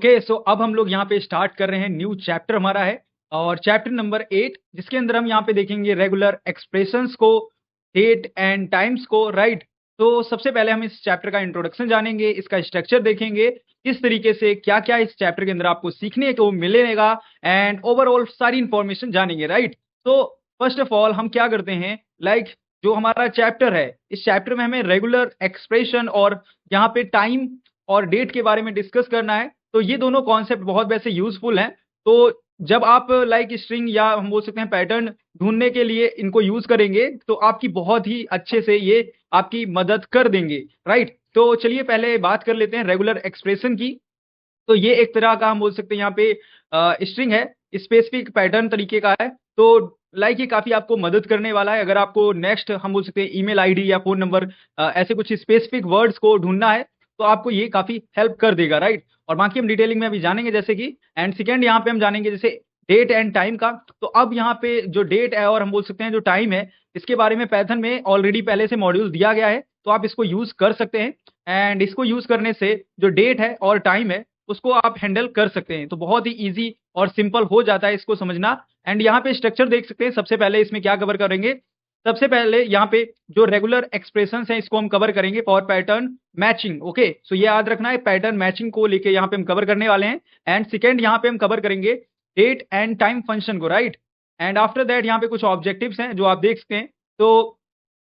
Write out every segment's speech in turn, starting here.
Okay, सो अब हम लोग यहाँ पे स्टार्ट कर रहे हैं, न्यू चैप्टर हमारा है और चैप्टर नंबर 8, जिसके अंदर हम यहाँ पे देखेंगे रेगुलर एक्सप्रेशंस को, डेट एंड टाइम्स को, राइट। तो सबसे पहले हम इस चैप्टर का इंट्रोडक्शन जानेंगे, इसका स्ट्रक्चर देखेंगे, किस तरीके से क्या क्या इस चैप्टर के अंदर आपको सीखने को मिलेगा एंड ओवरऑल सारी इंफॉर्मेशन जानेंगे, राइट। तो फर्स्ट ऑफ ऑल हम क्या करते हैं, लाइक जो हमारा चैप्टर है, इस चैप्टर में हमें रेगुलर एक्सप्रेशन और यहाँ पे टाइम और डेट के बारे में डिस्कस करना है। तो ये दोनों कॉन्सेप्ट बहुत वैसे यूजफुल हैं। तो जब आप लाइक स्ट्रिंग या हम बोल सकते हैं पैटर्न ढूंढने के लिए इनको यूज करेंगे तो आपकी बहुत ही अच्छे से ये आपकी मदद कर देंगे, राइट। तो चलिए पहले बात कर लेते हैं रेगुलर एक्सप्रेशन की। तो ये एक तरह का हम बोल सकते हैं यहाँ पे स्ट्रिंग है, स्पेसिफिक पैटर्न तरीके का है। तो लाइक ये काफी आपको मदद करने वाला है। अगर आपको नेक्स्ट हम बोल सकते हैं ईमेल आईडी या फोन नंबर ऐसे कुछ स्पेसिफिक वर्ड्स को ढूंढना है तो आपको ये काफी हेल्प कर देगा, राइट। और बाकी हम डिटेलिंग में अभी जानेंगे जैसे कि, एंड सेकेंड यहाँ पे हम जानेंगे जैसे डेट एंड टाइम का। तो अब यहाँ पे जो डेट है और हम बोल सकते हैं जो टाइम है, इसके बारे में पैथन में ऑलरेडी पहले से मॉड्यूल दिया गया है, तो आप इसको यूज कर सकते हैं। एंड इसको यूज करने से जो डेट है और टाइम है उसको आप हैंडल कर सकते हैं। तो बहुत ही इजी और सिंपल हो जाता है इसको समझना। एंड यहाँ पे स्ट्रक्चर देख सकते हैं, सबसे पहले इसमें क्या कवर करेंगे, सबसे पहले यहाँ पे जो रेगुलर एक्सप्रेशंस हैं इसको हम कवर करेंगे फॉर पैटर्न मैचिंग। ओके, सो ये याद रखना है, पैटर्न मैचिंग को लेके यहाँ पे हम कवर करने वाले हैं। एंड सेकेंड यहाँ पे हम कवर करेंगे डेट एंड टाइम फंक्शन को, राइट। एंड आफ्टर दैट यहाँ पे कुछ ऑब्जेक्टिव्स हैं जो आप देख सकते हैं। तो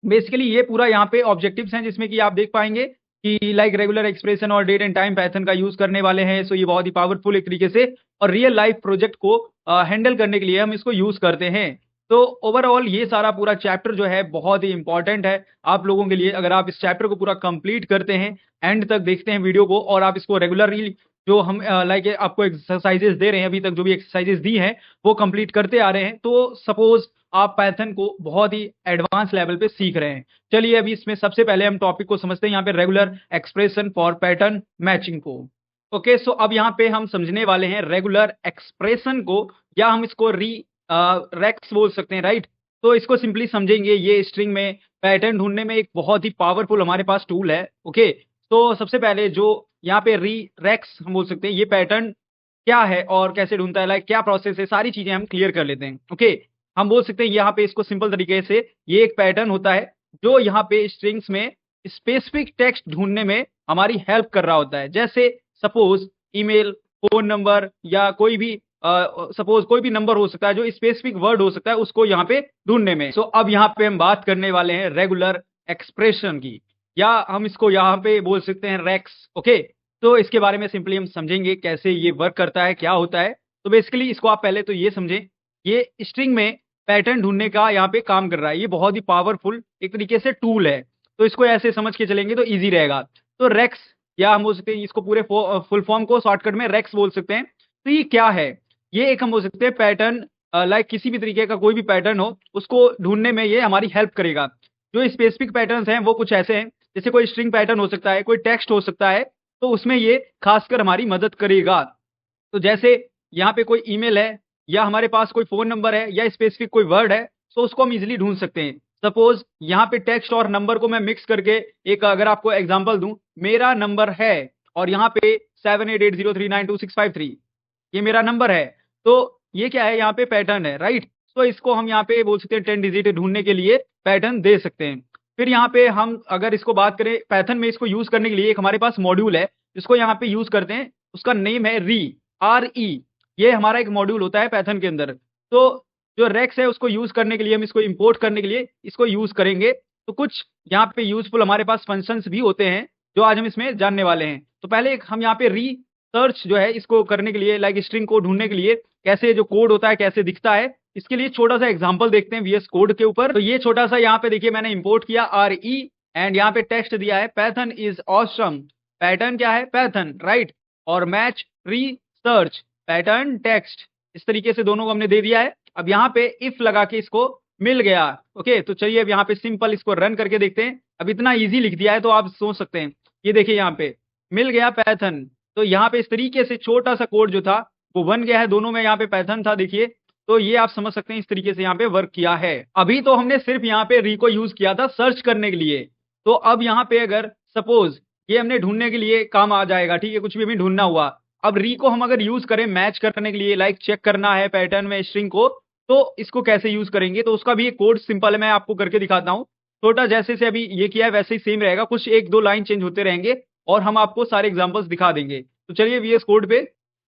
बेसिकली ये पूरा यहाँ पे ऑब्जेक्टिव्स हैं जिसमें कि आप देख पाएंगे कि लाइक रेगुलर एक्सप्रेशन और डेट एंड टाइम पैथन का यूज करने वाले हैं। सो ये बहुत ही पावरफुल एक तरीके से और रियल लाइफ प्रोजेक्ट को हैंडल करने के लिए हम इसको यूज करते हैं। तो ओवरऑल ये सारा पूरा चैप्टर जो है बहुत ही इंपॉर्टेंट है आप लोगों के लिए। अगर आप इस चैप्टर को पूरा कंप्लीट करते हैं, एंड तक देखते हैं वीडियो को, और आप इसको रेगुलरली जो हम लाइक आपको एक्सरसाइजेस दे रहे हैं, अभी तक जो भी एक्सरसाइजेस दी हैं वो कंप्लीट करते आ रहे हैं, तो सपोज आप पाइथन को बहुत ही एडवांस लेवल पे सीख रहे हैं। चलिए अभी इसमें सबसे पहले हम टॉपिक को समझते हैं, यहाँ पे regular expression for pattern matching को। ओके, सो अब यहाँ पे हम समझने वाले हैं रेगुलर एक्सप्रेशन को, या हम इसको रेक्स बोल सकते हैं, राइट। तो इसको सिंपली समझेंगे, ये स्ट्रिंग में पैटर्न ढूंढने में एक बहुत ही पावरफुल हमारे पास टूल है। ओके, तो सबसे पहले जो यहाँ पे रेक्स हम बोल सकते हैं, ये पैटर्न क्या है और कैसे ढूंढता है, लाइक क्या प्रोसेस है, सारी चीजें हम क्लियर कर लेते हैं। ओके, हम बोल सकते हैं यहाँ पे इसको सिंपल तरीके से, ये एक पैटर्न होता है जो यहाँ पे स्ट्रिंग्स में स्पेसिफिक टेक्स्ट ढूंढने में हमारी हेल्प कर रहा होता है। जैसे सपोज ईमेल, फोन नंबर, या कोई भी सपोज कोई भी नंबर हो सकता है जो स्पेसिफिक वर्ड हो सकता है उसको यहाँ पे ढूंढने में। सो अब यहाँ पे हम बात करने वाले हैं रेगुलर एक्सप्रेशन की, या हम इसको यहाँ पे बोल सकते हैं रेक्स। ओके, तो इसके बारे में सिंपली हम समझेंगे कैसे ये वर्क करता है, क्या होता है। तो बेसिकली इसको आप पहले तो ये समझें, ये स्ट्रिंग में पैटर्न ढूंढने का यहाँ पे काम कर रहा है, ये बहुत ही पावरफुल एक तरीके से टूल है। तो इसको ऐसे समझ के चलेंगे तो इजी रहेगा। तो रेक्स, या हम बोल सकते हैं इसको पूरे फुल फॉर्म को शॉर्टकट में रेक्स बोल सकते हैं। तो ये क्या है, ये एक हम बोल सकते हैं पैटर्न, लाइक किसी भी तरीके का कोई भी पैटर्न हो उसको ढूंढने में ये हमारी हेल्प करेगा। जो स्पेसिफिक पैटर्न्स हैं वो कुछ ऐसे हैं, जैसे कोई स्ट्रिंग पैटर्न हो सकता है, कोई टेक्स्ट हो सकता है, तो उसमें ये खासकर हमारी मदद करेगा। तो जैसे यहाँ पे कोई ईमेल है, या हमारे पास कोई फोन नंबर है, या स्पेसिफिक कोई वर्ड है, तो उसको हम इजीली ढूंढ सकते हैं। सपोज यहाँ पे टेक्स्ट और नंबर को मैं मिक्स करके एक अगर आपको एग्जांपल दूं, मेरा नंबर है और यहाँ पे 7880392653, ये मेरा नंबर है। तो ये क्या है, यहाँ पे पैटर्न है, राइट। तो इसको हम यहाँ पे बोल सकते हैं 10 डिजिट ढूंढने के लिए पैटर्न दे सकते हैं। फिर यहाँ पे हम अगर इसको बात करें पैथन में इसको यूज करने के लिए, एक हमारे पास मॉड्यूल है जिसको यहाँ पे यूज करते हैं, उसका नेम है RE। ये हमारा एक मॉड्यूल होता है पैथन के अंदर। तो जो रेक्स है उसको यूज करने के लिए, हम इसको इंपोर्ट करने के लिए इसको यूज करेंगे। तो कुछ यहाँ पे यूजफुल हमारे पास फंक्शंस भी होते हैं जो आज हम इसमें जानने वाले हैं। तो पहले हम यहाँ पे सर्च जो है इसको करने के लिए, लाइक स्ट्रिंग को ढूंढने के लिए कैसे जो कोड होता है कैसे दिखता है, इसके लिए छोटा सा एग्जांपल देखते हैं VS कोड के ऊपर। तो ये छोटा सा यहाँ पे देखिए मैंने इंपोर्ट किया RE, एंड यहाँ पे टेक्स्ट दिया है पैथन इज ऑसम। पैटर्न क्या है, पैथन, राइट। और मैच सर्च पैटर्न टेक्स्ट, इस तरीके से दोनों को हमने दे दिया है। अब यहाँ पे इफ लगा के इसको मिल गया। ओके, तो चलिए अब यहाँ पे सिंपल इसको रन करके देखते हैं। अब इतना इजी लिख दिया है तो आप सोच सकते हैं, ये देखिए यहाँ पे मिल गया पैथन। तो यहाँ पे इस तरीके से छोटा सा कोड जो था वो बन गया है, दोनों में यहाँ पे पैथन था, देखिए। तो ये आप समझ सकते हैं इस तरीके से यहाँ पे वर्क किया है। अभी तो हमने सिर्फ यहाँ पे री को यूज किया था सर्च करने के लिए। तो अब यहाँ पे अगर सपोज ये हमने ढूंढने के लिए काम आ जाएगा, ठीक है, कुछ भी हमें ढूंढना हुआ, अब री को हम अगर यूज करें मैच करने के लिए, लाइक चेक करना है पैटर्न में स्ट्रिंग को, तो इसको कैसे यूज करेंगे, तो उसका भी एक कोड सिंपल है, मैं आपको करके दिखाता हूँ। छोटा जैसे से अभी ये किया है वैसे ही सेम रहेगा, कुछ एक दो लाइन चेंज होते रहेंगे और हम आपको सारे एग्जांपल्स दिखा देंगे। तो चलिए वीएस कोड पे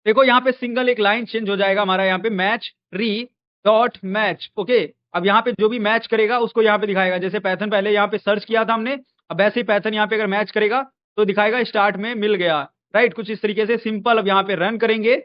देखो, यहाँ पे सिंगल एक लाइन चेंज हो जाएगा हमारा, यहाँ पे मैच री डॉट मैच। ओके, अब यहाँ पे जो भी मैच करेगा उसको यहाँ पे दिखाएगा। जैसे पैथन पहले यहाँ पे सर्च किया था हमने, अब ऐसे ही पैथन यहाँ पे अगर मैच करेगा तो दिखाएगा स्टार्ट में मिल गया, राइट। कुछ इस तरीके से सिंपल। अब यहाँ पे रन करेंगे,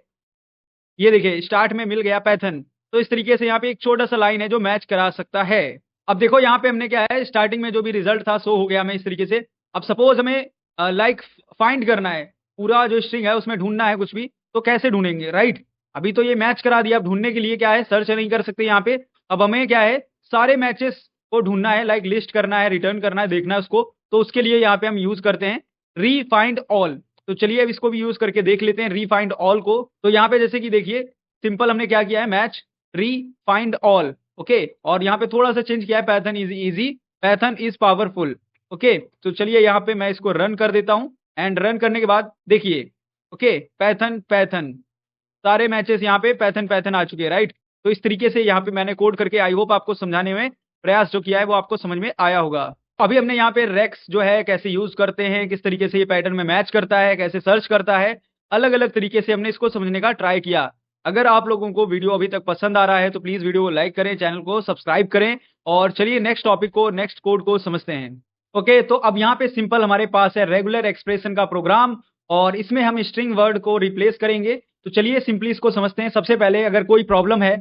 ये देखिए स्टार्ट में मिल गया पैथन। तो इस तरीके से यहाँ पे एक छोटा सा लाइन है जो मैच करा सकता है। अब देखो यहाँ पे हमने क्या है, स्टार्टिंग में जो भी रिजल्ट था शो हो गया हमें इस तरीके से। अब सपोज हमें लाइक फाइंड करना है, पूरा जो स्ट्रिंग है उसमें ढूंढना है कुछ भी, तो कैसे ढूंढेंगे, राइट। अभी तो ये मैच करा दिया, अब ढूंढने के लिए क्या है, सर्च नहीं कर सकते यहाँ पे। अब हमें क्या है, सारे मैचेस को ढूंढना है, लाइक लिस्ट करना है, रिटर्न करना है, देखना है उसको। तो उसके लिए यहाँ पे हम यूज करते हैं री फाइंड ऑल। तो चलिए अब इसको भी यूज करके देख लेते हैं री फाइंड ऑल को। तो यहाँ पे जैसे कि देखिए सिंपल हमने क्या किया है, मैच री फाइंड ऑल। ओके, और यहाँ पे थोड़ा सा चेंज किया है, Python is easy, Python is powerful. Okay, तो चलिए यहाँ पे मैं इसको रन कर देता हूँ, एंड रन करने के बाद देखिए, ओके पैथन पैथन, सारे मैचेस यहाँ पे पैथन पैथन आ चुके हैं, राइट। तो इस तरीके से यहाँ पे मैंने कोड करके, आई होप आपको समझाने में प्रयास जो किया है वो आपको समझ में आया होगा। अभी हमने यहाँ पे रेक्स जो है कैसे यूज करते हैं, किस तरीके से ये पैटर्न में मैच करता है, कैसे सर्च करता है, अलग अलग तरीके से हमने इसको समझने का ट्राई किया। अगर आप लोगों को वीडियो अभी तक पसंद आ रहा है तो प्लीज वीडियो को लाइक करें, चैनल को सब्सक्राइब करें, और चलिए नेक्स्ट टॉपिक को, नेक्स्ट कोड को समझते हैं। ओके, तो अब यहाँ पे सिंपल हमारे पास है रेगुलर एक्सप्रेशन का प्रोग्राम, और इसमें हम स्ट्रिंग वर्ड को रिप्लेस करेंगे। तो चलिए सिंपली इसको समझते हैं। सबसे पहले अगर कोई प्रॉब्लम है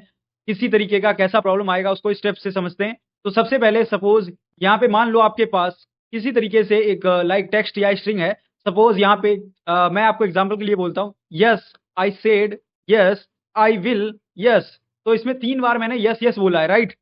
किसी तरीके का, कैसा प्रॉब्लम आएगा उसको स्टेप से समझते हैं। तो सबसे पहले सपोज यहाँ पे मान लो आपके पास किसी तरीके से एक लाइक टेक्स्ट या स्ट्रिंग है। सपोज यहाँ पे मैं आपको एग्जांपल के लिए बोलता हूँ, yes I said, yes I will, yes. तो इसमें 3 बार मैंने यस यस बोला है, राइट।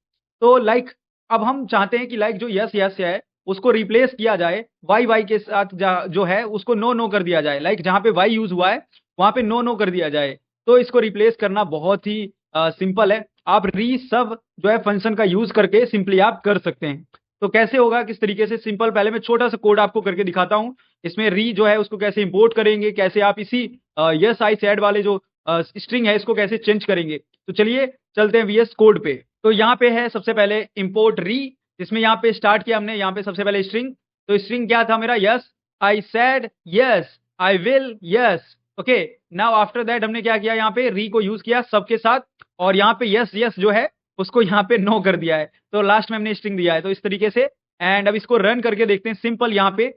तो लाइक अब हम चाहते हैं कि लाइक जो यस यस है उसको रिप्लेस किया जाए वाई वाई के साथ, जो है उसको नो नो कर दिया जाए। लाइक जहाँ पे वाई यूज हुआ है वहां पे नो नो कर दिया जाए। तो इसको रिप्लेस करना बहुत ही सिंपल है। आप री सब जो है फंक्शन का यूज करके सिंपली आप कर सकते हैं। तो कैसे होगा, किस तरीके से, सिंपल पहले मैं छोटा सा कोड आपको करके दिखाता हूँ। इसमें री जो है उसको कैसे इंपोर्ट करेंगे, कैसे आप इसी यस आई सेड वाले जो स्ट्रिंग है इसको कैसे चेंज करेंगे। तो चलिए चलते हैं वीएस कोड पे। तो यहाँ पे है सबसे पहले इंपोर्ट री, जिसमें यहाँ पे स्टार्ट किया हमने, यहाँ पे सबसे पहले स्ट्रिंग। तो स्ट्रिंग क्या था मेरा, yes I said, yes I will, yes. Okay, now after that हमने क्या किया, यहाँ पे री को यूज किया सबके साथ, और यहाँ पे यस यस जो है उसको यहाँ पे नो कर दिया है। तो लास्ट में हमने स्ट्रिंग दिया है, तो इस तरीके से। एंड अब इसको रन करके देखते हैं सिंपल। यहाँ पे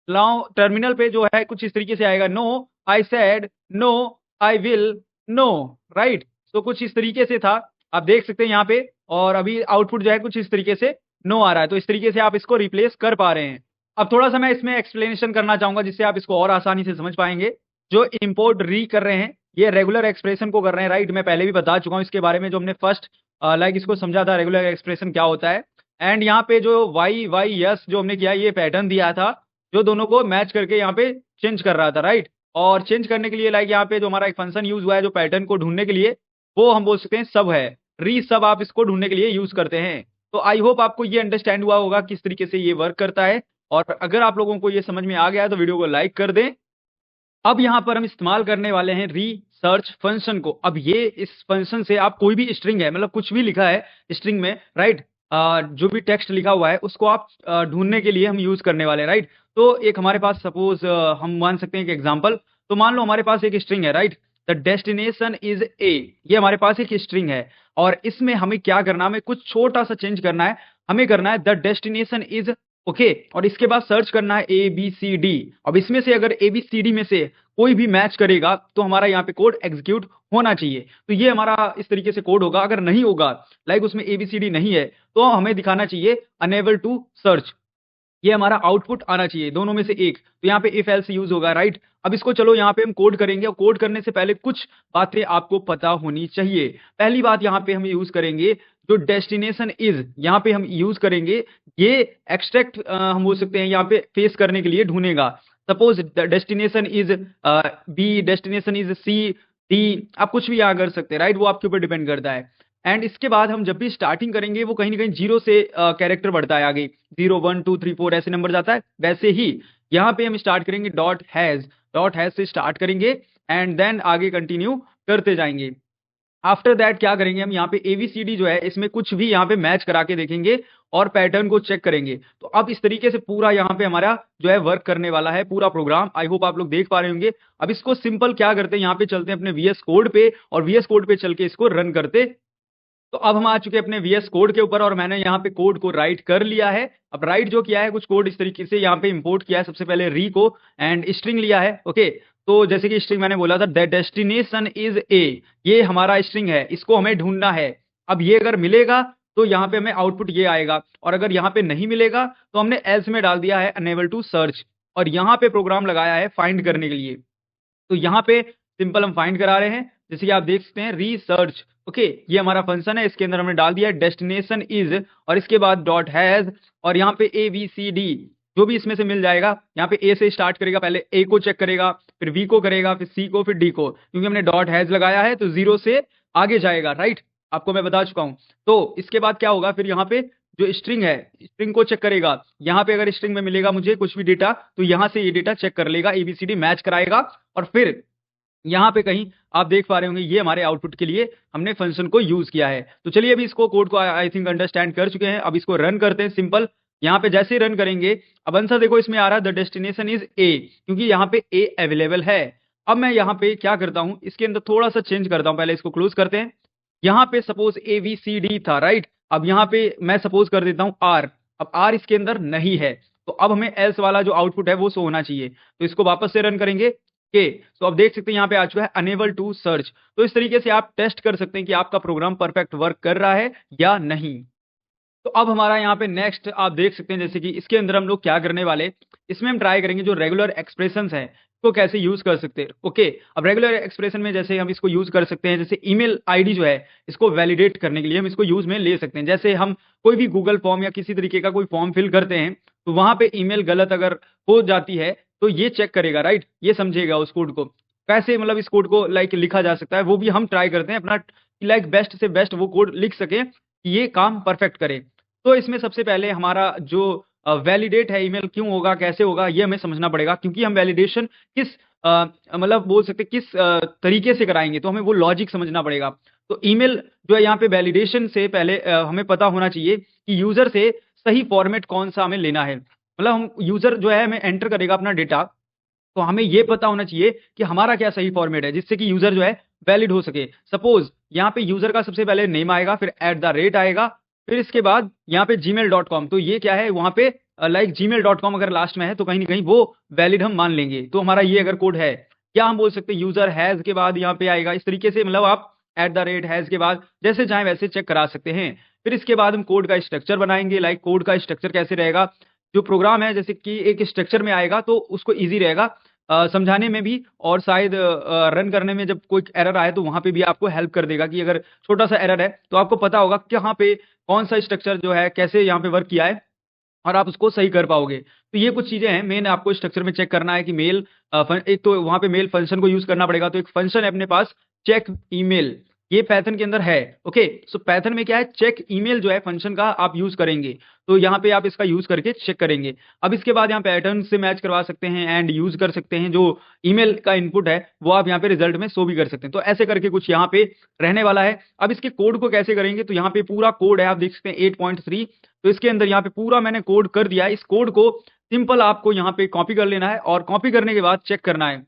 टर्मिनल पे जो है कुछ इस तरीके से आएगा, no I said, no I will, no, right. तो कुछ इस तरीके से था, आप देख सकते हैं यहाँ पे। और अभी आउटपुट जो है कुछ इस तरीके से नो आ रहा है। तो इस तरीके से आप इसको रिप्लेस कर पा रहे हैं। अब थोड़ा सा मैं इसमें एक्सप्लेनेशन करना चाहूंगा जिससे आप इसको और आसानी से समझ पाएंगे। जो इंपोर्ट री कर रहे हैं ये रेगुलर एक्सप्रेशन को कर रहे हैं, राइट। मैं पहले भी बता चुका हूँ इसके बारे में, जो हमने फर्स्ट लाइक इसको समझा था रेगुलर एक्सप्रेशन क्या होता है। एंड यहाँ पे जो वाई वाई यस जो हमने किया, ये पैटर्न दिया था जो दोनों को मैच करके यहाँ पे चेंज कर रहा था, राइट। और चेंज करने के लिए लाइक यहाँ पे जो हमारा एक फंक्शन यूज हुआ है जो पैटर्न को ढूंढने के लिए, वो हम बोल सकते हैं सब है। री सब आप इसको ढूंढने के लिए यूज करते हैं। तो आई होप आपको ये अंडरस्टैंड हुआ होगा किस तरीके से ये वर्क करता है। और अगर आप लोगों को ये समझ में आ गया है तो वीडियो को लाइक कर दें। अब यहाँ पर हम इस्तेमाल करने वाले हैं री सर्च फंक्शन को। अब ये इस फंक्शन से आप कोई भी स्ट्रिंग है, मतलब कुछ भी लिखा है स्ट्रिंग में, राइट, जो भी टेक्स्ट लिखा हुआ है उसको आप ढूंढने के लिए हम यूज करने वाले हैं, राइट। तो एक हमारे पास सपोज हम मान सकते हैं कि एग्जांपल, तो मान लो हमारे पास एक स्ट्रिंग है, right, the destination is a. ये हमारे पास एक स्ट्रिंग है, और इसमें हमें क्या करना है, हमें कुछ छोटा सा चेंज करना है। हमें करना है द डेस्टिनेशन इज, ओके, और इसके बाद सर्च करना है ए बी सी डी। अब इसमें से अगर ए बी सी डी में से कोई भी मैच करेगा तो हमारा यहाँ पे कोड एग्जीक्यूट होना चाहिए। तो ये हमारा इस तरीके से कोड होगा। अगर नहीं होगा, लाइक उसमें एबीसीडी नहीं है, तो हमें दिखाना चाहिए अनेबल टू सर्च। ये हमारा आउटपुट आना चाहिए दोनों में से एक। तो यहाँ पे इफ एल्स यूज होगा, राइट। अब इसको चलो यहाँ पे हम कोड करेंगे, और कोड करने से पहले कुछ बातें आपको पता होनी चाहिए। पहली बात यहाँ पे हम यूज करेंगे जो डेस्टिनेशन इज, यहाँ पे हम यूज करेंगे ये एक्सट्रैक्ट, हम बोल सकते हैं यहाँ पे फेस करने के लिए ढूंढेगा। Suppose destination is B, destination is C, D, आप कुछ भी यहाँ कर सकते हैं, राइट, वो आपके ऊपर डिपेंड करता है। एंड इसके बाद हम जब भी स्टार्टिंग करेंगे वो कहीं ना कहीं जीरो से कैरेक्टर बढ़ता है आगे, 0 1 2 3 4 ऐसे नंबर जाता है। वैसे ही यहाँ पे हम स्टार्ट करेंगे डॉट हैज से स्टार्ट करेंगे। एंड देन आगे कंटिन्यू करते जाएंगे। आफ्टर दैट क्या करेंगे हम यहाँ पे एबीसीडी जो है इसमें कुछ भी यहाँ पे मैच करा के देखेंगे और पैटर्न को चेक करेंगे। तो अब इस तरीके से पूरा यहाँ पे हमारा जो है वर्क करने वाला है पूरा प्रोग्राम। आई होप आप लोग देख पा रहे होंगे। अब इसको सिंपल क्या करते हैं, यहाँ पे चलते हैं अपने वीएस कोड पे और वीएस कोड पे चल के इसको रन करते। तो अब हम आ चुके हैं अपने वीएस कोड के ऊपर और मैंने यहाँ पे कोड को राइट कर लिया है। अब राइट जो किया है कुछ कोड इस तरीके से यहाँ पे इंपोर्ट किया है। सबसे पहले री को एंड स्ट्रिंग लिया है। ओके, तो जैसे कि स्ट्रिंग मैंने बोला था दैट डेस्टिनेशन इज ए, ये हमारा स्ट्रिंग है, इसको हमें ढूंढना है। अब ये अगर मिलेगा तो यहाँ पे हमें आउटपुट ये आएगा, और अगर यहाँ पे नहीं मिलेगा तो हमने एल्स में डाल दिया है अनेबल टू सर्च, और यहाँ पे प्रोग्राम लगाया है फाइंड करने के लिए। तो यहाँ पे सिंपल हम फाइंड करा रहे हैं, जैसे कि आप देख सकते हैं रिसर्च। ओके, ये हमारा फंक्शन है, इसके अंदर हमने डाल दिया डेस्टिनेशन इज और इसके बाद डॉट हैज, और यहाँ पे ए बी सी डी जो भी इसमें से मिल जाएगा। यहाँ पे ए से स्टार्ट करेगा, पहले ए को चेक करेगा, फिर बी को करेगा, फिर सी को, फिर डी को, क्योंकि हमने डॉट हैज लगाया है तो जीरो से आगे जाएगा। राइट, आपको मैं बता चुका हूं। तो इसके बाद क्या होगा, फिर यहाँ पे जो स्ट्रिंग है स्ट्रिंग को चेक करेगा। यहाँ पे अगर स्ट्रिंग में मिलेगा मुझे कुछ भी डेटा तो यहाँ से ये डेटा चेक कर लेगा, एबीसीडी मैच कराएगा, और फिर यहाँ पे कहीं आप देख पा रहे होंगे ये हमारे आउटपुट के लिए हमने फंक्शन को यूज किया है। तो चलिए अभी इसको कोड को आई थिंक अंडरस्टैंड कर चुके हैं। अब इसको रन करते हैं सिंपल। यहाँ पे जैसे ही रन करेंगे अब आंसर देखो इसमें आ रहा है द डेस्टिनेशन इज ए, क्योंकि यहाँ पे ए अवेलेबल है। अब मैं यहाँ पे क्या करता हूँ, इसके अंदर थोड़ा सा चेंज करता हूँ, पहले इसको क्लोज करते हैं। यहाँ पे suppose A B C D था, राइट। अब यहाँ पे मैं सपोज कर देता हूँ आर। अब आर इसके अंदर नहीं है, तो अब हमें एल्स वाला जो आउटपुट है वो शो होना चाहिए। तो इसको वापस से रन करेंगे। ओके, तो अब देख सकते हैं यहाँ पे आ चुका है अनेबल टू सर्च। तो इस तरीके से आप टेस्ट कर सकते हैं कि आपका प्रोग्राम परफेक्ट वर्क कर रहा है या नहीं। तो अब हमारा यहाँ पे नेक्स्ट आप देख सकते हैं, जैसे कि इसके अंदर हम लोग क्या करने वाले, इसमें हम ट्राई करेंगे जो रेगुलर एक्सप्रेशंस हैं को कैसे यूज कर सकते हैं। ओके, अब रेगुलर एक्सप्रेशन में जैसे हम इसको यूज कर सकते हैं, जैसे ईमेल आईडी जो है इसको वैलिडेट करने के लिए हम इसको यूज में ले सकते हैं। जैसे हम कोई भी गूगल फॉर्म या किसी तरीके का कोई फॉर्म फिल करते हैं तो वहां पे ईमेल गलत अगर हो जाती है तो ये चेक करेगा, राइट, ये समझेगा उस कोड को कैसे, मतलब इस कोड को लाइक लिखा जा सकता है, वो भी हम ट्राई करते हैं अपना लाइक बेस्ट से बेस्ट वो कोड लिख सके कि ये काम परफेक्ट करे। तो इसमें सबसे पहले हमारा जो वैलिडेट है ईमेल क्यों होगा, कैसे होगा, ये हमें समझना पड़ेगा, क्योंकि हम वैलिडेशन किस मतलब बोल सकते किस तरीके से कराएंगे, तो हमें वो लॉजिक समझना पड़ेगा। तो ईमेल जो है यहाँ पे वैलिडेशन से पहले हमें पता होना चाहिए कि यूजर से सही फॉर्मेट कौन सा हमें लेना है। मतलब हम यूजर जो है हमें एंटर करेगा अपना डेटा, तो हमें ये पता होना चाहिए कि हमारा क्या सही फॉर्मेट है जिससे कि यूजर जो है वैलिड हो सके। सपोज यहाँ पे यूजर का सबसे पहले नेम आएगा, फिर @ आएगा, फिर इसके बाद यहाँ पे gmail.com, तो ये क्या है वहां पे लाइक gmail.com अगर लास्ट में है तो कहीं ना कहीं वो वैलिड हम मान लेंगे। तो हमारा ये अगर कोड है, क्या हम बोल सकते हैं यूजर हैज के बाद यहाँ पे आएगा, इस तरीके से मतलब आप @ हैज के बाद जैसे चाहे वैसे चेक करा सकते हैं। फिर इसके बाद हम कोड का स्ट्रक्चर बनाएंगे। लाइक कोड का स्ट्रक्चर कैसे रहेगा, जो प्रोग्राम है जैसे कि एक स्ट्रक्चर में आएगा तो उसको ईजी रहेगा समझाने में भी, और शायद रन करने में जब कोई एरर आए तो वहां पे भी आपको हेल्प कर देगा कि अगर छोटा सा एरर है तो आपको पता होगा कि कहाँ पे कौन सा स्ट्रक्चर जो है कैसे यहाँ पे वर्क किया है और आप उसको सही कर पाओगे। तो ये कुछ चीजें हैं मेन, आपको स्ट्रक्चर में चेक करना है कि मेल एक तो वहां पे मेल फंक्शन को यूज करना पड़ेगा, तो एक फंक्शन है अपने पास चेक ईमेल, ये पैथन के अंदर है। ओके, सो पैथन में क्या है, चेक ईमेल जो है फंक्शन का आप यूज करेंगे, तो यहाँ पे आप इसका यूज करके चेक करेंगे। अब इसके बाद यहाँ पैटर्न से मैच करवा सकते हैं एंड यूज कर सकते हैं, जो ईमेल का इनपुट है वो आप यहाँ पे रिजल्ट में शो भी कर सकते हैं। तो ऐसे करके कुछ यहाँ पे रहने वाला है। अब इसके कोड को कैसे करेंगे, तो यहाँ पे पूरा कोड है, आप देख सकते हैं 8.3, तो इसके अंदर यहाँ पे पूरा मैंने कोड कर दिया है। इस कोड को सिंपल आपको यहाँ पे कॉपी कर लेना है और कॉपी करने के बाद चेक करना है।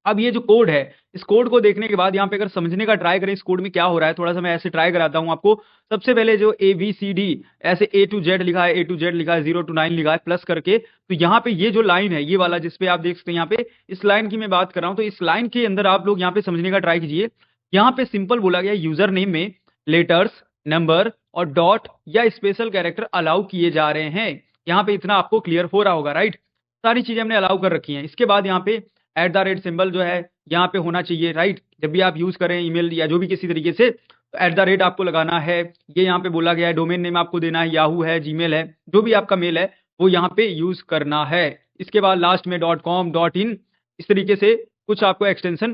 अब ये जो कोड है, इस कोड को देखने के बाद यहाँ पे अगर समझने का ट्राई करें इस कोड में क्या हो रहा है, थोड़ा सा मैं ऐसे ट्राई कराता हूँ आपको। सबसे पहले जो ABCD ऐसे A to Z लिखा है, A to Z लिखा है, 0 to 9 लिखा है प्लस करके, तो यहाँ पे ये जो लाइन है ये वाला जिसपे आप देख सकते हैं यहाँ पे, इस लाइन की मैं बात कर रहा हूँ। तो इस लाइन के अंदर आप लोग यहाँ पे समझने का ट्राई कीजिए। यहाँ पे सिंपल बोला गया यूजर नेम में लेटर्स, नंबर और डॉट या स्पेशल कैरेक्टर अलाउ किए जा रहे हैं। यहाँ पे इतना आपको क्लियर हो रहा होगा, राइट। सारी चीजें हमने अलाउ कर रखी हैं। इसके बाद यहाँ पे @ सिंबल जो है यहाँ पे होना चाहिए, राइट। जब भी आप यूज करें ईमेल या जो भी किसी तरीके से, तो @ आपको लगाना है। ये यहाँ पे बोला गया है डोमेन नेम आपको देना है, याहू है, जीमेल है, जो भी आपका मेल है वो यहाँ पे यूज करना है। इसके बाद लास्ट में .com .in इस तरीके से कुछ आपको एक्सटेंशन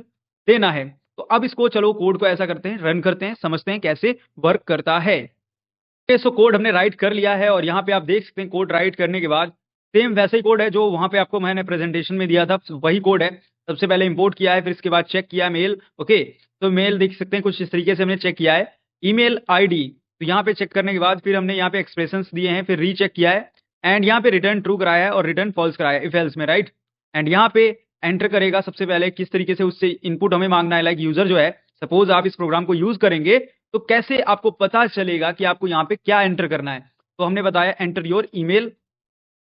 देना है। तो अब इसको चलो कोड को ऐसा करते हैं, रन करते हैं, समझते हैं कैसे वर्क करता है। सो कोड हमने राइट कर लिया है और यहाँ पे आप देख सकते हैं कोड राइट करने के बाद सेम वैसे ही कोड है जो वहां पे आपको मैंने प्रेजेंटेशन में दिया था, वही कोड है। सबसे पहले इंपोर्ट किया है, फिर इसके बाद चेक किया मेल। ओके, तो मेल देख सकते हैं कुछ इस तरीके से हमने चेक किया है। ईमेल आईडी, तो यहाँ पे चेक करने के बाद फिर हमने यहाँ पे एक्सप्रेशंस दिए हैं, फिर रीचेक किया है एंड यहाँ पे रिटर्न ट्रू कराया है और रिटर्न फॉल्स कराया है इफ एल्स में, राइट। एंड यहाँ पे एंटर करेगा सबसे पहले किस तरीके से उससे इनपुट हमें मांगना है। लाइक यूजर जो है, सपोज आप इस प्रोग्राम को यूज करेंगे तो कैसे आपको पता चलेगा कि आपको यहाँ पे क्या एंटर करना है। तो हमने बताया एंटर योर ईमेल,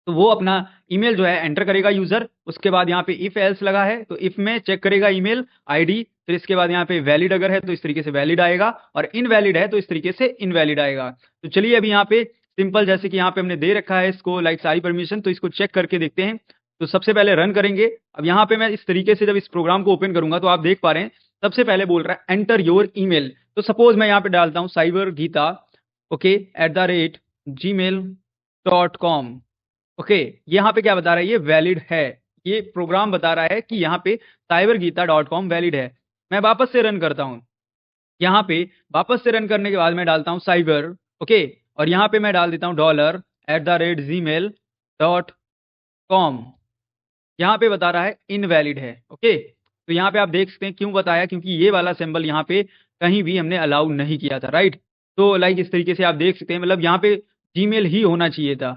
तो वो अपना ईमेल जो है एंटर करेगा यूजर। उसके बाद यहाँ पे इफ एल्स लगा है तो इफ में चेक करेगा ईमेल आईडी, फिर इसके बाद यहाँ पे वैलिड अगर है तो इस तरीके से वैलिड आएगा और इनवैलिड है तो इस तरीके से इनवैलिड आएगा। तो चलिए अभी यहाँ पे सिंपल, जैसे कि यहाँ पे हमने दे रखा है इसको लाइक सारी परमिशन, तो इसको चेक करके देखते हैं। तो सबसे पहले रन करेंगे। अब यहाँ पे मैं इस तरीके से जब इस प्रोग्राम को ओपन करूंगा तो आप देख पा रहे हैं सबसे पहले बोल रहा है एंटर योर ईमेल। तो सपोज मैं यहाँ पे डालता हूँ cyber Geeta okay @gmail.com। Okay, यहाँ पे क्या बता रहा है, ये वैलिड है। ये प्रोग्राम बता रहा है कि यहाँ पे cybergeeta.com वैलिड है। मैं वापस से रन करता हूँ। यहाँ पे वापस से रन करने के बाद मैं डालता हूँ साइबर, ओके, और यहाँ पे मैं डाल देता हूँ $@gmail.com। यहाँ पे बता रहा है इनवैलिड है। ओके, तो यहाँ पे आप देख सकते हैं क्यों बताया, क्योंकि ये वाला सिंबल यहाँ पे कहीं भी हमने अलाउ नहीं किया था, राइट। तो लाइक इस तरीके से आप देख सकते हैं, मतलब यहाँ पे जीमेल ही होना चाहिए था।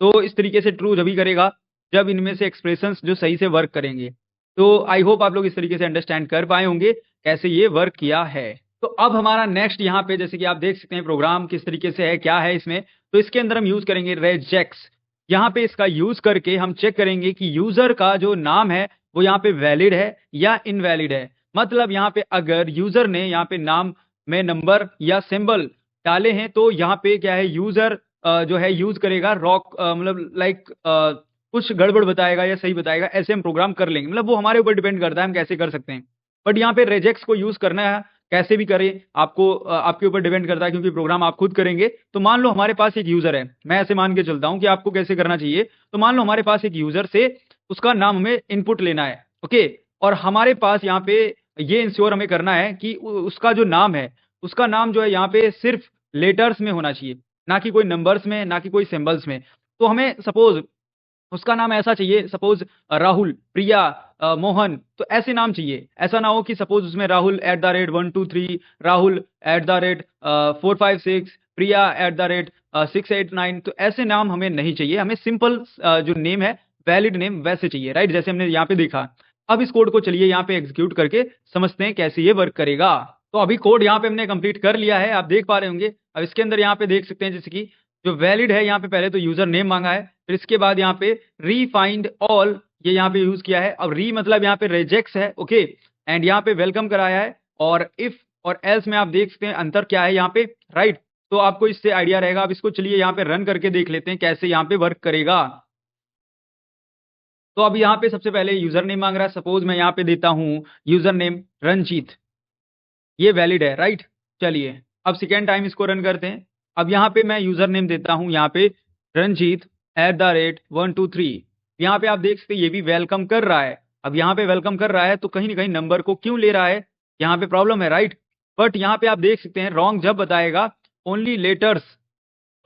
तो इस तरीके से ट्रू जभी करेगा जब इनमें से एक्सप्रेशंस जो सही से वर्क करेंगे। तो आई होप आप लोग इस तरीके से अंडरस्टैंड कर पाए होंगे कैसे ये वर्क किया है। तो अब हमारा नेक्स्ट यहाँ पे जैसे कि आप देख सकते हैं प्रोग्राम किस तरीके से है, क्या है इसमें। तो इसके अंदर हम यूज करेंगे रेजेक्स। यहाँ पे इसका यूज करके हम चेक करेंगे कि यूजर का जो नाम है वो यहाँ पे वैलिड है या इनवैलिड है। मतलब यहाँ पे अगर यूजर ने यहाँ पे नाम में नंबर या सिंबल डाले हैं तो यहाँ पे क्या है, यूजर जो है यूज करेगा रॉक, मतलब लाइक कुछ गड़बड़ बताएगा या सही बताएगा, ऐसे हम प्रोग्राम कर लेंगे। मतलब वो हमारे ऊपर डिपेंड करता है हम कैसे कर सकते हैं। बट यहाँ पे रेजेक्स को यूज करना है कैसे भी करें, आपको आपके ऊपर डिपेंड करता है, क्योंकि प्रोग्राम आप खुद करेंगे। तो मान लो हमारे पास एक यूजर है, मैं ऐसे मान के चलता हूं कि आपको कैसे करना चाहिए। तो मान लो हमारे पास एक यूजर से उसका नाम हमें इनपुट लेना है, ओके, और हमारे पास यहाँ पे ये इंश्योर हमें करना है कि उसका जो नाम है, उसका नाम जो है यहाँ पे सिर्फ लेटर्स में होना चाहिए, ना कि कोई नंबर्स में, ना कि कोई सिंबल्स में। तो हमें सपोज उसका नाम ऐसा चाहिए, सपोज राहुल, प्रिया, मोहन, तो ऐसे नाम चाहिए। ऐसा ना हो कि सपोज उसमें राहुल @123, राहुल @456, प्रिया @689, तो ऐसे नाम हमें नहीं चाहिए। हमें सिंपल जो नेम है, वैलिड नेम वैसे चाहिए, राइट, जैसे हमने यहाँ पे देखा। अब इस कोड को चलिए यहाँ पे एग्जीक्यूट करके समझते हैं कैसे ये वर्क करेगा। तो अभी कोड यहाँ पे हमने कंप्लीट कर लिया है, आप देख पा रहे होंगे। अब इसके अंदर यहाँ पे देख सकते हैं जैसे कि जो वैलिड है, यहाँ पे पहले तो यूजर नेम मांगा है, फिर इसके बाद यहाँ पे रीफाइंड ऑल ये यहाँ पे यूज किया है। अब री मतलब यहाँ पे रिजेक्ट्स है, ओके, एंड यहाँ पे वेलकम कराया है। और इफ और एल्स में आप देख सकते हैं अंतर क्या है यहाँ पे, राइट। तो आपको इससे आइडिया रहेगा। अब इसको चलिए यहाँ पे रन करके देख लेते हैं कैसे यहाँ पे वर्क करेगा। तो अब यहाँ पे सबसे पहले यूजर नेम मांग रहा है, सपोज मैं यहाँ पे देता हूँ यूजर नेम रंजीत, ये वैलिड है, राइट। चलिए अब सेकेंड टाइम इसको रन करते हैं। अब यहाँ पे मैं यूजर नेम देता हूँ यहाँ पे रंजीत @123। यहाँ पे आप देख सकते हैं ये भी वेलकम कर रहा है। अब यहाँ पे वेलकम कर रहा है तो कहीं ना कहीं नंबर को क्यों ले रहा है, यहाँ पे प्रॉब्लम है, राइट। बट यहाँ पे आप देख सकते हैं रॉन्ग जब बताएगा ओनली लेटर्स।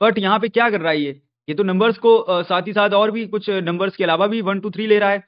बट यहाँ पे क्या कर रहा है ये तो नंबर्स को साथ ही साथ और भी कुछ नंबर्स के अलावा भी 1 2 3 ले रहा है।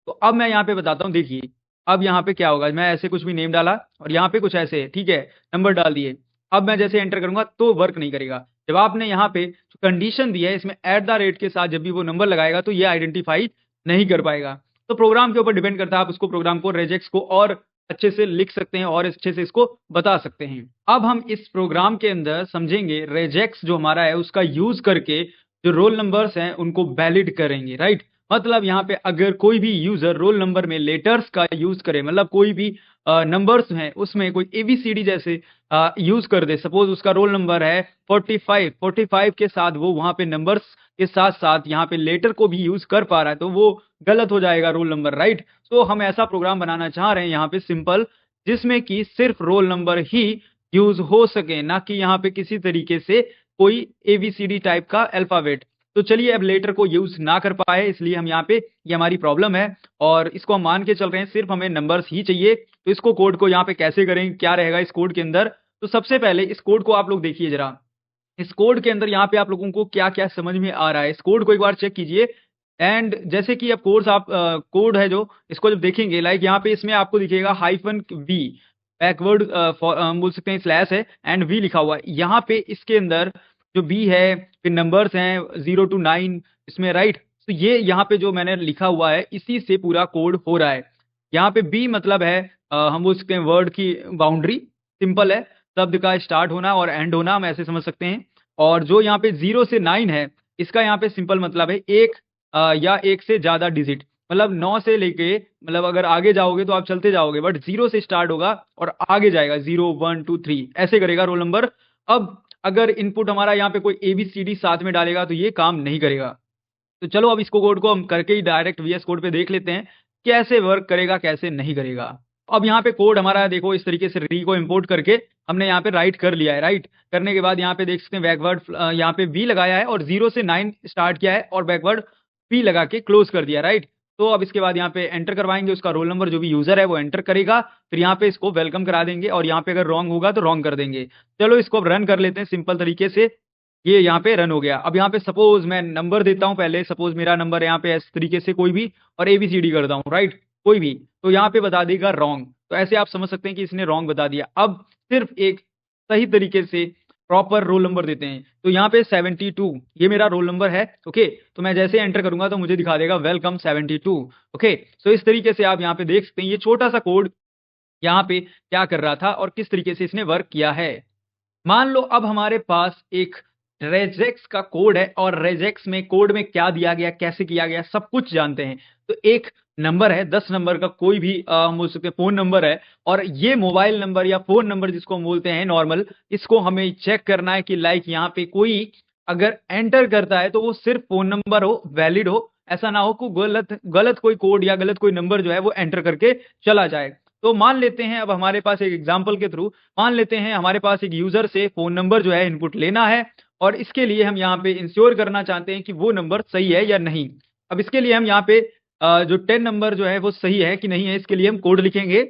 तो अब मैं यहाँ पे बताता हूँ, देखिए अब यहाँ पे क्या होगा। मैं ऐसे कुछ भी नेम डाला और यहाँ पे कुछ ऐसे, ठीक है, नंबर डाल दिए। अब मैं जैसे एंटर करूंगा तो वर्क नहीं करेगा। जब आपने यहाँ पे जो कंडीशन दी है इसमें @ के साथ जब भी वो नंबर लगाएगा तो ये आइडेंटिफाई नहीं कर पाएगा। तो प्रोग्राम के ऊपर डिपेंड करता है, आप उसको प्रोग्राम को रेजेक्ट्स को और अच्छे से लिख सकते हैं और अच्छे से इसको बता सकते हैं। अब हम इस प्रोग्राम के अंदर समझेंगे रेजेक्ट्स जो हमारा है उसका यूज करके जो रोल नंबर्स हैं उनको वैलिड करेंगे, राइट। मतलब यहाँ पे अगर कोई भी यूजर रोल नंबर में लेटर्स का यूज करे, मतलब कोई भी नंबर्स हैं उसमें कोई एबीसीडी जैसे यूज कर दे, सपोज उसका रोल नंबर है 45 के साथ वो वहां पे नंबर्स के साथ साथ यहाँ पे लेटर को भी यूज कर पा रहा है तो वो गलत हो जाएगा रोल नंबर, राइट। तो हम ऐसा प्रोग्राम बनाना चाह रहे हैं यहाँ पे सिंपल, जिसमें कि सिर्फ रोल नंबर ही यूज हो सके, ना कि यहाँ पे किसी तरीके से कोई एबीसीडी टाइप का अल्फाबेट। तो चलिए अब लेटर को यूज ना कर पाए इसलिए हम यहाँ पे ये हमारी प्रॉब्लम है और इसको हम मान के चल रहे हैं सिर्फ हमें नंबर्स ही चाहिए। तो इसको कोड को यहाँ पे कैसे करें, क्या रहेगा इस कोड के अंदर। तो सबसे पहले इस कोड को आप लोग देखिए जरा, इस कोड के अंदर यहाँ पे आप लोगों को क्या क्या समझ में आ रहा है। इस कोड को एक बार चेक कीजिए एंड जैसे कि अब कोर्स आप कोड है जो इसको जब देखेंगे लाइक यहाँ पे इसमें आपको दिखेगा -v बैकवर्ड हम बोल सकते हैं स्लैश है एंड वी लिखा हुआ है। यहाँ पे इसके अंदर जो बी है फिर नंबर्स हैं 0 to 9 इसमें राइट। तो ये यहाँ पे जो मैंने लिखा हुआ है इसी से पूरा कोड हो रहा है। यहाँ पे बी मतलब है हम बोल सकते हैं वर्ड की बाउंड्री, सिंपल है, शब्द का स्टार्ट होना और एंड होना, हम ऐसे समझ सकते हैं। और जो यहाँ पे 0 से 9 है इसका यहाँ पे सिंपल मतलब है एक या एक से ज्यादा डिजिट, मतलब 9 से लेके मतलब अगर आगे जाओगे तो आप चलते जाओगे बट 0 से स्टार्ट होगा और आगे जाएगा 0 1 2 3 ऐसे करेगा रोल नंबर। अब अगर इनपुट हमारा यहाँ पे कोई ABCD साथ में डालेगा तो ये काम नहीं करेगा। तो चलो अब इसको कोड को हम करके ही डायरेक्ट VS कोड पे देख लेते हैं कैसे वर्क करेगा कैसे नहीं करेगा। अब यहाँ पे कोड हमारा देखो इस तरीके से री को इंपोर्ट करके हमने यहाँ पे राइट कर लिया है। राइट करने के बाद यहाँ पे देख सकते हैं बैकवर्ड यहाँ पे वी लगाया है और 0 से 9 स्टार्ट किया है और बैकवर्ड पी लगा के क्लोज कर दिया। राइट तो अब इसके बाद यहाँ पे एंटर करवाएंगे उसका रोल नंबर, जो भी यूजर है वो एंटर करेगा, फिर यहाँ पे इसको वेलकम करा देंगे और यहाँ पे अगर रॉन्ग होगा तो रॉन्ग कर देंगे। चलो इसको अब रन कर लेते हैं सिंपल तरीके से। ये यहाँ पे रन हो गया। अब यहाँ पे सपोज मैं नंबर देता हूँ, पहले सपोज मेरा नंबर है यहाँ पे इस तरीके से कोई भी और ABCD करता हूँ राइट कोई भी, तो यहाँ पे बता देगा रॉन्ग। तो ऐसे आप समझ सकते हैं कि इसने रॉन्ग बता दिया। अब सिर्फ एक सही तरीके से प्रॉपर रोल नंबर देते हैं। तो यहाँ पे 72 ये मेरा रोल नंबर है। ओके तो मैं जैसे एंटर करूंगा तो मुझे दिखा देगा वेलकम 72। ओके सो इस तरीके से आप यहाँ पे देख सकते हैं ये छोटा सा कोड यहाँ पे क्या कर रहा था और किस तरीके से इसने वर्क किया है। मान लो अब हमारे पास एक रेजेक्स का कोड है और रेजेक्स में कोड में क्या दिया गया कैसे किया गया सब कुछ जानते हैं। तो एक नंबर है 10 नंबर का कोई भी हम बोल सकते हैं फोन नंबर है और ये मोबाइल नंबर या फोन नंबर जिसको हम बोलते हैं नॉर्मल, इसको हमें चेक करना है कि लाइक यहाँ पे कोई अगर एंटर करता है तो वो सिर्फ फोन नंबर हो, वैलिड हो, ऐसा ना हो कि गलत गलत कोई कोड या गलत कोई नंबर जो है वो एंटर करके चला जाए। तो मान लेते हैं अब हमारे पास एक एग्जांपल के थ्रू मान लेते हैं हमारे पास एक यूजर से फोन नंबर जो है इनपुट लेना है और इसके लिए हम यहाँ पे इंश्योर करना चाहते हैं कि वो नंबर सही है या नहीं। अब इसके लिए हम यहाँ पे जो 10 नंबर जो है वो सही है कि नहीं है इसके लिए हम कोड लिखेंगे।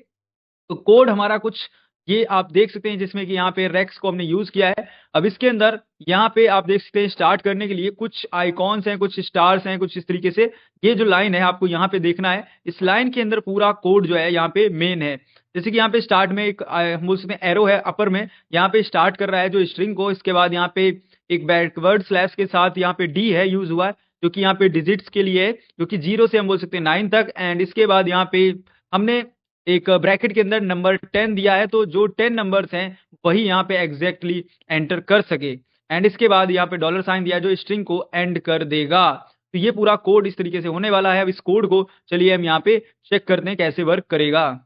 तो कोड हमारा कुछ ये आप देख सकते हैं जिसमें कि यहाँ पे रेक्स को हमने यूज किया है। अब इसके अंदर यहाँ पे आप देख सकते हैं स्टार्ट करने के लिए कुछ आइकॉन्स हैं, कुछ स्टार्स हैं, कुछ इस तरीके से ये जो लाइन है आपको यहाँ पे देखना है। इस लाइन के अंदर पूरा कोड जो है यहाँ पे मेन है। जैसे कि यहाँ पे स्टार्ट में एक हम बोल सकते हैं एरो है अपर में, यहाँ पे स्टार्ट कर रहा है जो स्ट्रिंग को। इसके बाद यहाँ पे एक बैकवर्ड स्लैश के साथ यहाँ पे डी है यूज हुआ है जो कि यहाँ पे डिजिट्स के लिए है, जो कि 0 से हम बोल सकते हैं 9 तक। एंड इसके बाद यहाँ पे हमने एक ब्रैकेट के अंदर नंबर 10 दिया है तो जो 10 नंबर्स हैं वही यहाँ पे एग्जैक्टली एंटर कर सके। एंड इसके बाद यहाँ पे डॉलर साइन दिया जो स्ट्रिंग को एंड कर देगा। तो ये पूरा कोड इस तरीके से होने वाला है। अब इस कोड को चलिए हम यहाँ पे चेक करते हैं कैसे वर्क करेगा।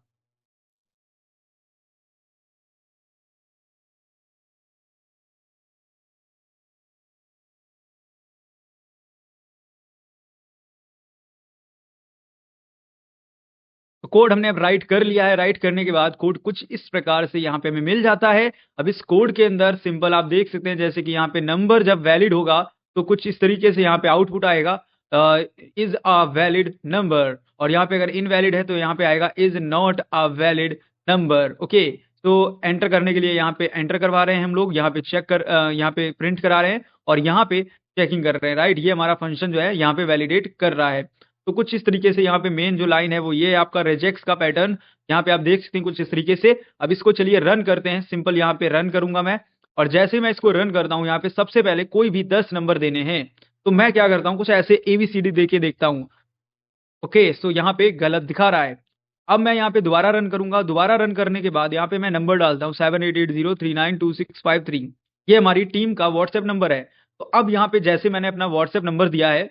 तो कोड हमने अब राइट कर लिया है। राइट करने के बाद कोड कुछ इस प्रकार से यहाँ पे हमें मिल जाता है। अब इस कोड के अंदर सिंपल आप देख सकते हैं जैसे कि यहाँ पे नंबर जब वैलिड होगा तो कुछ इस तरीके से यहाँ पे आउटपुट आएगा इज अ वैलिड नंबर, और यहाँ पे अगर इनवैलिड है तो यहाँ पे आएगा is not a valid number. Okay तो एंटर करने के लिए यहाँ पे एंटर करवा रहे हैं हम लोग, यहाँ पे चेक कर यहाँ पे प्रिंट करा रहे हैं और यहाँ पे चेकिंग कर रहे हैं। राइट ये हमारा फंक्शन जो है यहाँ पे वैलिडेट कर रहा है। तो कुछ इस तरीके से यहाँ पे मेन जो लाइन है वो ये है आपका रेजेक्स का पैटर्न। यहाँ पे आप देख सकते हैं कुछ इस तरीके से। अब इसको चलिए रन करते हैं। सिंपल यहाँ पे रन करूंगा मैं और जैसे मैं इसको रन करता हूँ यहाँ पे सबसे पहले कोई भी 10 नंबर देने हैं तो मैं क्या करता हूँ कुछ ऐसे ABCD दे के देखता हूँ। ओके सो यहाँ पे गलत दिखा रहा है। अब मैं यहाँ पे दोबारा रन करूंगा। दोबारा रन करने के बाद यहाँ पे मैं नंबर डालता हूँ 7880392653। ये हमारी टीम का व्हाट्सएप नंबर है। तो अब यहाँ पे जैसे मैंने अपना व्हाट्सएप नंबर दिया है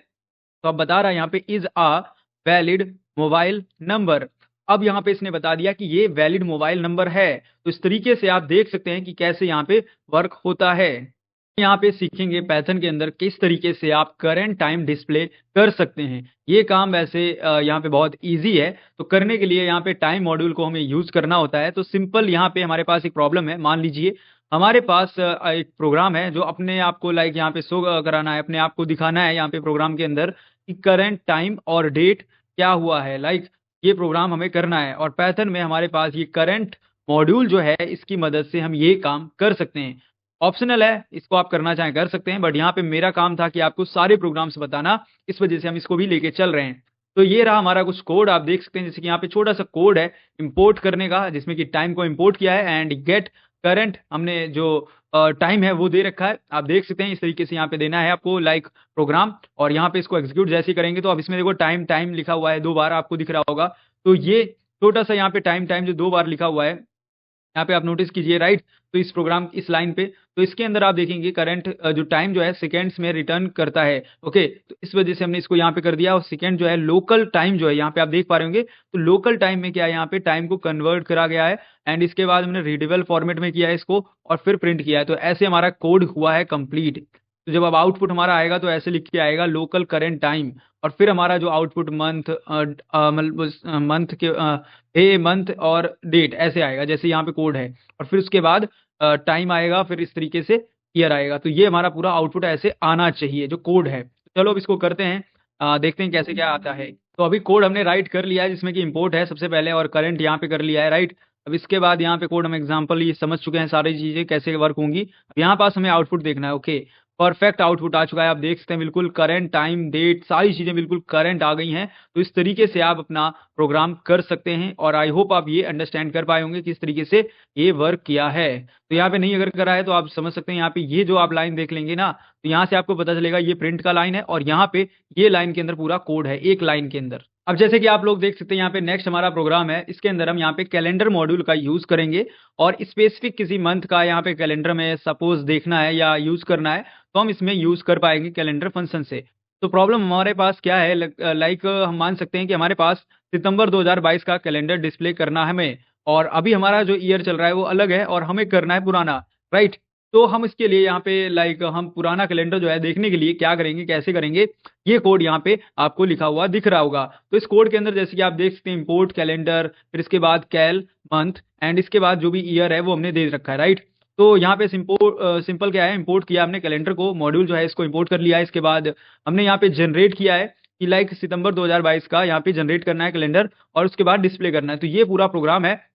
तो अब बता रहा है यहाँ पे is a valid mobile number. अब यहाँ पे इसने बता दिया कि ये वैलिड मोबाइल नंबर है। तो इस तरीके से आप देख सकते हैं कि कैसे यहाँ पे वर्क होता है। यहाँ पे सीखेंगे पाइथन के अंदर किस तरीके से आप करंट टाइम डिस्प्ले कर सकते हैं। ये काम वैसे यहाँ पे बहुत इजी है। तो करने के लिए यहाँ पे टाइम मॉड्यूल को हमें यूज करना होता है। तो सिंपल यहाँ पे हमारे पास एक प्रॉब्लम है। मान लीजिए हमारे पास एक प्रोग्राम है जो अपने आप को लाइक यहाँ पे शो कराना है, अपने आप को दिखाना है यहाँ पे प्रोग्राम के अंदर कि करंट टाइम और डेट क्या हुआ है। लाइक ये प्रोग्राम हमें करना है और पाइथन में हमारे पास ये करंट मॉड्यूल जो है इसकी मदद से हम ये काम कर सकते हैं। ऑप्शनल है, इसको आप करना चाहें कर सकते हैं, बट यहाँ पे मेरा काम था कि आपको सारे प्रोग्राम्स बताना, इस वजह से हम इसको भी लेके चल रहे हैं। तो ये रहा हमारा कुछ कोड, आप देख सकते हैं जैसे कि यहाँ पे छोटा-सा कोड है इंपोर्ट करने का, जिसमें कि टाइम को इंपोर्ट किया है एंड गेट करंट हमने जो टाइम है वो दे रखा है। आप देख सकते हैं इस तरीके से यहाँ पे देना है आपको लाइक प्रोग्राम, और यहाँ पे इसको एग्जीक्यूट जैसे ही करेंगे तो अब इसमें देखो टाइम टाइम लिखा हुआ है 2 बार आपको दिख रहा होगा। तो ये छोटा-सा यहाँ पे टाइम टाइम जो 2 बार लिखा हुआ है, यहाँ पे आप नोटिस कीजिए राइट? तो इस प्रोग्राम इस लाइन पे, तो इसके अंदर आप देखेंगे करंट जो टाइम जो है सेकंड्स में रिटर्न करता है, ओके? तो इस वजह से हमने इसको यहाँ पे कर दिया, और सेकंड जो है लोकल टाइम जो है यहाँ पे आप देख पा रहे होंगे, तो लोकल टाइम में क्या है यहाँ पे टाइम को कन्वर्ट करा गया है एंड इसके बाद हमने रीडेबल फॉर्मेट में किया है इसको और फिर प्रिंट किया है। तो ऐसे हमारा कोड हुआ है कंप्लीट। तो जब अब आउटपुट हमारा आएगा तो ऐसे लिख के आएगा लोकल करंट टाइम, और फिर हमारा जो आउटपुट मतलब मंथ के डे, मंथ और डेट ऐसे आएगा जैसे यहाँ पे कोड है, और फिर उसके बाद टाइम आएगा, फिर इस तरीके से ईयर आएगा। तो ये हमारा पूरा आउटपुट ऐसे आना चाहिए जो कोड है। चलो अब इसको करते हैं, देखते हैं कैसे क्या आता है। तो अभी कोड हमने राइट कर लिया है जिसमें कि इंपोर्ट है सबसे पहले, और करंट यहाँ पे कर लिया है राइट। अब इसके बाद यहाँ पे कोड हम एग्जांपल ये समझ चुके हैं सारी चीज़ें कैसे वर्क होंगी। अब यहाँ पास हमें आउटपुट देखना है, ओके। परफेक्ट आउटपुट आ चुका है, आप देख सकते हैं बिल्कुल करंट टाइम, डेट सारी चीज़ें बिल्कुल करंट आ गई हैं। तो इस तरीके से आप अपना प्रोग्राम कर सकते हैं, और आई होप आप ये अंडरस्टैंड कर पाए होंगे किस तरीके से ये वर्क किया है। तो यहाँ पे नहीं अगर करा है तो आप समझ सकते हैं, यहाँ पे ये जो आप लाइन देख लेंगे ना, तो यहाँ से आपको पता चलेगा ये प्रिंट का लाइन है, और यहाँ पे ये लाइन के अंदर पूरा कोड है एक लाइन के अंदर। अब जैसे कि आप लोग देख सकते हैं यहाँ पे नेक्स्ट हमारा प्रोग्राम है, इसके अंदर हम यहाँ पे कैलेंडर मॉड्यूल का यूज करेंगे, और स्पेसिफिक किसी मंथ का यहाँ पे कैलेंडर में सपोज देखना है या यूज करना है, तो हम इसमें यूज कर पाएंगे कैलेंडर फंक्शन से। तो प्रॉब्लम हमारे पास क्या है, लाइक हम मान सकते हैं कि हमारे पास सितंबर 2022 का कैलेंडर डिस्प्ले करना है हमें, और अभी हमारा जो ईयर चल रहा है वो अलग है और हमें करना है पुराना, राइट? तो हम इसके लिए यहाँ पे लाइक हम पुराना कैलेंडर जो है देखने के लिए क्या करेंगे, कैसे करेंगे, ये कोड यहाँ पे आपको लिखा हुआ दिख रहा होगा। तो इस कोड के अंदर जैसे कि आप देख सकते हैं इंपोर्ट कैलेंडर, फिर इसके बाद कैल मंथ एंड इसके बाद जो भी ईयर है वो हमने दे रखा है, राइट? तो यहाँ पे सिंपल क्या है, इंपोर्ट किया हमने कैलेंडर को, मॉड्यूल जो है इसको इंपोर्ट कर लिया है। इसके बाद हमने यहाँ पे जनरेट किया है कि लाइक सितंबर 2022 का यहाँ पे जनरेट करना है कैलेंडर, और उसके बाद डिस्प्ले करना है। तो ये पूरा प्रोग्राम है।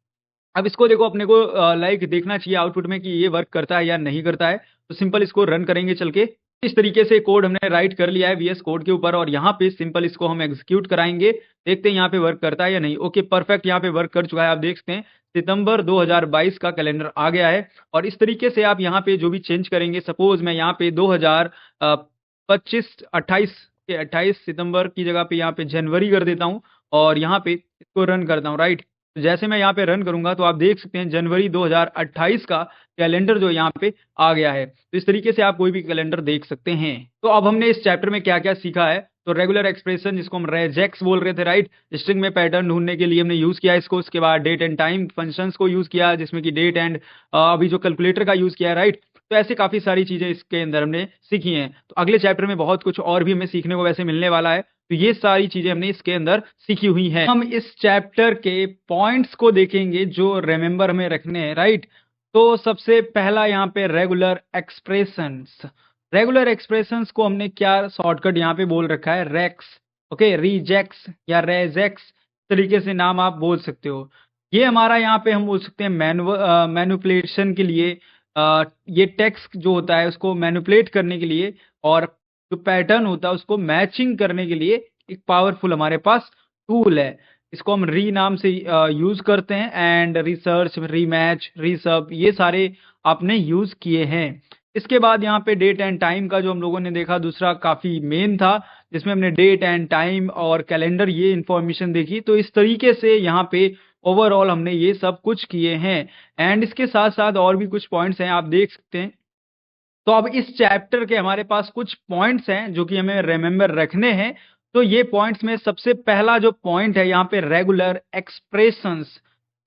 अब इसको देखो अपने को लाइक देखना चाहिए आउटपुट में कि ये वर्क करता है या नहीं करता है। तो सिंपल इसको रन करेंगे चल के। इस तरीके से कोड हमने राइट कर लिया है वीएस कोड के ऊपर, और यहाँ पे सिंपल इसको हम एग्जीक्यूट कराएंगे। देखते हैं यहाँ पे वर्क करता है या नहीं। ओके परफेक्ट, यहाँ पे वर्क कर चुका है। आप देख सकते हैं सितंबर 2022 का कैलेंडर आ गया है, और इस तरीके से आप यहाँ पे जो भी चेंज करेंगे, सपोज मैं यहाँ पे 2025 28 28 सितंबर की जगह पे यहाँ पे जनवरी कर देता हूँ, और यहाँ पे इसको रन करता हूँ, राइट? तो जैसे मैं यहाँ पे रन करूँगा तो आप देख सकते हैं जनवरी 2028 का कैलेंडर जो यहाँ पे आ गया है। तो इस तरीके से आप कोई भी कैलेंडर देख सकते हैं। तो अब हमने इस चैप्टर में क्या-क्या सीखा है, तो रेगुलर एक्सप्रेशन जिसको हम रेजेक्स बोल रहे थे, राइट? स्ट्रिंग में पैटर्न ढूँढने के लिए हमने यूज़ किया इसको। उसके बाद डेट एंड टाइम फंक्शंस को यूज़ किया जिसमें कि डेट एंड अभी जो कैलकुलेटर का यूज़ किया है, राइट? तो ऐसी काफ़ी सारी चीज़ें इसके अंदर हमने सीखी हैं। तो अगले चैप्टर में बहुत कुछ और भी हमें सीखने को वैसे मिलने वाला है। तो ये सारी चीज़ें हमने इसके अंदर सीखी हुई हैं। हम इस चैप्टर के पॉइंट्स को देखेंगे जो रिमेंबर हमें रखने हैं, राइट? तो सबसे पहला यहाँ पे रेगुलर एक्सप्रेशंस। रेगुलर एक्सप्रेशंस को हमने क्या शॉर्टकट यहाँ पे बोल रखा है, रेक्स, ओके? रिजेक्स या रेजेक्स तरीके से नाम आप बोल सकते हो। ये हमारा यहाँ पे हम बोल सकते हैं मैनिपुलेशन के लिए, ये टेक्स्ट जो होता है उसको मैनिपुलेट करने के लिए, और जो पैटर्न होता है उसको मैचिंग करने के लिए एक पावरफुल हमारे पास टूल है। इसको हम री नाम से यूज़ करते हैं, एंड रिसर्च, रीमैच, रीसब ये सारे आपने यूज़ किए हैं। इसके बाद यहाँ पे डेट एंड टाइम का जो हम लोगों ने देखा दूसरा काफ़ी मेन था, जिसमें हमने डेट एंड टाइम और कैलेंडर ये इन्फॉर्मेशन देखी। तो इस तरीके से यहाँ पे ओवरऑल हमने ये सब कुछ किए हैं, एंड इसके साथ-साथ और भी कुछ पॉइंट्स हैं आप देख सकते हैं। तो अब इस चैप्टर के हमारे पास कुछ पॉइंट्स हैं जो कि हमें रिमेंबर रखने हैं। तो ये पॉइंट्स में सबसे पहला जो पॉइंट है यहाँ पे रेगुलर एक्सप्रेशंस,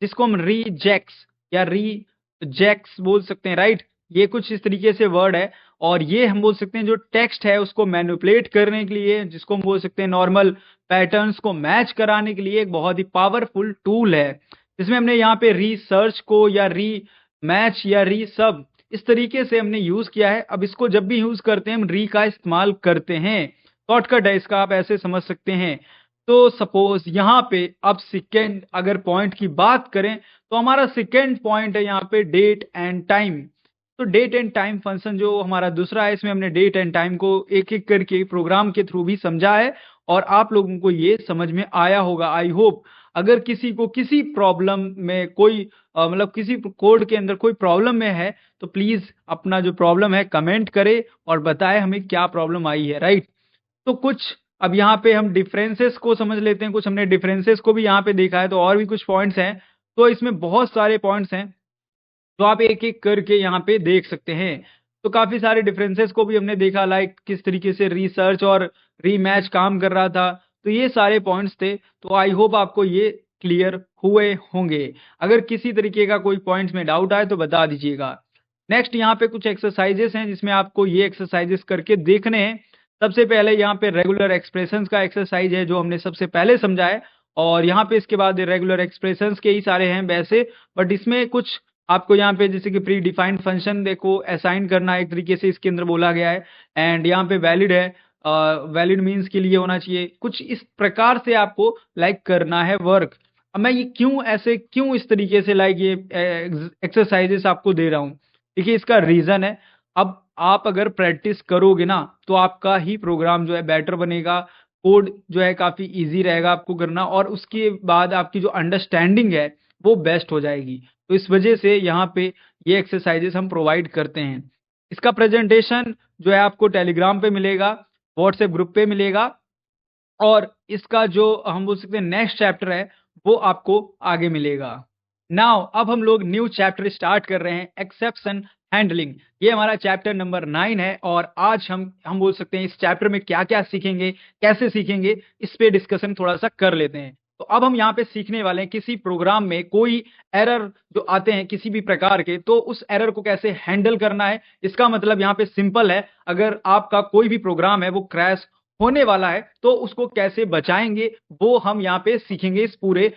जिसको हम रीजेक्स या रीजेक्स बोल सकते हैं, राइट? ये कुछ इस तरीके से वर्ड है, और ये हम बोल सकते हैं जो टेक्स्ट है उसको मैनिपुलेट करने के लिए, जिसको हम बोल सकते हैं नॉर्मल पैटर्न्स को मैच कराने के लिए एक बहुत ही पावरफुल टूल है। जिसमें हमने यहाँ पे रीसर्च को या री मैच या री सब इस तरीके से हमने यूज़ किया है। अब इसको जब भी यूज़ करते हैं हम री का इस्तेमाल करते हैं। शॉर्टकट है इसका, आप ऐसे समझ सकते हैं। तो सपोज़ यहाँ पे अब सेकंड अगर पॉइंट की बात करें, तो हमारा सेकंड पॉइंट है यहाँ पे डेट एंड टाइम। तो डेट एंड टाइम फंक्शन जो हमारा दूसरा है, इसमें हमने डेट एंड टाइम को एक एक करके प्रोग्राम के थ्रू भी समझा है और आप लोगों को ये समझ में आया होगा, आई होप। अगर किसी को किसी प्रॉब्लम में कोई मतलब किसी कोड के अंदर कोई प्रॉब्लम में है, तो प्लीज अपना जो प्रॉब्लम है कमेंट करे और बताए हमें क्या प्रॉब्लम आई है, राइट। तो कुछ अब यहाँ पे हम डिफरेंसेस को समझ लेते हैं, कुछ हमने डिफरेंसेस को भी यहाँ पे देखा है, तो और भी कुछ पॉइंट्स हैं। तो इसमें बहुत सारे पॉइंट्स हैं, तो आप एक एक करके यहाँ पे देख सकते हैं। तो काफी सारे डिफरेंसेस को भी हमने देखा, लाइक किस तरीके से रिसर्च और रीमैच काम कर रहा था। तो ये सारे पॉइंट्स थे, तो आई होप आपको ये क्लियर हुए होंगे। अगर किसी तरीके का कोई पॉइंट्स में डाउट आए तो बता दीजिएगा। नेक्स्ट यहाँ पे कुछ एक्सरसाइजेस हैं जिसमें आपको ये एक्सरसाइजेस करके देखने हैं। सबसे पहले यहाँ पे रेगुलर एक्सप्रेशंस का एक्सरसाइज है जो हमने सबसे पहले समझा है, और यहाँ पे इसके बाद रेगुलर एक्सप्रेशंस के ही सारे हैं वैसे, बट इसमें कुछ आपको यहाँ पे जैसे कि प्री डिफाइंड फंक्शन देखो असाइन करना एक तरीके से इसके अंदर बोला गया है, एंड यहाँ पे वैलिड है, वैलिड मीन्स के लिए होना चाहिए, कुछ इस प्रकार से आपको लाइक करना है वर्क। अब मैं ये क्यों इस तरीके से लाइक ये एक्सरसाइजेस आपको दे रहा हूँ, देखिए इसका रीजन है। अब आप अगर प्रैक्टिस करोगे ना तो आपका ही प्रोग्राम जो है बेटर बनेगा, कोड जो है काफी इजी रहेगा आपको करना, और उसके बाद आपकी जो अंडरस्टैंडिंग है वो बेस्ट हो जाएगी। तो इस वजह से यहाँ पे ये एक्सरसाइजेस हम प्रोवाइड करते हैं। इसका प्रेजेंटेशन जो है आपको टेलीग्राम पे मिलेगा, व्हाट्सएप ग्रुप पे मिलेगा, और इसका जो हम बोल सकते हैं नेक्स्ट चैप्टर है वो आपको आगे मिलेगा। नाउ अब हम लोग न्यू चैप्टर स्टार्ट कर रहे हैं, एक्सेप्शन हैंडलिंग। ये हमारा चैप्टर नंबर 9 है, और आज हम बोल सकते हैं इस चैप्टर में क्या क्या सीखेंगे, कैसे सीखेंगे, इस पे डिस्कशन थोड़ा सा कर लेते हैं। तो अब हम यहाँ पे सीखने वाले हैं किसी प्रोग्राम में कोई एरर जो आते हैं किसी भी प्रकार के, तो उस एरर को कैसे हैंडल करना है। इसका मतलब यहाँ पे सिंपल है, अगर आपका कोई भी प्रोग्राम है वो क्रैश होने वाला है तो उसको कैसे बचाएंगे, वो हम यहाँ पे सीखेंगे इस पूरे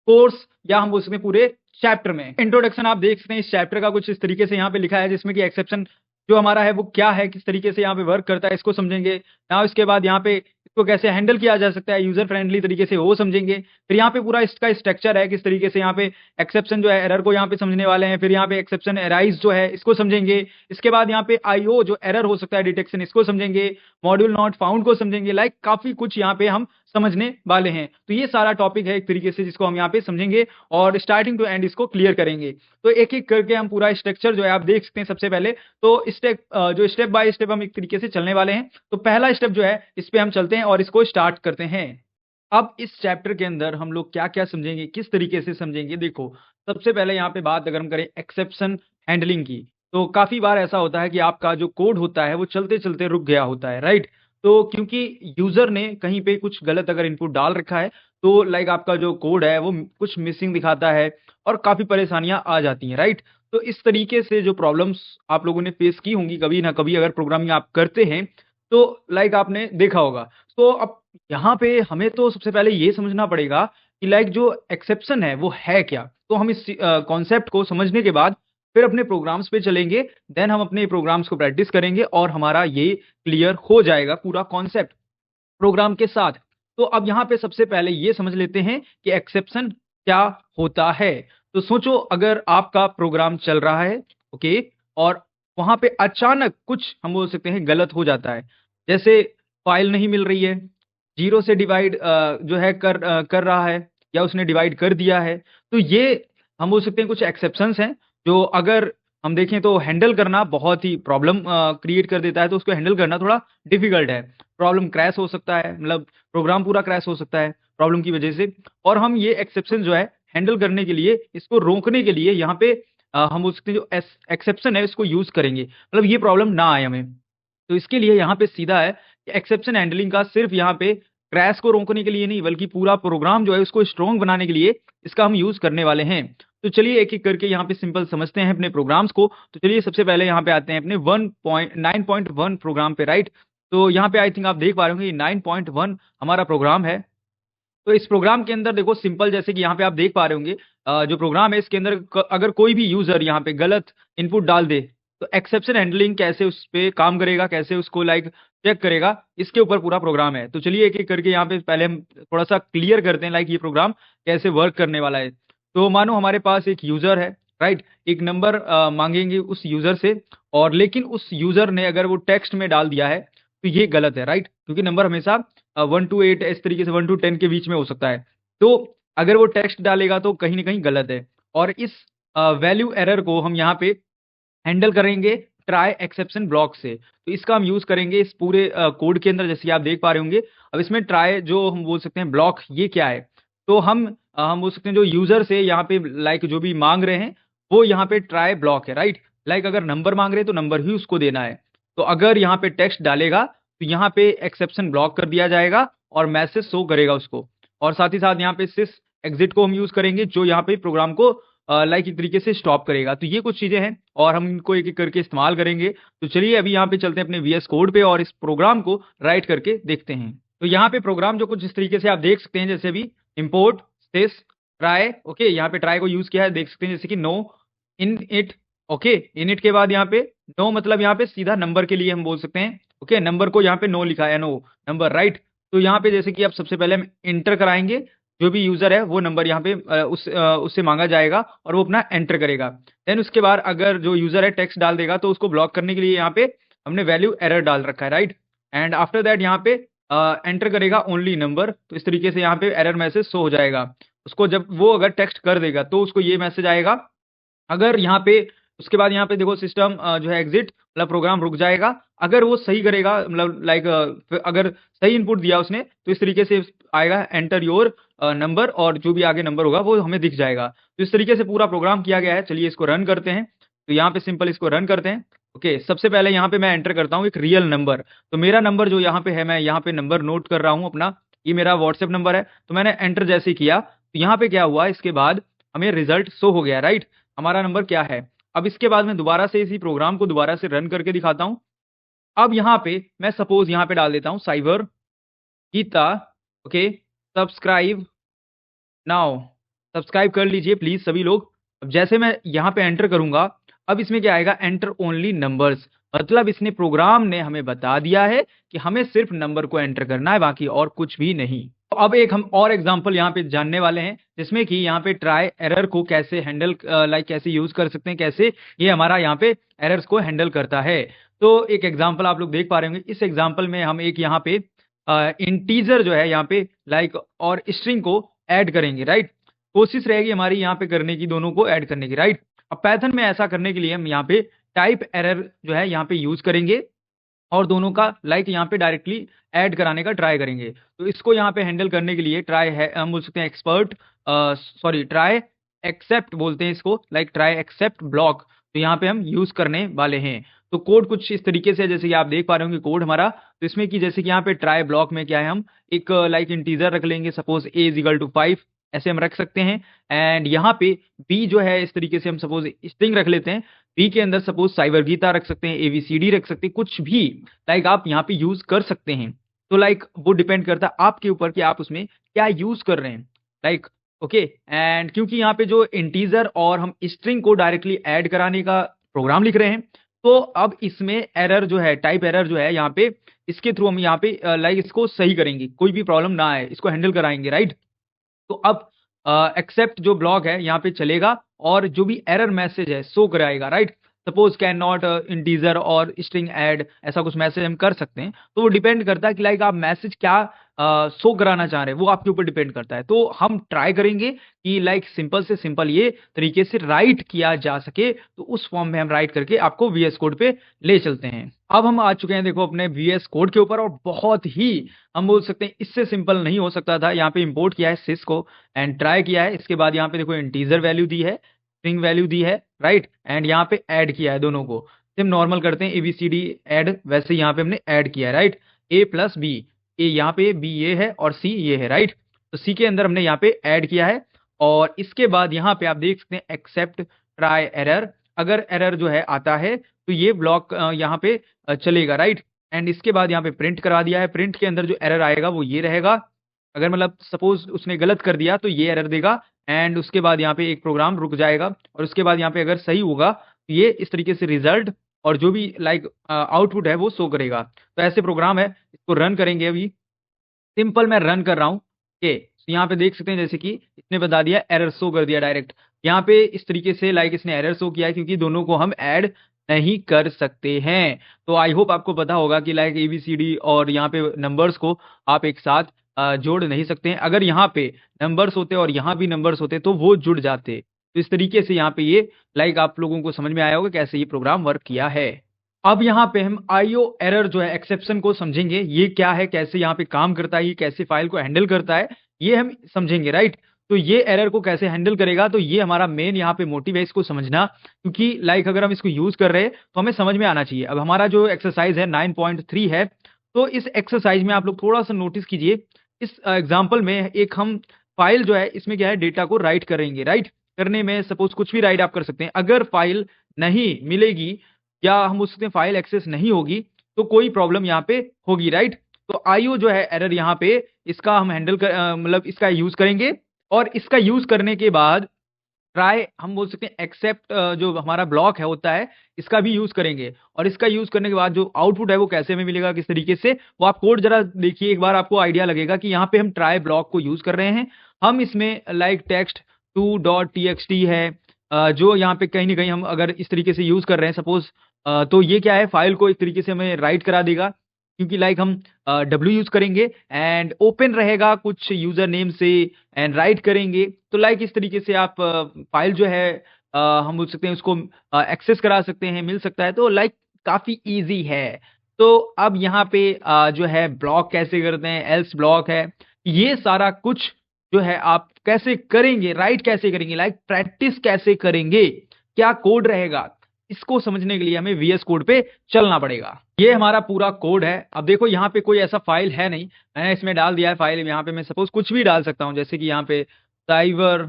कोर्स, या हम बोल सकते हैं पूरे चैप्टर में। इंट्रोडक्शन आप देख सकते हैं इस चैप्टर का कुछ इस तरीके से यहाँ पे लिखा है, जिसमें कि एक्सेप्शन जो हमारा है वो क्या है, किस तरीके से यहाँ पे वर्क करता है, इसको समझेंगे। ना इसके बाद यहाँ पे इसको कैसे हैंडल किया जा सकता है यूजर फ्रेंडली तरीके से, वो समझेंगे। फिर यहाँ पे पूरा इसका स्ट्रक्चर है, किस तरीके से यहाँ पे एक्सेप्शन जो है एरर को यहाँ पे समझने वाले हैं। फिर यहाँ पे एक्सेप्शन एराइज जो है इसको समझेंगे। इसके बाद यहाँ पे आईओ जो एरर हो सकता है डिटेक्शन, इसको समझेंगे। मॉड्यूल नॉट फाउंड को समझेंगे। लाइक काफी कुछ यहाँ पे हम समझने वाले हैं। तो ये सारा टॉपिक है एक तरीके से जिसको हम यहाँ पे समझेंगे और स्टार्टिंग टू एंड इसको क्लियर करेंगे। तो एक एक करके हम पूरा स्ट्रक्चर जो है आप देख सकते हैं। सबसे पहले तो स्टेप बाय स्टेप हम एक तरीके से चलने वाले हैं। तो पहला स्टेप जो है इस पे हम चलते हैं और इसको स्टार्ट करते हैं। अब इस चैप्टर के अंदर हम लोग क्या क्या समझेंगे, किस तरीके से समझेंगे, देखो सबसे पहले यहाँ पे बात अगर हम करें एक्सेप्शन हैंडलिंग की, तो काफी बार ऐसा होता है कि आपका जो कोड होता है वो चलते चलते रुक गया होता है, राइट। तो क्योंकि यूजर ने कहीं पे कुछ गलत अगर इनपुट डाल रखा है, तो लाइक आपका जो कोड है वो कुछ मिसिंग दिखाता है और काफी परेशानियां आ जाती हैं, राइट। तो इस तरीके से जो प्रॉब्लम्स आप लोगों ने फेस की होंगी कभी ना कभी अगर प्रोग्रामिंग आप करते हैं, तो लाइक आपने देखा होगा। तो अब यहाँ पे हमें तो सबसे पहले ये समझना पड़ेगा कि लाइक जो एक्सेप्शन है वो है क्या। तो हम इस कॉन्सेप्ट को समझने के बाद फिर अपने प्रोग्राम्स पे चलेंगे, देन हम अपने प्रोग्राम्स को प्रैक्टिस करेंगे और हमारा ये क्लियर हो जाएगा पूरा कॉन्सेप्ट प्रोग्राम के साथ। तो अब यहाँ पे सबसे पहले ये समझ लेते हैं कि एक्सेप्शन क्या होता है। तो सोचो अगर आपका प्रोग्राम चल रहा है, ओके, और वहां पे अचानक कुछ हम बोल सकते हैं गलत हो जाता है, जैसे फाइल नहीं मिल रही है, जीरो से डिवाइड जो है कर रहा है, या उसने डिवाइड कर दिया है। तो ये हम बोल सकते हैं कुछ एक्सेप्शंस हैं जो अगर हम देखें तो हैंडल करना बहुत ही प्रॉब्लम क्रिएट कर देता है। तो उसको हैंडल करना थोड़ा डिफिकल्ट है। प्रॉब्लम क्रैश हो सकता है, मतलब प्रोग्राम पूरा क्रैश हो सकता है प्रॉब्लम की वजह से। और हम ये एक्सेप्शन जो है हैंडल करने के लिए, इसको रोकने के लिए यहाँ पे हम बोल सकते हैं जो एक्सेप्शन है इसको यूज करेंगे, मतलब ये प्रॉब्लम ना आए हमें। तो इसके लिए यहाँ पे सीधा है कि एक्सेप्शन हैंडलिंग का सिर्फ यहाँ पे क्रैश को रोकने के लिए नहीं, बल्कि पूरा प्रोग्राम जो है उसको स्ट्रॉन्ग बनाने के लिए इसका हम यूज करने वाले हैं। तो चलिए एक एक करके यहाँ पे सिंपल समझते हैं अपने प्रोग्राम्स को। तो चलिए सबसे पहले यहाँ पे आते हैं अपने 9.1 प्रोग्राम पे, राइट। तो यहाँ पे आई थिंक आप देख पा रहे होंगे 9.1 हमारा प्रोग्राम है। तो इस प्रोग्राम के अंदर देखो सिंपल, जैसे कि यहाँ पे आप देख पा रहे होंगे जो प्रोग्राम है इसके अंदर अगर कोई भी यूजर यहाँ पे गलत इनपुट डाल दे, तो एक्सेप्शन हैंडलिंग कैसे उस पे काम करेगा, कैसे उसको लाइक चेक करेगा, इसके ऊपर पूरा प्रोग्राम है। तो चलिए एक एक करके यहाँ पे पहले हम थोड़ा सा क्लियर करते हैं लाइक ये प्रोग्राम कैसे वर्क करने वाला है। तो मानो हमारे पास एक यूजर है, राइट। एक नंबर मांगेंगे उस यूजर से, और लेकिन उस यूजर ने अगर वो टेक्स्ट में डाल दिया है तो ये गलत है, राइट, क्योंकि नंबर हमेशा 1 to 8 इस तरीके से 1 to 10 के बीच में हो सकता है। तो अगर वो टेक्स्ट डालेगा तो कहीं ना कहीं गलत है। और इस वैल्यू एरर को हम यहाँ पे हैंडल करेंगे ट्राई एक्सेप्शन ब्लॉक से। तो इसका हम यूज करेंगे इस पूरे कोड के अंदर, जैसे कि आप देख पा रहे होंगे। अब इसमें ट्राई जो हम बोल सकते हैं ब्लॉक, ये क्या है? तो हम बोल सकते हैं जो यूजर से यहाँ पे लाइक जो भी मांग रहे हैं वो यहाँ पे ट्राई ब्लॉक है, राइट। लाइक अगर नंबर मांग रहे हैं तो नंबर ही उसको देना है। तो अगर यहाँ पे टेक्स्ट डालेगा तो यहाँ पे एक्सेप्शन ब्लॉक कर दिया जाएगा और मैसेज शो करेगा उसको। और साथ ही साथ यहाँ पे सिस एग्जिट को हम यूज करेंगे जो यहाँ पे प्रोग्राम को लाइक एक तरीके से स्टॉप करेगा। तो ये कुछ चीजें हैं और हम इनको एक एक करके इस्तेमाल करेंगे। तो चलिए अभी यहाँ पे चलते हैं अपने वीएस कोड पे और इस प्रोग्राम को राइट करके देखते हैं। तो यहाँ पे प्रोग्राम जो कुछ इस तरीके से आप देख सकते हैं, जैसे अभी इम्पोर्ट सिस ट्राई, ओके, यहाँ पे ट्राई को यूज किया है, देख सकते हैं जैसे कि no in it, okay. In it के बाद यहाँ पे नो मतलब यहाँ पे सीधा नंबर के लिए हम बोल सकते हैं, ओके। नंबर को यहाँ पे नो लिखा है, नो नंबर, राइट। तो यहाँ पे जैसे कि आप सबसे पहले हम इंटर कराएंगे, जो भी यूजर है वो नंबर यहाँ पे उससे मांगा जाएगा और वो अपना एंटर करेगा। देन उसके बाद अगर जो यूजर है टेक्स्ट डाल देगा तो उसको ब्लॉक करने के लिए यहाँ पे हमने वैल्यू एरर डाल रखा है, राइट। एंड आफ्टर दैट यहाँ पे एंटर करेगा ओनली नंबर। तो इस तरीके से यहाँ पे एरर मैसेज शो हो जाएगा। उसको जब वो अगर टेक्स्ट कर देगा तो उसको ये मैसेज आएगा। अगर यहाँ पे उसके बाद यहाँ पे देखो सिस्टम जो है एग्जिट मतलब प्रोग्राम रुक जाएगा। अगर वो सही करेगा मतलब लाइक अगर सही इनपुट दिया उसने तो इस तरीके से आएगा एंटर योर नंबर, और जो भी आगे नंबर होगा वो हमें दिख जाएगा। तो इस तरीके से पूरा प्रोग्राम किया गया है। चलिए इसको रन करते हैं। तो यहाँ पे सिंपल इसको रन करते हैं। ओके, सबसे पहले यहाँ पे मैं एंटर करता हूँ एक रियल नंबर। तो मेरा नंबर जो यहाँ पे है, मैं यहाँ पे नंबर नोट कर रहा हूँ अपना, ये मेरा व्हाट्सएप नंबर है। तो मैंने एंटर जैसे ही किया तो यहाँ पे क्या हुआ, इसके बाद हमें रिजल्ट शो हो गया, राइट। हमारा नंबर क्या है। अब इसके बाद मैं दोबारा से इसी प्रोग्राम को दोबारा से रन करके दिखाता हूँ। अब यहाँ पे मैं सपोज यहाँ पे डाल देता हूँ cyber Geeta, okay, subscribe now. Subscribe कर लीजिए प्लीज सभी लोग। अब जैसे मैं यहाँ पे एंटर करूंगा, अब इसमें क्या आएगा, एंटर ओनली नंबर्स। मतलब इसने प्रोग्राम ने हमें बता दिया है कि हमें सिर्फ नंबर को एंटर करना है, बाकी और कुछ भी नहीं। तो अब एक हम और एग्जांपल यहाँ पे जानने वाले हैं, जिसमें कि यहाँ पे ट्राई एरर को कैसे हैंडल लाइक कैसे यूज कर सकते हैं, कैसे ये हमारा यहाँ पे एरर्स को हैंडल करता है। तो एक एग्जांपल आप लोग देख पा रहे होंगे। इस एग्जांपल में हम एक यहाँ पे इंटीजर जो है यहाँ पे लाइक और स्ट्रिंग को ऐड करेंगे, राइट। कोशिश रहेगी हमारी यहाँ पे करने की, दोनों को ऐड करने की, राइट। अब पैथन में ऐसा करने के लिए हम यहाँ पे टाइप एरर जो है यहाँ पे यूज करेंगे और दोनों का लाइक यहाँ पे डायरेक्टली ऐड कराने का ट्राई करेंगे। तो इसको यहाँ पे हैंडल करने के लिए ट्राई है, हम बोल सकते हैं एक्सपर्ट, सॉरी ट्राई एक्सेप्ट बोलते हैं इसको, लाइक ट्राई एक्सेप्ट ब्लॉक। तो यहाँ पे हम यूज करने वाले हैं। तो कोड कुछ इस तरीके से, जैसे कि आप देख पा रहे होंगे कोड हमारा। तो इसमें कि जैसे कि यहाँ पे ट्राई ब्लॉक में क्या है, हम एक लाइक इंटीजर रख लेंगे, suppose a is equal to 5, ऐसे हम रख सकते हैं। एंड यहाँ पे b जो है इस तरीके से हम सपोज स्ट्रिंग रख लेते हैं। b के अंदर सपोज साइबर गीता रख सकते हैं, ABCD रख सकते हैं, कुछ भी लाइक आप यहाँ पे यूज कर सकते हैं। तो लाइक वो डिपेंड करता है आपके ऊपर कि आप उसमें क्या यूज कर रहे हैं, लाइक ओके। एंड क्योंकि यहाँ पे जो इंटीजर और हम स्ट्रिंग को डायरेक्टली ऐड कराने का प्रोग्राम लिख रहे हैं, तो अब इसमें एरर जो है, टाइप एरर जो है यहाँ पे, इसके थ्रू हम यहाँ पे लाइक इसको सही करेंगे, कोई भी प्रॉब्लम ना आए, इसको हैंडल कराएंगे, राइट। तो अब एक्सेप्ट जो ब्लॉक है यहाँ पे चलेगा और जो भी एरर मैसेज है शो कराएगा, right. Suppose can not integer और स्ट्रिंग ऐड, ऐसा कुछ मैसेज हम कर सकते हैं। तो वो डिपेंड करता है कि लाइक आप मैसेज क्या शो कराना चाह रहे हैं, वो आपके ऊपर डिपेंड करता है। तो हम ट्राई करेंगे कि लाइक सिंपल से सिंपल ये तरीके से राइट किया जा सके। तो उस फॉर्म में हम राइट करके आपको वीएस कोड पे ले चलते हैं। अब हम आ चुके हैं देखो अपने वीएस कोड के ऊपर, और बहुत ही हम बोल सकते हैं इससे सिंपल नहीं हो सकता था। यहाँ पे इंपोर्ट किया है सिस को एंड ट्राई किया है। इसके बाद यहाँ पे देखो इंटीजर वैल्यू दी है, स्ट्रिंग वैल्यू दी है, राइट। एंड यहाँ पे ऐड किया है दोनों को। हम नॉर्मल करते हैं ABCD ऐड, वैसे यहाँ पे हमने ऐड किया है, राइट। A प्लस बी, ए यहाँ पे B ये है और C ये है, राइट। तो C के अंदर हमने यहाँ पे ऐड किया है। और इसके बाद यहाँ पे आप देख सकते हैं एक्सेप्ट ट्राई एरर। अगर एरर जो है आता है तो ये ब्लॉक यहाँ पे चलेगा, राइट। एंड इसके बाद यहाँ पे प्रिंट करा दिया है। प्रिंट के अंदर जो एरर आएगा वो ये रहेगा। अगर मतलब सपोज उसने गलत कर दिया तो ये एरर देगा। एंड उसके बाद यहाँ पे एक प्रोग्राम रुक जाएगा और उसके बाद यहाँ पे अगर सही होगा तो ये इस तरीके से रिजल्ट और जो भी लाइक आउटपुट है वो शो करेगा। तो ऐसे प्रोग्राम है, इसको रन करेंगे। अभी सिंपल मैं रन कर रहा हूँ, ओके। तो यहाँ पे देख सकते हैं जैसे कि इसने बता दिया, एरर शो कर दिया डायरेक्ट। यहाँ पे इस तरीके से लाइक इसने एरर शो किया है क्योंकि दोनों को हम ऐड नहीं कर सकते हैं। तो आई होप आपको पता होगा कि लाइक एबीसीडी और यहाँ पे नंबर्स को आप एक साथ जोड़ नहीं सकते हैं। अगर यहाँ पे नंबर्स होते और यहाँ भी नंबर्स होते तो वो जुड़ जाते। तो इस तरीके से यहाँ पे ये लाइक आप लोगों को समझ में आया होगा कैसे ये प्रोग्राम वर्क किया है। अब यहाँ पे हम आईओ एरर जो है एक्सेप्शन को समझेंगे, ये क्या है, कैसे यहाँ पे काम करता है, ये कैसे फाइल को हैंडल करता है, ये हम समझेंगे, राइट। तो ये एरर को कैसे हैंडल करेगा, तो ये हमारा मेन यहाँ पे मोटिव है इसको समझना, क्योंकि लाइक अगर हम इसको यूज कर रहे हैं तो हमें समझ में आना चाहिए। अब हमारा जो एक्सरसाइज है 9.3 है, तो इस एक्सरसाइज में आप लोग थोड़ा सा नोटिस कीजिए। इस एग्जाम्पल में एक हम फाइल जो है इसमें क्या है डेटा को राइट करेंगे, राइट। करने में सपोज कुछ भी राइट आप कर सकते हैं। अगर फाइल नहीं मिलेगी या हम उससे फाइल एक्सेस नहीं होगी तो कोई प्रॉब्लम यहाँ पे होगी, राइट। तो आईओ जो है एरर यहाँ पे इसका हम हैंडल कर मतलब इसका यूज करेंगे, और इसका यूज करने के बाद ट्राई हम बोल सकते हैं एक्सेप्ट जो हमारा ब्लॉक है होता है इसका भी यूज करेंगे। और इसका यूज करने के बाद जो आउटपुट है वो कैसे में मिलेगा, किस तरीके से, वो आप कोड जरा देखिए एक बार, आपको आइडिया लगेगा कि यहाँ पे हम ट्राई ब्लॉक को यूज कर रहे हैं। हम इसमें लाइक टेक्स्ट 2.txt है, जो यहाँ पे कहीं ना कहीं हम अगर इस तरीके से यूज कर रहे हैं सपोज, तो ये क्या है फाइल को एक तरीके से हमें राइट करा देगा, क्योंकि लाइक हम डब्ल्यू यूज करेंगे एंड ओपन रहेगा कुछ यूजर नेम से एंड राइट करेंगे। तो लाइक इस तरीके से आप फाइल जो है हम बोल सकते हैं उसको एक्सेस करा सकते हैं, मिल सकता है। तो लाइक काफी इजी है। तो अब यहाँ पे जो है ब्लॉक कैसे करते हैं, एल्स ब्लॉक है, ये सारा कुछ जो है आप कैसे करेंगे, राइट कैसे करेंगे, लाइक प्रैक्टिस कैसे करेंगे, क्या कोड रहेगा, इसको समझने के लिए हमें वीएस कोड पे चलना पड़ेगा। ये हमारा पूरा कोड है। अब देखो यहाँ पे कोई ऐसा फाइल है नहीं, मैंने इसमें डाल दिया है फाइल। यहाँ पे मैं सपोज कुछ भी डाल सकता हूँ, जैसे कि यहाँ पे साइबर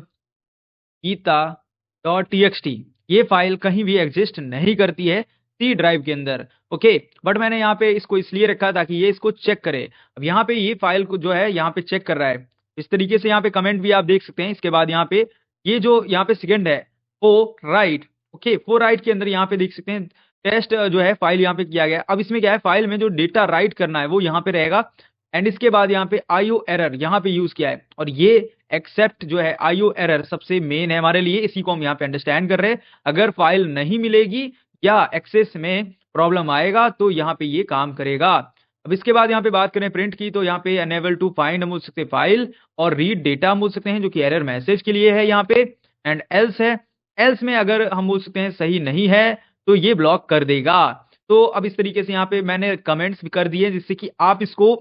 गीता .txt, ये फाइल कहीं भी एग्जिस्ट नहीं करती है सी ड्राइव के अंदर, ओके। बट मैंने यहाँ पे इसको इसलिए रखा ताकि ये इसको चेक करे। अब यहाँ पे ये फाइल को जो है यहाँ पे चेक कर रहा है इस तरीके से। यहाँ पे कमेंट भी आप देख सकते हैं। इसके बाद यहाँ पे ये जो यहाँ पे सेकंड है फो राइट, ओके, फो राइट के अंदर यहाँ पे देख सकते हैं टेस्ट जो है फाइल यहाँ पे किया गया। अब इसमें क्या है, फाइल में जो डेटा राइट करना है वो यहाँ पे रहेगा, एंड इसके बाद यहाँ पे आईओ एरर यहाँ पे यूज किया है। और ये एक्सेप्ट जो है आईओ एरर सबसे मेन है हमारे लिए, इसी को हम यहाँ पे अंडरस्टैंड कर रहे हैं। अगर फाइल नहीं मिलेगी या एक्सेस में प्रॉब्लम आएगा तो यहाँ पे ये काम करेगा। अब इसके बाद यहाँ पे बात करें प्रिंट की, तो यहाँ पे अनेबल टू फाइंड हम बोल सकते हैं फाइल, और रीड डेटा हम बोल सकते हैं जो कि एरर मैसेज के लिए है यहाँ पे, एंड एल्स है। एल्स में अगर हम बोल सकते हैं सही नहीं है तो ये ब्लॉक कर देगा। तो अब इस तरीके से यहाँ पे मैंने कमेंट्स भी कर दिए जिससे कि आप इसको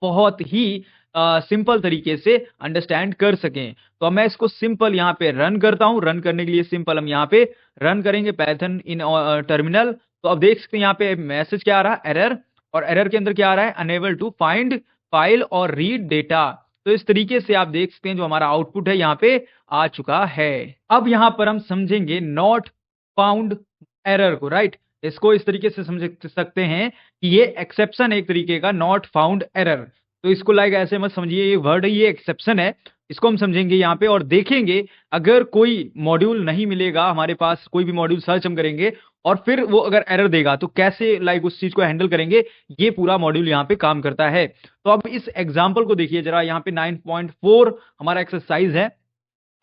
बहुत ही सिंपल तरीके से अंडरस्टैंड कर सकें। तो अब मैं इसको सिंपल यहाँ पे रन करता हूँ। रन करने के लिए सिंपल हम यहाँ पे रन करेंगे पाइथन इन टर्मिनल। तो अब देख सकते हैं यहाँ पे मैसेज क्या आ रहा है, एरर, और एरर के अंदर क्या आ रहा है, अनेबल टू फाइंड फाइल और रीड डेटा। तो इस तरीके से आप देख सकते हैं जो हमारा आउटपुट है यहाँ पे आ चुका है। अब यहाँ पर हम समझेंगे नॉट फाउंड एरर को, राइट। इसको इस तरीके से समझ सकते हैं कि ये एक्सेप्शन एक तरीके का नॉट फाउंड एरर। तो इसको लाइक ऐसे मत समझिए ये वर्ड है, ये एक्सेप्शन है। इसको हम समझेंगे यहाँ पे और देखेंगे अगर कोई मॉड्यूल नहीं मिलेगा हमारे पास, कोई भी मॉड्यूल सर्च हम करेंगे और फिर वो अगर एरर देगा तो कैसे लाइक उस चीज को हैंडल करेंगे, ये पूरा मॉड्यूल यहाँ पे काम करता है। तो अब इस एग्जाम्पल को देखिए जरा, यहाँ पे 9.4 हमारा एक्सरसाइज है।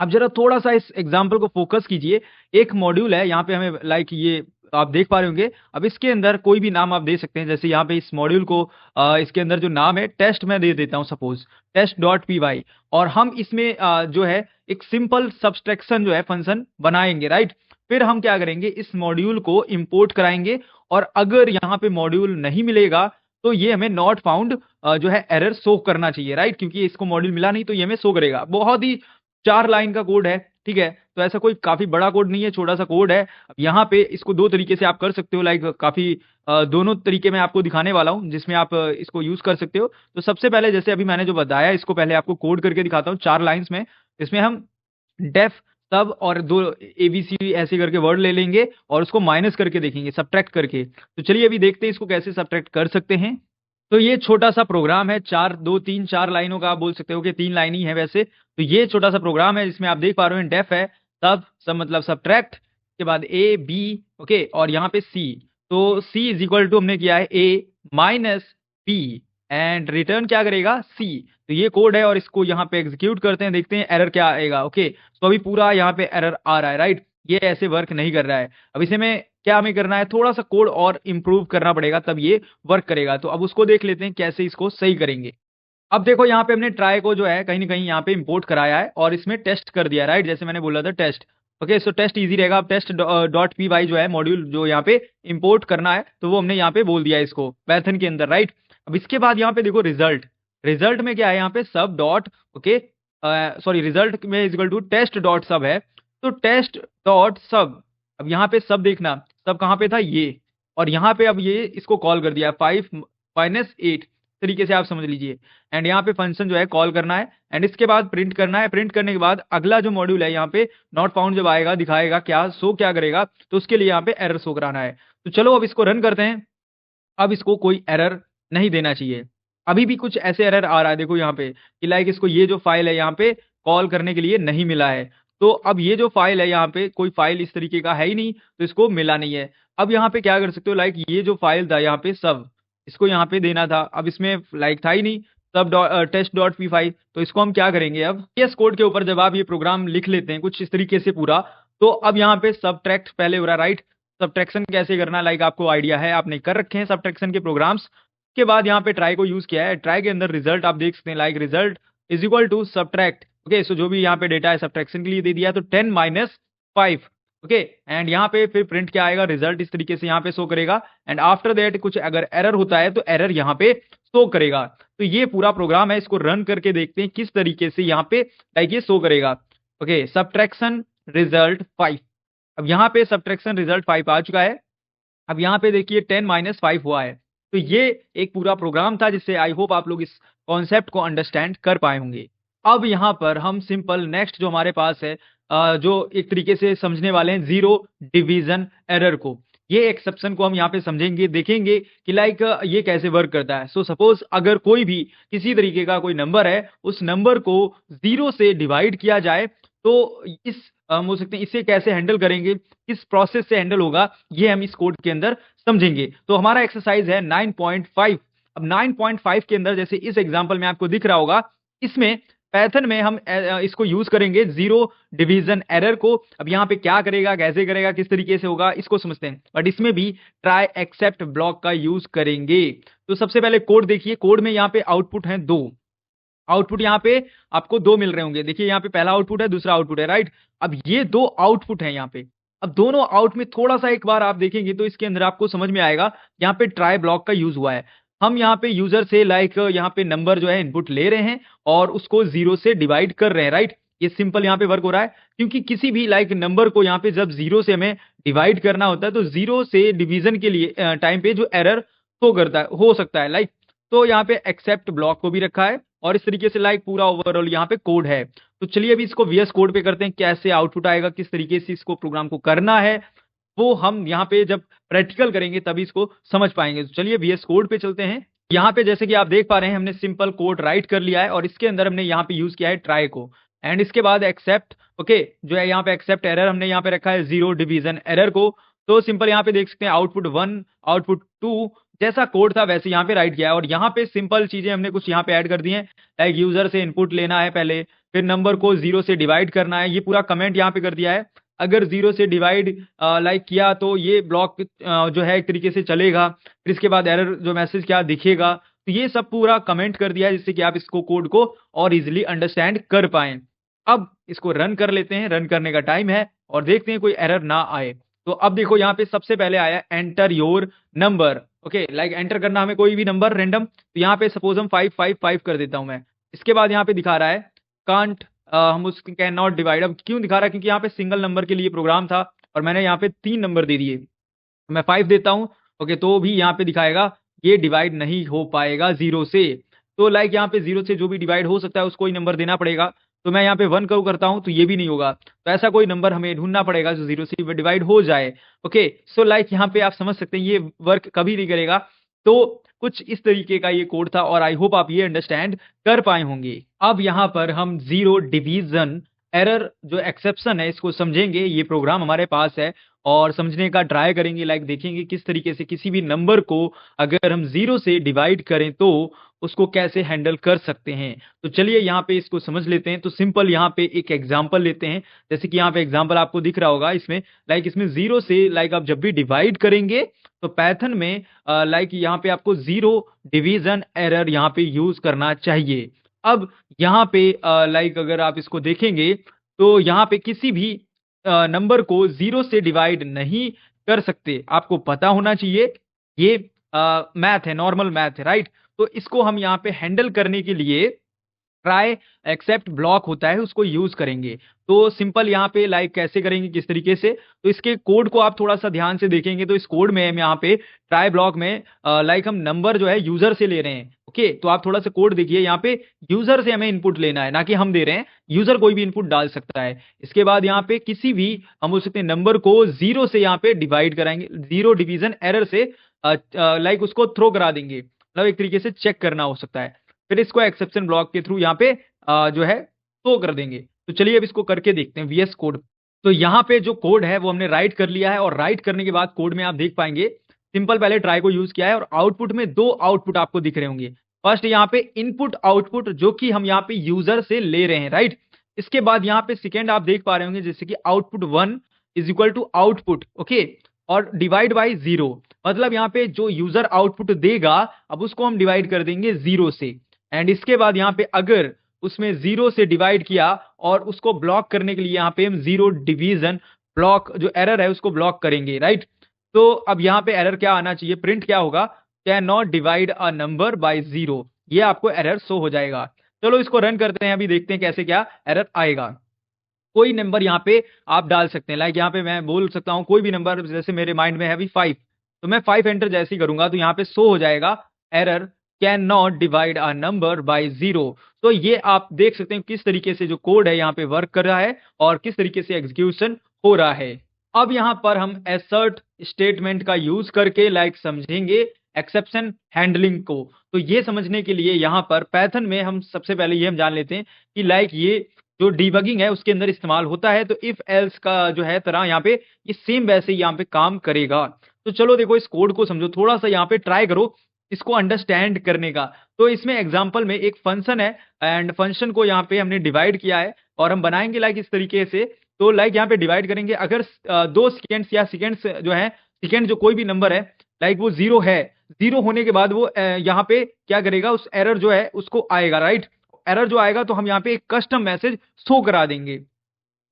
अब जरा थोड़ा सा इस एग्जाम्पल को फोकस कीजिए। एक मॉड्यूल है यहाँ पे हमें लाइक ये आप देख पा रहे होंगे। अब इसके अंदर कोई भी नाम आप दे सकते हैं, जैसे यहाँ पे इस मॉड्यूल को इसके अंदर जो नाम है टेस्ट में दे देता हूँ सपोज test.py, और हम इसमें जो है एक सिंपल सब्सट्रैक्शन जो है फंक्शन बनाएंगे, राइट। फिर हम क्या करेंगे, इस मॉड्यूल को इंपोर्ट कराएंगे, और अगर यहाँ पे मॉड्यूल नहीं मिलेगा तो ये हमें नॉट फाउंड जो है एरर शो करना चाहिए, राइट, क्योंकि इसको मॉड्यूल मिला नहीं तो ये हमें शो करेगा। बहुत ही 4 लाइन का कोड है, ठीक है। तो ऐसा कोई काफी बड़ा कोड नहीं है, छोटा सा कोड है। अब यहाँ पे इसको दो तरीके से आप कर सकते हो, लाइक काफी दोनों तरीके मैं आपको दिखाने वाला हूँ जिसमें आप इसको यूज कर सकते हो। तो सबसे पहले जैसे अभी मैंने जो बताया इसको पहले आपको कोड करके दिखाता हूँ 4 लाइंस में। इसमें हम डेफ सब और 2 एबीसी ऐसे करके वर्ड ले लेंगे और उसको माइनस करके देखेंगे, सब्ट्रैक्ट करके। तो चलिए अभी देखते हैं इसको कैसे सब्ट्रैक्ट कर सकते हैं। तो ये छोटा सा प्रोग्राम है, 4 लाइनों का, आप बोल सकते हो कि 3 लाइन ही है वैसे। तो ये छोटा सा प्रोग्राम है जिसमें आप देख पा रहे हैं डेफ है, सब मतलब सब्ट्रैक्ट के बाद ए बी, ओके, और यहाँ पे सी। तो सी इज इक्वल टू हमने किया है ए माइनस बी एंड रिटर्न क्या करेगा सी। तो ये कोड है और इसको यहाँ पे एग्जीक्यूट करते हैं, देखते हैं एरर क्या आएगा। ओके, तो अभी पूरा यहाँ पे एरर आ रहा है, राइट। ये ऐसे वर्क नहीं कर रहा है। अब इसे में क्या हमें करना है, थोड़ा सा कोड और इम्प्रूव करना पड़ेगा, तब ये वर्क करेगा। तो अब उसको देख लेते हैं कैसे इसको सही करेंगे। अब देखो यहाँ पे हमने ट्राई को जो है कहीं ना कहीं यहाँ पे इंपोर्ट कराया है और इसमें टेस्ट कर दिया, राइट, जैसे मैंने बोला था टेस्ट। ओके, सो टेस्ट इजी रहेगा। अब टेस्ट डॉट पी वाई जो है मॉड्यूल जो यहाँ पे इंपोर्ट करना है, तो वो हमने यहाँ पे बोल दिया है इसको पाइथन के अंदर, राइट। अब इसके बाद यहाँ पे देखो रिजल्ट, रिजल्ट में क्या है यहाँ पे sub dot, okay sorry, result में is equal to test dot sub है। तो टेस्ट डॉट सब, अब यहाँ पे सब देखना, सब कहाँ पे था ये, और यहाँ पे अब ये इसको कॉल कर दिया 5 - 8 तरीके से आप समझ लीजिए। एंड यहाँ पे फंक्शन जो है कॉल करना है एंड इसके बाद प्रिंट करना है। प्रिंट करने के बाद अगला जो मॉड्यूल है यहाँ पे नॉट फाउंड जब आएगा दिखाएगा क्या शो क्या करेगा, तो उसके लिए यहाँ पे एरर शो कराना है। तो चलो अब इसको रन करते हैं। अब इसको कोई एरर नहीं देना चाहिए। अभी भी कुछ ऐसे एरर आ रहा है, देखो यहाँ पे कि लाइक इसको ये जो फाइल है यहाँ पे कॉल करने के लिए नहीं मिला है। तो अब ये जो फाइल है यहाँ पे कोई फाइल इस तरीके का है ही नहीं, तो इसको मिला नहीं है। अब यहाँ पे क्या कर सकते हो, लाइक ये जो फाइल था यहाँ पे सब, इसको यहाँ पे देना था। अब इसमें लाइक था ही नहीं सब टेस्ट डॉट पी फाइल, तो इसको हम क्या करेंगे, अब इस कोड के ऊपर जब आप ये प्रोग्राम लिख लेते हैं कुछ इस तरीके से पूरा, तो अब यहाँ पे सबट्रैक्ट पहले हो रहा है, राइट। सब्ट्रैक्शन कैसे करना, लाइक आपको आइडिया है, आपने कर रखे हैं सब्ट्रैक्शन के प्रोग्राम्स। के बाद यहाँ पे ट्राई को यूज किया है। ट्राई के अंदर रिजल्ट आप देख सकते हैं, like result is equal to subtract. Okay, so जो भी यहाँ पे डेटा है सब्ट्रैक्शन के लिए दे दिया है, तो 10 - 5। ओके, एंड यहाँ पे फिर प्रिंट क्या आएगा, रिजल्ट इस तरीके से यहाँ पे शो करेगा। एंड आफ्टर दैट कुछ अगर एरर होता है तो एरर यहाँ पे शो करेगा। तो ये पूरा प्रोग्राम है, इसको रन करके देखते हैं किस तरीके से यहाँ पे लाइक ये शो करेगा। Okay, subtraction result 5। अब यहाँ पे सब्ट्रैक्शन रिजल्ट 5 आ चुका है। अब यहाँ पे देखिए 10 - 5 हुआ है। तो ये एक पूरा प्रोग्राम था जिससे आई होप आप लोग इस कॉन्सेप्ट को अंडरस्टैंड कर पाए होंगे। अब यहाँ पर हम सिंपल नेक्स्ट जो हमारे पास है जो एक तरीके से समझने वाले हैं जीरो डिवीजन एरर को। ये एक्सेप्शन को हम यहाँ पे समझेंगे, देखेंगे कि लाइक ये कैसे वर्क करता है। सो सपोज अगर कोई भी किसी तरीके का कोई नंबर है, उस नंबर को 0 से डिवाइड किया जाए, तो इस हम हो सकते हैं इसे कैसे हैंडल करेंगे, किस प्रोसेस से हैंडल होगा, ये हम इस कोड के अंदर समझेंगे। तो हमारा एक्सरसाइज है 9.5। अब 9.5 के अंदर जैसे इस एग्जांपल में आपको दिख रहा होगा, इसमें पैथन में हम इसको यूज करेंगे जीरो डिवीजन एरर को। अब यहाँ पे क्या करेगा, कैसे करेगा, किस तरीके से होगा, इसको समझते हैं। बट इसमें भी ट्राई एक्सेप्ट ब्लॉक का यूज करेंगे। तो सबसे पहले कोड देखिए, कोड में यहाँ पे आउटपुट है 2। आउटपुट यहाँ पे आपको 2 मिल रहे होंगे, देखिए यहाँ पे पहला आउटपुट है, दूसरा आउटपुट है, राइट। अब ये 2 आउटपुट है यहाँ पे। अब दोनों आउट में थोड़ा सा एक बार आप देखेंगे तो इसके अंदर आपको समझ में आएगा यहाँ पे ट्राई ब्लॉक का यूज हुआ है। हम यहाँ पे यूजर से लाइक यहाँ पे नंबर जो है इनपुट ले रहे हैं और उसको 0 से डिवाइड कर रहे हैं, राइट। ये सिंपल यहाँ पे वर्क हो रहा है, क्योंकि किसी भी लाइक नंबर को यहाँ पे जब 0 से हमें डिवाइड करना होता है, तो 0 से डिवीजन के लिए टाइम पे जो एरर शो करता है हो सकता है, लाइक। तो यहाँ पे एक्सेप्ट ब्लॉक को भी रखा है और इस तरीके से लाइक पूरा ओवरऑल यहाँ पे कोड है। तो चलिए अभी इसको वीएस कोड पे करते हैं, कैसे आउटपुट आएगा, किस तरीके से इसको प्रोग्राम को करना है, वो हम यहाँ पे जब प्रैक्टिकल करेंगे तभी इसको समझ पाएंगे। तो चलिए वीएस कोड पे चलते हैं। यहाँ पे जैसे कि आप देख पा रहे हैं, हमने सिंपल कोड राइट कर लिया है और इसके अंदर हमने यहाँ पे यूज किया है ट्राई को। एंड इसके बाद एक्सेप्ट, ओके, जो है यहाँ पे एक्सेप्ट एरर हमने यहाँ पे रखा है जीरो डिवीजन एरर को। तो सिंपल यहाँ पे देख सकते हैं आउटपुट 1, आउटपुट 2, जैसा कोड था वैसे यहाँ पे राइट किया है। और यहाँ पे सिंपल चीजें हमने कुछ यहाँ पे ऐड कर दी हैं, लाइक यूजर से इनपुट लेना है पहले, फिर नंबर को 0 से डिवाइड करना है, ये पूरा कमेंट यहाँ पे कर दिया है। अगर 0 से डिवाइड लाइक किया तो ये ब्लॉक जो है एक तरीके से चलेगा, फिर इसके बाद एरर जो मैसेज क्या दिखेगा, तो ये सब पूरा कमेंट कर दिया है जिससे कि आप इसको कोड को और इजिली अंडरस्टैंड कर पाए। अब इसको रन कर लेते हैं, रन करने का टाइम है और देखते हैं कोई एरर ना आए। तो अब देखो यहाँ पे सबसे पहले आया enter your number. Okay, like enter करना हमें कोई भी नंबर रैंडम, तो यहाँ पे सपोज हम 555 कर देता हूं मैं। इसके बाद यहाँ पे दिखा रहा है कांट, हम उसके कैन नॉट डिवाइड। अब क्यों दिखा रहा है, क्योंकि यहाँ पे सिंगल नंबर के लिए प्रोग्राम था और मैंने यहाँ पे 3 नंबर दे दिए। मैं 5 देता हूँ, ओके, तो भी यहाँ पे दिखाएगा ये डिवाइड नहीं हो पाएगा 0 से। तो लाइक यहाँ पे 0 से जो भी डिवाइड हो सकता है उसको ही नंबर देना पड़ेगा। तो मैं यहाँ पे 1 को करता हूँ तो ये भी नहीं होगा, तो ऐसा कोई नंबर हमें ढूंढना पड़ेगा जो 0 से डिवाइड हो जाए। ओके, सो लाइक यहाँ पे आप समझ सकते हैं ये वर्क कभी नहीं करेगा। तो कुछ इस तरीके का ये कोड था और आई होप आप ये अंडरस्टैंड कर पाए होंगे। अब यहाँ पर हम जीरो डिवीजन एरर जो एक्सेप्शन है इसको समझेंगे। ये प्रोग्राम हमारे पास है और समझने का ट्राई करेंगे। लाइक देखेंगे किस तरीके से किसी भी नंबर को अगर हम जीरो से डिवाइड करें तो उसको कैसे हैंडल कर सकते हैं। तो चलिए यहाँ पे इसको समझ लेते हैं। तो सिंपल यहाँ पे एक एग्जांपल लेते हैं। जैसे कि यहाँ पे एग्जांपल आपको दिख रहा होगा इसमें, लाइक इसमें जीरो से लाइक आप जब भी डिवाइड करेंगे तो पैथन में लाइक यहाँ पे आपको जीरो डिवीजन एरर यहाँ पे यूज करना चाहिए। अब यहाँ पे लाइक अगर आप इसको देखेंगे तो यहाँ पे किसी भी नंबर को जीरो से डिवाइड नहीं कर सकते, आपको पता होना चाहिए। ये मैथ है, नॉर्मल मैथ है, राइट। तो इसको हम यहाँ पे हैंडल करने के लिए ट्राई एक्सेप्ट ब्लॉक होता है, उसको यूज करेंगे। तो सिंपल यहाँ पे लाइक कैसे करेंगे, किस तरीके से, तो इसके कोड को आप थोड़ा सा ध्यान से देखेंगे तो इस कोड में हम यहाँ पे ट्राई ब्लॉक में लाइक हम नंबर जो है यूजर से ले रहे हैं। ओके, तो आप थोड़ा सा कोड देखिए, यहाँ पे यूजर से हमें इनपुट लेना है, ना कि हम दे रहे हैं। यूजर कोई भी इनपुट डाल सकता है। इसके बाद यहाँ पे किसी भी हम बोल सकते हैं नंबर को जीरो से यहाँ पे डिवाइड कराएंगे, जीरो डिवीजन एरर से लाइक उसको थ्रो करा देंगे, मतलब एक तरीके से चेक करना हो सकता है। फिर इसको एक्सेप्शन ब्लॉक के थ्रू यहाँ पे जो है शो कर देंगे। तो चलिए अब इसको करके देखते हैं वीएस कोड। तो यहाँ पे जो कोड है वो हमने राइट कर लिया है, और राइट करने के बाद कोड में आप देख पाएंगे सिंपल पहले ट्राई को यूज किया है, और आउटपुट में दो आउटपुट आपको दिख रहे होंगे। फर्स्ट यहाँ पे इनपुट आउटपुट जो कि हम यहाँ पे यूजर से ले रहे हैं, राइट। इसके बाद यहाँ पे सेकेंड आप देख पा रहे होंगे जैसे कि output 1 is equal to output, okay, और डिवाइड बाई जीरो, मतलब यहाँ पे जो यूजर आउटपुट देगा अब उसको हम डिवाइड कर देंगे जीरो से। एंड इसके बाद यहाँ पे अगर उसमें जीरो से डिवाइड किया और उसको ब्लॉक करने के लिए यहाँ पे हम जीरो डिवीजन ब्लॉक जो एरर है उसको ब्लॉक करेंगे, राइट। तो अब यहाँ पे एरर क्या आना चाहिए, प्रिंट क्या होगा, can not divide a number by zero, ये आपको एरर शो हो जाएगा। चलो इसको रन करते हैं, अभी देखते हैं कैसे क्या एरर आएगा। कोई नंबर यहाँ पे आप डाल सकते हैं, लाइक यहाँ पे मैं बोल सकता हूँ कोई भी नंबर, जैसे मेरे माइंड में है अभी 5, तो मैं 5 एंटर जैसे ही करूंगा तो यहाँ पे शो हो जाएगा error can not divide a number by zero. तो ये आप देख सकते हैं किस तरीके से जो कोड है यहाँ पे वर्क कर रहा है और किस तरीके से एग्जीक्यूशन हो रहा है। अब यहाँ पर हम एसर्ट स्टेटमेंट का यूज करके लाइक समझेंगे एक्सेप्शन हैंडलिंग को। तो ये समझने के लिए यहाँ पर पैथन में हम सबसे पहले ये हम जान लेते हैं कि लाइक ये जो डीबगिंग है उसके अंदर इस्तेमाल होता है। तो इफ एल्स का जो है तरह यहाँ पे ये सेम वैसे ही यहाँ पे काम करेगा। तो चलो देखो इस कोड को समझो, थोड़ा सा यहाँ पे ट्राई करो इसको अंडरस्टैंड करने का। तो इसमें एग्जांपल में एक फंक्शन है एंड फंक्शन को यहाँ पे हमने डिवाइड किया है और हम बनाएंगे लाइक इस तरीके से। तो लाइक यहाँ पे डिवाइड करेंगे, अगर 2 सेकेंड्स या सेकेंड्स जो है, सेकेंड जो कोई भी नंबर है लाइक वो जीरो है, जीरो होने के बाद वो यहाँ पे क्या करेगा, उस एरर जो है उसको आएगा, राइट। एरर जो आएगा तो हम यहाँ पे एक कस्टम मैसेज शो करा देंगे।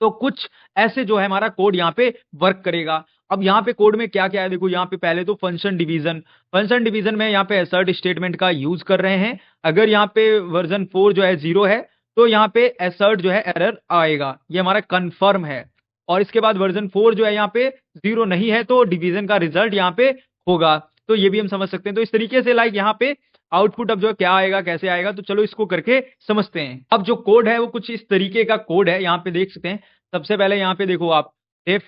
तो कुछ ऐसे जो है हमारा कोड यहाँ पे वर्क करेगा। अब यहाँ पे कोड में क्या क्या है देखो, यहाँ पे पहले तो फंक्शन डिवीजन में यहाँ पे असर्ट स्टेटमेंट का यूज कर रहे हैं। अगर यहाँ पे वर्जन 4 जो है जीरो है तो यहाँ पे असर्ट जो है एरर आएगा, ये हमारा कंफर्म है। और इसके बाद वर्जन 4 जो है यहाँ पे जीरो नहीं है तो डिवीजन का रिजल्ट यहाँ पे होगा। तो ये भी हम समझ सकते हैं। तो इस तरीके से लाइक यहाँ पे आउटपुट अब जो क्या आएगा कैसे आएगा, तो चलो इसको करके समझते हैं। अब जो कोड है वो कुछ इस तरीके का कोड है, यहाँ पे देख सकते हैं। सबसे पहले यहाँ पे देखो आप इफ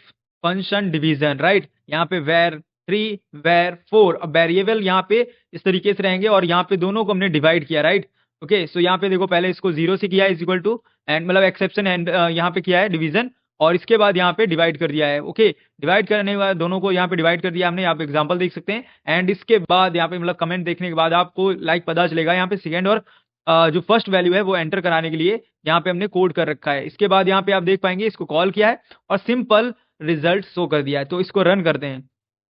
फंक्शन डिवीजन, राइट, यहाँ पे वेर 3 वेर 4, अब वेरिएबल यहाँ पे इस तरीके से रहेंगे और यहाँ पे दोनों को हमने डिवाइड किया, राइट। ओके, सो यहाँ पे देखो पहले इसको जीरो से किया है इज इक्वल टू एंड मतलब एक्सेप्शन एंड यहाँ पे किया है डिवीजन, और इसके बाद यहाँ पे डिवाइड कर दिया है। ओके, डिवाइड करने के बाद दोनों को यहाँ पे डिवाइड कर दिया हमने, यहाँ पे एग्जांपल देख सकते हैं। एंड इसके बाद यहाँ पे मतलब कमेंट देखने के बाद आपको लाइक पता चलेगा यहाँ पे सेकंड और जो फर्स्ट वैल्यू है वो एंटर कराने के लिए यहाँ पे हमने कोड कर रखा है। इसके बाद यहाँ पे आप देख पाएंगे इसको कॉल किया है और सिंपल रिजल्ट शो कर दिया है। तो इसको रन करते हैं।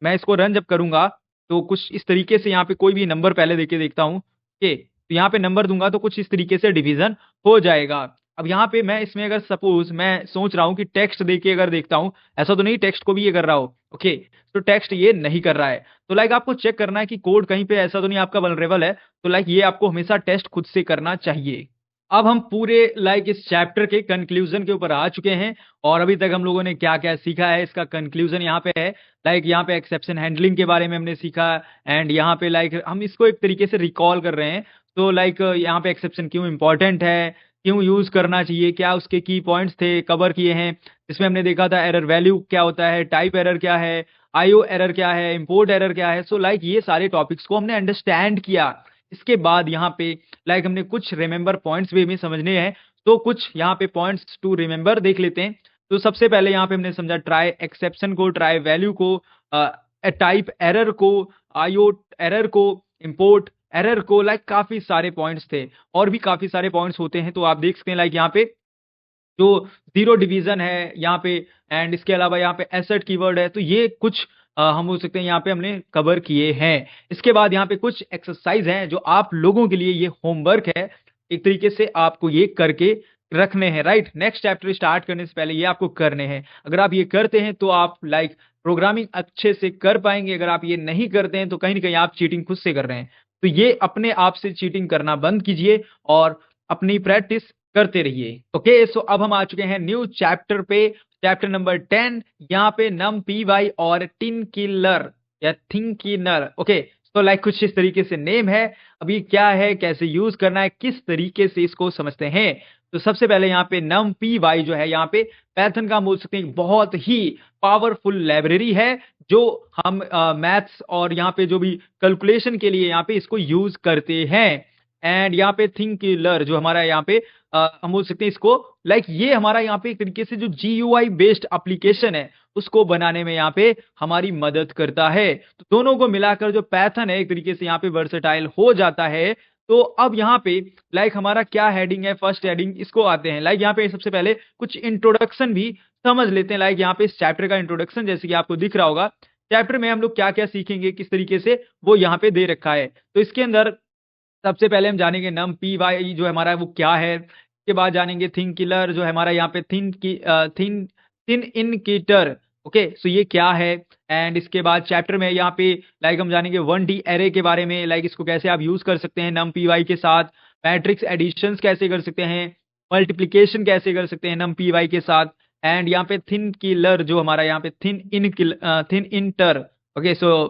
मैं इसको रन जब करूंगा तो कुछ इस तरीके से यहाँ पे कोई भी नंबर पहले देके देखता हूँ। ओके, तो यहाँ पे नंबर दूंगा तो कुछ इस तरीके से डिवीजन हो जाएगा। अब यहाँ पे मैं इसमें अगर सपोज मैं सोच रहा हूँ कि टेक्स्ट देके अगर देखता हूँ, ऐसा तो नहीं टेक्स्ट को भी ये कर रहा हो। ओके, तो टेक्स्ट ये नहीं कर रहा है। तो लाइक आपको चेक करना है कि कोड कहीं पे ऐसा तो नहीं आपका वल्नरेबल है। तो लाइक ये आपको हमेशा टेस्ट खुद से करना चाहिए। अब हम पूरे लाइक इस चैप्टर के कंक्लूजन के ऊपर आ चुके हैं और अभी तक हम लोगों ने क्या क्या सीखा है इसका कंक्लूजन यहाँ पे है। लाइक यहाँ पे एक्सेप्शन हैंडलिंग के बारे में हमने सीखा एंड यहाँ पे लाइक हम इसको एक तरीके से रिकॉल कर रहे हैं। तो लाइक यहाँ पे एक्सेप्शन क्यों इंपॉर्टेंट है, क्यों यूज करना चाहिए, क्या उसके की पॉइंट्स थे कवर किए हैं। इसमें हमने देखा था एरर वैल्यू क्या होता है, टाइप एरर क्या है, आईओ एरर क्या है, इंपोर्ट एरर क्या है। सो लाइक ये सारे टॉपिक्स को हमने अंडरस्टैंड किया। इसके बाद यहाँ पे लाइक हमने कुछ रिमेंबर पॉइंट्स भी हमें समझने हैं। तो कुछ यहाँ पे पॉइंट्स टू रिमेंबर देख लेते हैं। तो सबसे पहले यहाँ पे हमने समझा ट्राई एक्सेप्शन को, ट्राई वैल्यू को, टाइप एरर को, आईओ एरर को, इंपोर्ट एरर को, लाइक काफी सारे पॉइंट्स थे और भी काफी सारे पॉइंट्स होते हैं। तो आप देख सकते हैं लाइक यहाँ पे जो जीरो डिवीजन है यहाँ पे, एंड इसके अलावा यहाँ पे एसेट कीवर्ड है। तो ये कुछ हम बोल सकते हैं यहाँ पे हमने कवर किए हैं। इसके बाद यहाँ पे कुछ एक्सरसाइज हैं जो आप लोगों के लिए ये होमवर्क है, एक तरीके से आपको ये करके रखने हैं, राइट। नेक्स्ट चैप्टर स्टार्ट करने से पहले ये आपको करने हैं। अगर आप ये करते हैं तो आप लाइक प्रोग्रामिंग अच्छे से कर पाएंगे। अगर आप ये नहीं करते हैं तो कहीं ना कहीं आप चीटिंग खुद से कर रहे हैं। तो ये अपने आप से चीटिंग करना बंद कीजिए और अपनी प्रैक्टिस करते रहिए। ओके, सो अब हम आ चुके हैं न्यू चैप्टर पे, चैप्टर नंबर 10। यहाँ पे नम पी वाई और टिन किलर या थिंकिनर। ओके, तो लाइक कुछ इस तरीके से नेम है। अभी क्या है, कैसे यूज करना है, किस तरीके से इसको समझते हैं। तो सबसे पहले यहाँ पे नम पी वाई जो है यहाँ पे पैथन का बोल सकते हैं बहुत ही पावरफुल लाइब्रेरी है जो हम मैथ्स और यहाँ पे जो भी कैलकुलेशन के लिए यहाँ पे इसको यूज करते हैं। एंड यहाँ पे थिंकिलर जो हमारा यहाँ पे हम बोल सकते हैं इसको लाइक ये हमारा यहाँ पे एक तरीके से जो GUI बेस्ड एप्लीकेशन है उसको बनाने में यहाँ पे हमारी मदद करता है। तो दोनों को मिलाकर जो पैथन है एक तरीके से यहाँ पे वर्सेटाइल हो जाता है। तो अब यहाँ पे लाइक हमारा क्या हेडिंग है, फर्स्ट हेडिंग इसको आते हैं। लाइक यहाँ पे सबसे पहले कुछ इंट्रोडक्शन भी समझ लेते हैं। लाइक यहाँ पे इस चैप्टर का इंट्रोडक्शन जैसे कि आपको दिख रहा होगा, चैप्टर में हम लोग क्या क्या सीखेंगे किस तरीके से वो यहाँ पे दे रखा है। तो इसके अंदर सबसे पहले हम जानेंगे नम पी वाई जो हमारा है वो क्या है। इसके बाद जानेंगे थिंक किलर जो है हमारा यहाँ पे थिन थिन इनकीटर। ओके, सो ये क्या है। एंड इसके बाद चैप्टर में यहाँ पे लाइक हम जानेंगे 1D एरे के बारे में, लाइक इसको कैसे आप यूज कर सकते हैं नम पी वाई के साथ, मैट्रिक्स एडिशंस कैसे कर सकते हैं, मल्टीप्लीकेशन कैसे कर सकते हैं नम पी वाई के साथ। एंड यहाँ पे थिन किलर जो हमारा यहाँ पे थिन इंटर। ओके, सो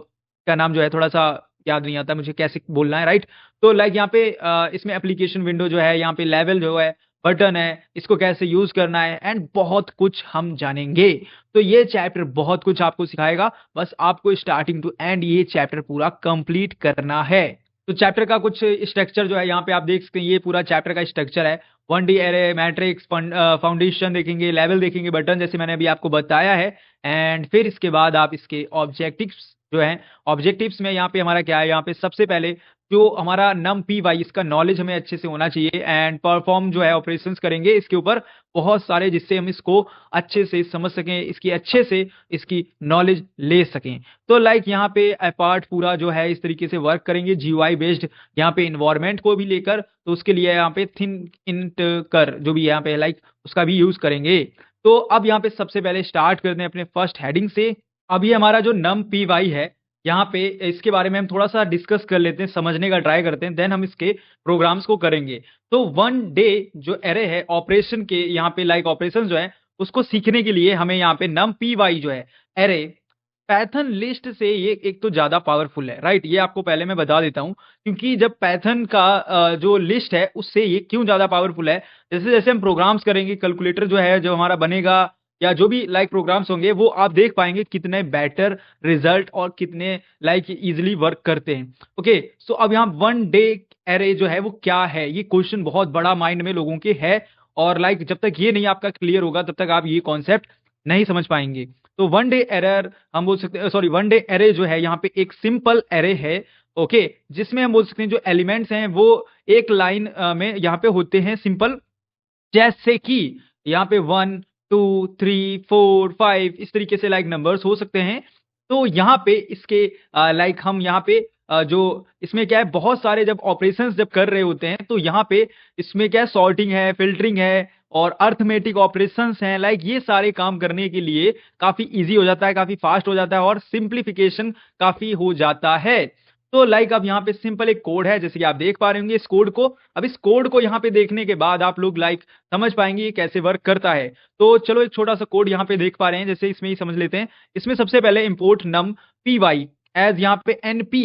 का नाम जो है थोड़ा सा याद नहीं आता मुझे कैसे बोलना है, राइट। तो लाइक यहाँ पे इसमें एप्लीकेशन विंडो जो है, यहाँ पे लेवल जो है, बटन है, इसको कैसे यूज करना है, एंड बहुत कुछ हम जानेंगे। तो ये चैप्टर बहुत कुछ आपको सिखाएगा, बस आपको स्टार्टिंग टू एंड ये चैप्टर पूरा कंप्लीट करना है। तो चैप्टर का कुछ स्ट्रक्चर जो है यहाँ पे आप देख सकते हैं, ये पूरा चैप्टर का स्ट्रक्चर है। 1D एरे, मैट्रिक्स, फाउंडेशन देखेंगे, लेवल देखेंगे, बटन जैसे मैंने अभी आपको बताया है। एंड फिर इसके बाद आप इसके ऑब्जेक्टिव्स जो है, ऑब्जेक्टिव्स में यहाँ पे हमारा क्या है, यहाँ पे सबसे पहले जो हमारा नम पी वाई इसका नॉलेज हमें अच्छे से होना चाहिए। एंड परफॉर्म जो है ऑपरेशंस करेंगे इसके ऊपर बहुत सारे, जिससे हम इसको अच्छे से समझ सकें, इसकी अच्छे से इसकी नॉलेज ले सकें। तो लाइक यहाँ पे अपार्ट पूरा जो है इस तरीके से वर्क करेंगे GUI बेस्ड यहाँ पे इन्वायरमेंट को भी लेकर। तो उसके लिए यहाँ पे थिन इंट कर जो भी यहाँ पे लाइक उसका भी यूज करेंगे। तो अब यहाँ पे सबसे पहले स्टार्ट करते हैं अपने फर्स्ट हेडिंग से। अब ये हमारा जो नम पी वाई है यहाँ पे इसके बारे में हम थोड़ा सा डिस्कस कर लेते हैं, समझने का ट्राई करते हैं, देन हम इसके प्रोग्राम्स को करेंगे। तो 1 डे जो एरे है ऑपरेशन के यहाँ पे लाइक ऑपरेशन जो है उसको सीखने के लिए हमें यहाँ पे नम पी वाई जो है एरे पैथन लिस्ट से ये एक तो ज्यादा पावरफुल है, राइट। ये आपको पहले मैं बता देता हूँ क्योंकि जब पैथन का जो लिस्ट है उससे ये क्यों ज्यादा पावरफुल है, जैसे जैसे हम प्रोग्राम्स करेंगे, कैलकुलेटर जो है जो हमारा बनेगा या जो भी लाइक प्रोग्राम्स होंगे वो आप देख पाएंगे कितने बेटर रिजल्ट और कितने लाइक इजिली वर्क करते हैं। ओके, सो अब यहाँ 1 डे एरे जो है वो क्या है, ये क्वेश्चन बहुत बड़ा माइंड में लोगों के है। और लाइक जब तक ये नहीं आपका क्लियर होगा तब तक आप ये कॉन्सेप्ट नहीं समझ पाएंगे। तो 1 डे एरर हम बोल सकते हैं, सॉरी 1 डे एरे जो है यहाँ पे एक सिंपल एरे है। ओके, जिसमें हम बोल सकते हैं जो एलिमेंट्स हैं वो एक लाइन में यहाँ पे होते हैं सिंपल, जैसे कि यहाँ पे 1 2 3 4 5 इस तरीके से लाइक नंबर्स हो सकते हैं। तो यहाँ पे इसके लाइक हम यहाँ पे जो इसमें क्या है, बहुत सारे जब ऑपरेशंस जब कर रहे होते हैं तो यहाँ पे इसमें क्या है, सॉर्टिंग है, फिल्टरिंग है और अर्थमेटिक ऑपरेशंस हैं। लाइक ये सारे काम करने के लिए काफी इजी हो जाता है, काफी फास्ट हो जाता है और सिंप्लीफिकेशन काफी हो जाता है। तो लाइक अब यहाँ पे सिंपल एक कोड है जैसे कि आप देख पा रहे होंगे इस कोड को। अब इस कोड को यहाँ पे देखने के बाद आप लोग लाइक समझ पाएंगे ये कैसे वर्क करता है। तो चलो एक छोटा सा कोड यहाँ पे देख पा रहे हैं, जैसे इसमें ही समझ लेते हैं। इसमें सबसे पहले इंपोर्ट नम पी वाई एज यहाँ पे NP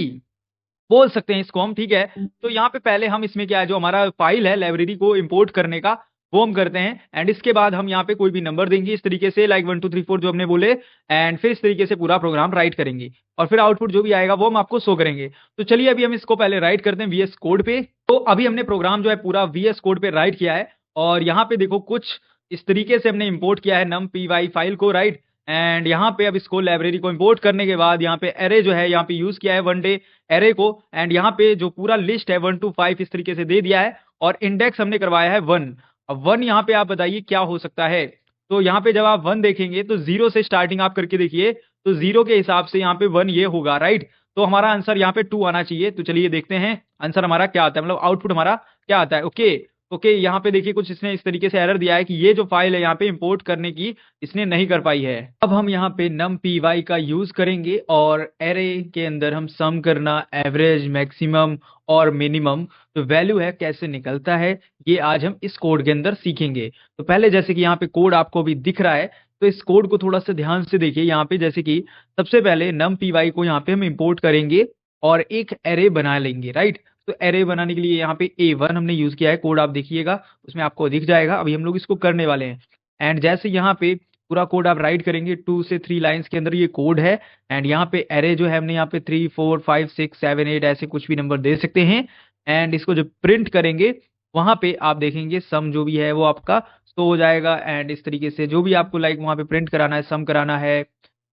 बोल सकते हैं इसको हम, ठीक है। तो यहाँ पे पहले हम इसमें क्या है, जो हमारा फाइल है लाइब्रेरी को इंपोर्ट करने का वो हम करते हैं। एंड इसके बाद हम यहाँ पे कोई भी नंबर देंगे इस तरीके से, लाइक 1 2 3 4 जो हमने बोले। एंड फिर इस तरीके से पूरा प्रोग्राम राइट करेंगे और फिर आउटपुट जो भी आएगा वो हम आपको शो करेंगे। तो चलिए अभी हम इसको पहले राइट करते हैं VS कोड पे। तो अभी हमने प्रोग्राम जो है पूरा VS कोड पे राइट किया है और यहाँ पे देखो कुछ इस तरीके से हमने इंपोर्ट किया है numpy फाइल को, राइट। एंड यहाँ पे अब इसको लाइब्रेरी को इंपोर्ट करने के बाद यहाँ पे एरे जो है यहाँ पे यूज किया है वन डे एरे को। एंड यहाँ पे जो पूरा लिस्ट है 1 to 5 इस तरीके से दे दिया है और इंडेक्स हमने करवाया है 1। अब 1 यहाँ पे आप बताइए क्या हो सकता है। तो यहाँ पे जब आप 1 देखेंगे तो 0 से स्टार्टिंग आप करके देखिए, तो 0 के हिसाब से यहाँ पे 1 ये होगा, राइट। तो हमारा आंसर यहाँ पे 2 आना चाहिए। तो चलिए देखते हैं आंसर हमारा क्या आता है, मतलब आउटपुट हमारा क्या आता है। ओके ओके, यहाँ पे देखिए कुछ इसने इस तरीके से एरर दिया है कि ये जो फाइल है यहाँ पे इंपोर्ट करने की इसने नहीं कर पाई है। अब हम यहाँ पे numpy का यूज करेंगे और एरे के अंदर हम सम करना, एवरेज, मैक्सिमम और मिनिमम तो वैल्यू है कैसे निकलता है, ये आज हम इस कोड के अंदर सीखेंगे। तो पहले जैसे कि यहाँ पे कोड आपको भी दिख रहा है, तो इस कोड को थोड़ा सा ध्यान से देखिए। यहाँ पे जैसे कि सबसे पहले numpy को यहाँ पे हम इंपोर्ट करेंगे और एक एरे बना लेंगे, राइट। तो एरे बनाने के लिए यहाँ पे A1 हमने यूज किया है, कोड आप देखिएगा उसमें आपको दिख जाएगा। अभी हम लोग इसको करने वाले हैं। एंड जैसे यहाँ पे पूरा कोड आप राइट करेंगे 2 से 3 लाइंस के अंदर ये कोड है। एंड यहाँ पे एरे जो है हमने यहाँ पे 3 4 5 6 7 8 ऐसे कुछ भी नंबर दे सकते हैं। एंड इसको जब प्रिंट करेंगे वहां पे आप देखेंगे सम जो भी है वो आपका शो हो जाएगा। एंड इस तरीके से जो भी आपको लाइक वहां पे प्रिंट कराना है, सम कराना है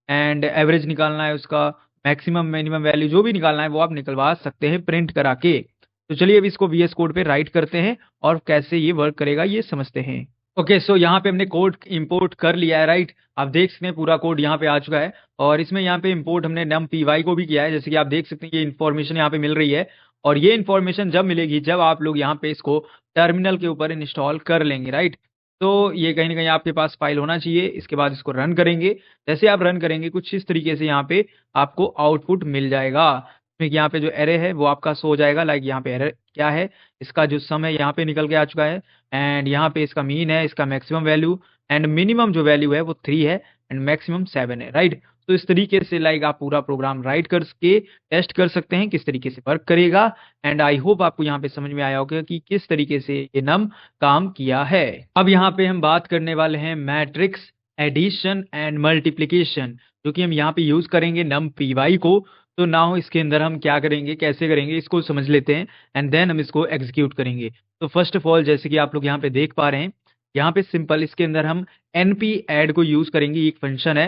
एंड एवरेज निकालना है, उसका मैक्सिमम मिनिमम वैल्यू जो भी निकालना है वो आप निकलवा सकते हैं प्रिंट करा के। तो चलिए अब इसको VS कोड पे राइट करते हैं और कैसे ये वर्क करेगा ये समझते हैं। ओके सो यहाँ पे हमने कोड इंपोर्ट कर लिया है, राइट। आप देख सकते हैं पूरा कोड यहाँ पे आ चुका है और इसमें यहाँ पे इंपोर्ट हमने numpy को भी किया है। जैसे कि आप देख सकते हैं ये इन्फॉर्मेशन यहाँ पे मिल रही है और ये इन्फॉर्मेशन जब मिलेगी जब आप लोग यहाँ पे इसको टर्मिनल के ऊपर इंस्टॉल कर लेंगे, राइट। तो ये कहीं ना कहीं आपके पास फाइल होना चाहिए। इसके बाद इसको रन करेंगे, जैसे आप रन करेंगे कुछ इस तरीके से यहाँ पे आपको आउटपुट मिल जाएगा। क्योंकि यहाँ पे जो एरे है वो आपका शो हो जाएगा, लाइक यहाँ पे एरे क्या है, इसका जो सम है यहाँ पे निकल के आ चुका है। एंड यहाँ पे इसका मीन है, इसका मैक्सिमम वैल्यू एंड मिनिमम जो वैल्यू है वो 3 है एंड मैक्सिमम 7 है, राइट। तो इस तरीके से लाइक आप पूरा प्रोग्राम राइट करके टेस्ट कर सकते हैं किस तरीके से वर्क करेगा। एंड आई होप आपको यहाँ पे समझ में आया होगा कि किस तरीके से ये नम काम किया है। अब यहाँ पे हम बात करने वाले हैं मैट्रिक्स एडिशन एंड मल्टीप्लीकेशन, जो कि हम यहाँ पे यूज करेंगे numpy को। तो नाउ इसके अंदर हम क्या करेंगे, कैसे करेंगे, इसको समझ लेते हैं एंड देन हम इसको एग्जीक्यूट करेंगे। तो फर्स्ट ऑफ ऑल जैसे कि आप लोग यहाँ पे देख पा रहे हैं, यहाँ पे सिंपल इसके अंदर हम np ऐड को यूज करेंगे, एक फंक्शन है।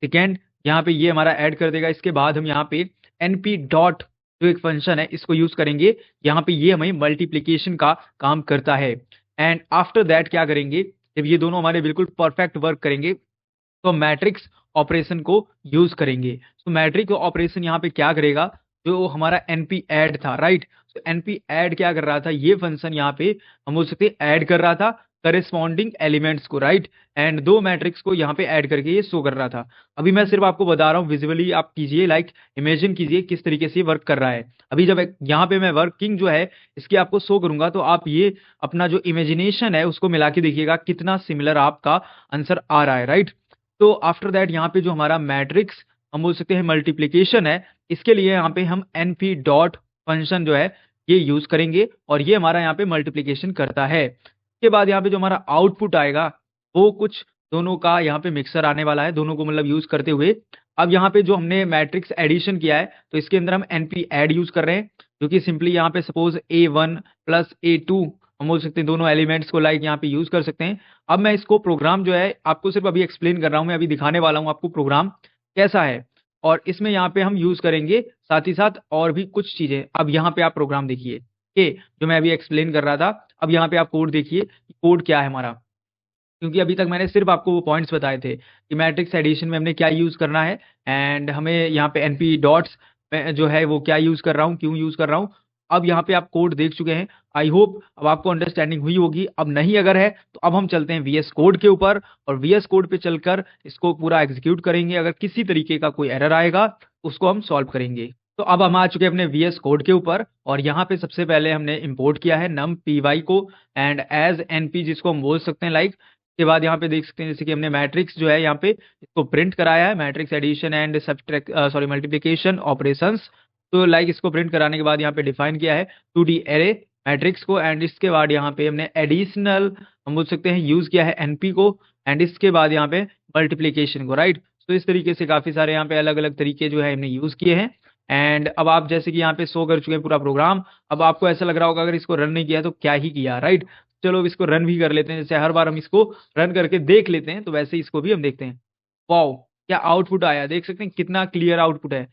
सेकेंड यहाँ पे ये हमारा ऐड कर देगा। इसके बाद हम यहाँ पे np डॉट जो एक फंक्शन है इसको यूज करेंगे। यहाँ पे ये हमें मल्टीप्लीकेशन का काम करता है। एंड आफ्टर दैट क्या करेंगे, जब ये दोनों हमारे बिल्कुल परफेक्ट वर्क करेंगे तो मैट्रिक्स ऑपरेशन को यूज करेंगे। तो मैट्रिक्स ऑपरेशन यहाँ पे क्या करेगा, जो हमारा np ऐड था, राइट। तो np ऐड क्या कर रहा था, ये फंक्शन यहाँ पे हम बोल सकते ऐड कर रहा था करेस्पॉन्डिंग एलिमेंट्स को, राइट। एंड दो मैट्रिक्स को यहाँ पे ऐड करके ये शो कर रहा था। अभी मैं सिर्फ आपको बता रहा हूँ, विजुअली आप कीजिए, लाइक इमेजिन कीजिए किस तरीके से वर्क कर रहा है। अभी जब यहाँ पे मैं वर्किंग जो है इसकी आपको शो करूंगा तो आप ये अपना जो इमेजिनेशन है उसको मिला के देखिएगा कितना सिमिलर आपका आंसर आ रहा है, राइट। तो आफ्टर दैट यहाँ पे जो हमारा मैट्रिक्स हम बोल सकते हैं मल्टीप्लीकेशन है, इसके लिए यहाँ पे हम np डॉट फंक्शन जो है ये यूज करेंगे और ये हमारा यहाँ पे मल्टीप्लीकेशन करता है। इसके बाद यहाँ पे जो हमारा आउटपुट आएगा वो कुछ दोनों का यहाँ पे मिक्सर आने वाला है, दोनों को मतलब यूज करते हुए। अब यहाँ पे जो हमने मैट्रिक्स एडिशन किया है तो इसके अंदर हम np ऐड यूज कर रहे हैं, जो कि सिंपली यहाँ पे सपोज A1 प्लस A2 हम बोल सकते हैं, दोनों एलिमेंट्स को लाइक यहाँ पे यूज कर सकते हैं। अब मैं इसको प्रोग्राम जो है आपको सिर्फ अभी एक्सप्लेन कर रहा हूँ, मैं अभी दिखाने वाला हूँ आपको प्रोग्राम कैसा है। और इसमें यहाँ पे हम यूज करेंगे साथ ही साथ और भी कुछ चीजें। अब यहाँ पे आप प्रोग्राम देखिए कि जो मैं अभी एक्सप्लेन कर रहा था, अब यहाँ पे आप कोड देखिए कोड क्या है हमारा। क्योंकि अभी तक मैंने सिर्फ आपको वो पॉइंट्स बताए थे कि मैट्रिक्स एडिशन में हमने क्या यूज करना है एंड हमें यहाँ पे np डॉट्स जो है वो क्या यूज कर रहा हूँ, क्यों यूज कर रहा हूँ। अब यहाँ पे आप कोड देख चुके हैं, आई होप अब आपको अंडरस्टैंडिंग हुई होगी। अब नहीं अगर है तो अब हम चलते हैं VS कोड के ऊपर और VS कोड पे चलकर इसको पूरा एग्जीक्यूट करेंगे। अगर किसी तरीके का कोई एरर आएगा उसको हम सॉल्व करेंगे। तो अब हम आ चुके हैं अपने VS कोड के ऊपर और यहाँ पे सबसे पहले हमने इंपोर्ट किया है numpy को एंड एज np जिसको हम बोल सकते हैं लाइक। के बाद यहाँ पे देख सकते हैं जैसे कि हमने मैट्रिक्स जो है यहाँ पे इसको प्रिंट कराया है, matrix addition and subtract sorry multiplication operations. तो लाइक इसको प्रिंट कराने के बाद यहाँ पे डिफाइन किया है 2D एरे मैट्रिक्स को। एंड इसके बाद यहाँ पे हमने एडिशनल हम बोल सकते हैं यूज किया है np को एंड इसके बाद यहाँ पे मल्टीप्लिकेशन को, राइट। तो इस तरीके से काफी सारे यहाँ पे अलग अलग तरीके जो है हमने यूज किए हैं। एंड अब आप जैसे कि यहाँ पे शो कर चुके हैं पूरा प्रोग्राम। अब आपको ऐसा लग रहा होगा अगर इसको रन नहीं किया तो क्या ही किया, राइट। चलो इसको रन भी कर लेते हैं, जैसे हर बार हम इसको रन करके देख लेते हैं तो वैसे ही इसको भी हम देखते हैं। वाओ, क्या आउटपुट आया, देख सकते हैं कितना क्लियर आउटपुट है।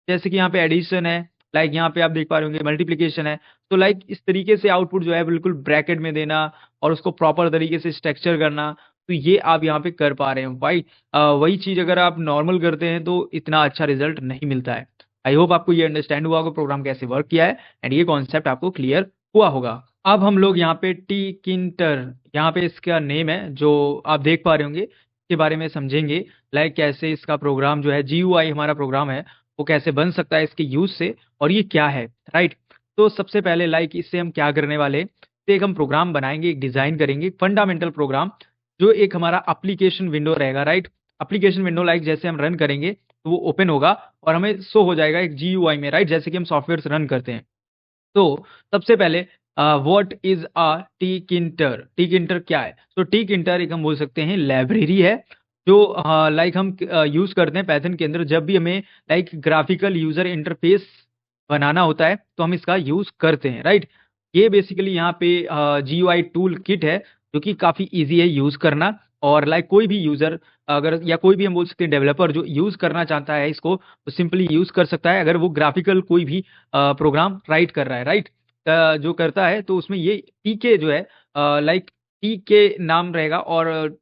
जैसे कि यहाँ पे एडिशन है, लाइक यहाँ पे आप देख पा रहे होंगे मल्टीप्लिकेशन है। तो लाइक इस तरीके से आउटपुट जो है बिल्कुल ब्रैकेट में देना और उसको प्रॉपर तरीके से स्ट्रक्चर करना, तो ये आप यहाँ पे कर पा रहे हो भाई। वही चीज अगर आप नॉर्मल करते हैं तो इतना अच्छा रिजल्ट नहीं मिलता है। आई होप आपको ये अंडरस्टैंड हुआ होगा प्रोग्राम कैसे वर्क किया है, एंड ये कॉन्सेप्ट आपको क्लियर हुआ होगा। अब हम लोग यहाँ पे टी किंटर, यहाँ पे इसका नेम है जो आप देख पा रहे होंगे, के बारे में समझेंगे। लाइक कैसे इसका प्रोग्राम जो है GUI हमारा प्रोग्राम है वो कैसे बन सकता है इसके यूज से, और ये क्या है, राइट। तो सबसे पहले लाइक इससे हम क्या करने वाले, तो एक हम प्रोग्राम बनाएंगे, एक डिजाइन करेंगे फंडामेंटल प्रोग्राम, जो एक हमारा एप्लीकेशन विंडो रहेगा, राइट। एप्लीकेशन विंडो लाइक जैसे हम रन करेंगे तो वो ओपन होगा और हमें शो हो जाएगा एक GUI में, राइट, जैसे कि हम सॉफ्टवेयर रन करते हैं। तो सबसे पहले what is a Tkinter, Tkinter क्या है। तो टी किंटर एक हम बोल सकते हैं लाइब्रेरी है, जो लाइक हम यूज करते हैं पाइथन के अंदर जब भी हमें लाइक ग्राफिकल यूजर इंटरफेस बनाना होता है तो हम इसका यूज करते हैं, राइट। ये बेसिकली यहाँ पे GUI टूल किट है जो कि काफी इजी है यूज करना, और लाइक कोई भी यूजर अगर या कोई भी हम बोल सकते हैं डेवलपर जो यूज करना चाहता है इसको, तो सिंपली यूज कर सकता है अगर वो ग्राफिकल कोई भी प्रोग्राम राइट कर रहा है, राइट। जो करता है तो उसमें ये टीके जो है लाइक टीके नाम रहेगा, और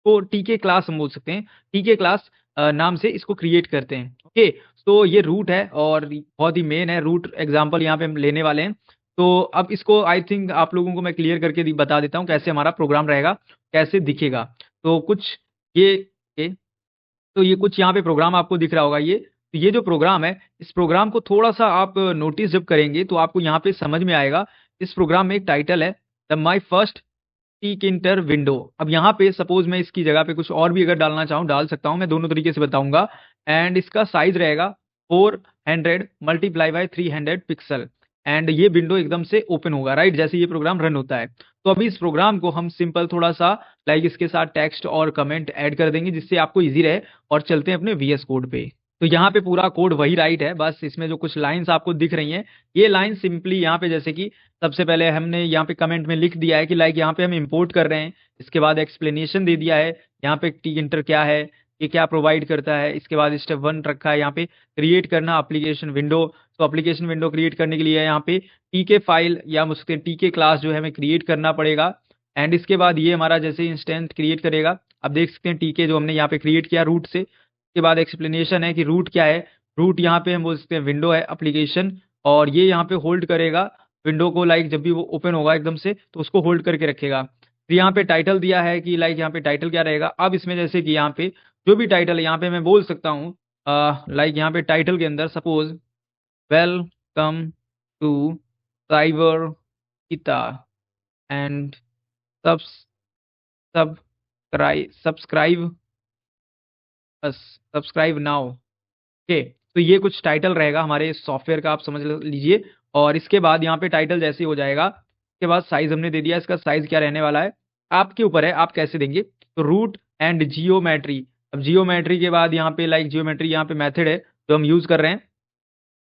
को टीके क्लास हम बोल सकते हैं, टीके क्लास नाम से इसको क्रिएट करते हैं, ओके। तो ये रूट है और बहुत ही मेन है, रूट एग्जांपल यहाँ पे हम लेने वाले हैं। तो अब इसको आई थिंक आप लोगों को मैं क्लियर करके बता देता हूँ कैसे हमारा प्रोग्राम रहेगा, कैसे दिखेगा। तो कुछ ये तो ये कुछ यहाँ पे प्रोग्राम आपको दिख रहा होगा, ये तो ये जो प्रोग्राम है इस प्रोग्राम को थोड़ा सा आप नोटिस जब करेंगे तो आपको यहाँ पे समझ में आएगा। इस प्रोग्राम में एक टाइटल है the my first Tkinter window. अब यहाँ पे सपोज मैं इसकी जगह पे कुछ और भी अगर डालना चाहूँ डाल सकता हूँ, मैं दोनों तरीके से बताऊंगा। एंड इसका साइज रहेगा 400 मल्टीप्लाई बाय 300 पिक्सल, एंड ये विंडो एकदम से ओपन होगा, राइट, जैसे ये प्रोग्राम रन होता है। तो अभी इस प्रोग्राम को हम सिंपल थोड़ा सा लाइक इसके साथ टेक्स्ट और कमेंट ऐड कर देंगे जिससे आपको इजी रहे, और चलते हैं अपने VS कोड पे। तो यहाँ पे पूरा कोड वही राइट है, बस इसमें जो कुछ लाइंस आपको दिख रही हैं, ये लाइन सिंपली यहाँ पे जैसे कि सबसे पहले हमने यहाँ पे कमेंट में लिख दिया है कि लाइक यहाँ पे हम इंपोर्ट कर रहे हैं, इसके बाद एक्सप्लेनेशन दे दिया है यहाँ पे टी इंटर क्या है, ये क्या प्रोवाइड करता है, इसके बाद स्टेप 1 रखा है यहाँ पे क्रिएट करना एप्लीकेशन विंडो। तो एप्लीकेशन विंडो क्रिएट करने के लिए यहाँ पे टीके फाइल या उसके टीके क्लास जो है हमें क्रिएट करना पड़ेगा, एंड इसके बाद ये हमारा जैसे इंस्टेंट क्रिएट करेगा। अब देख सकते हैं टीके जो हमने यहाँ पे क्रिएट किया रूट से, उसके बाद एक्सप्लेनेशन है कि रूट क्या है। रूट यहाँ पे हम बोल सकते हैं विंडो है एप्लीकेशन, और ये यहाँ पे होल्ड करेगा विंडो को, लाइक जब भी वो ओपन होगा एकदम से तो उसको होल्ड करके रखेगा। फिर यहाँ पे टाइटल दिया है कि लाइक यहाँ पे टाइटल क्या रहेगा। अब इसमें जैसे कि यहाँ पे जो भी टाइटल है यहाँ पे मैं बोल सकता हूँ लाइक यहाँ पे टाइटल के अंदर suppose welcome to cyber Geeta and subscribe subscribe now, okay. तो ये कुछ टाइटल रहेगा हमारे सॉफ्टवेयर का, आप समझ लीजिए। और इसके बाद यहाँ पे टाइटल जैसे ही हो जाएगा, इसके बाद साइज हमने दे दिया, इसका साइज क्या रहने वाला है आपके ऊपर है, आप कैसे देंगे। तो रूट एंड जियोमेट्री, अब जियोमेट्री के बाद यहाँ पे लाइक जियोमेट्री यहाँ पे मेथड है जो हम यूज कर रहे हैं,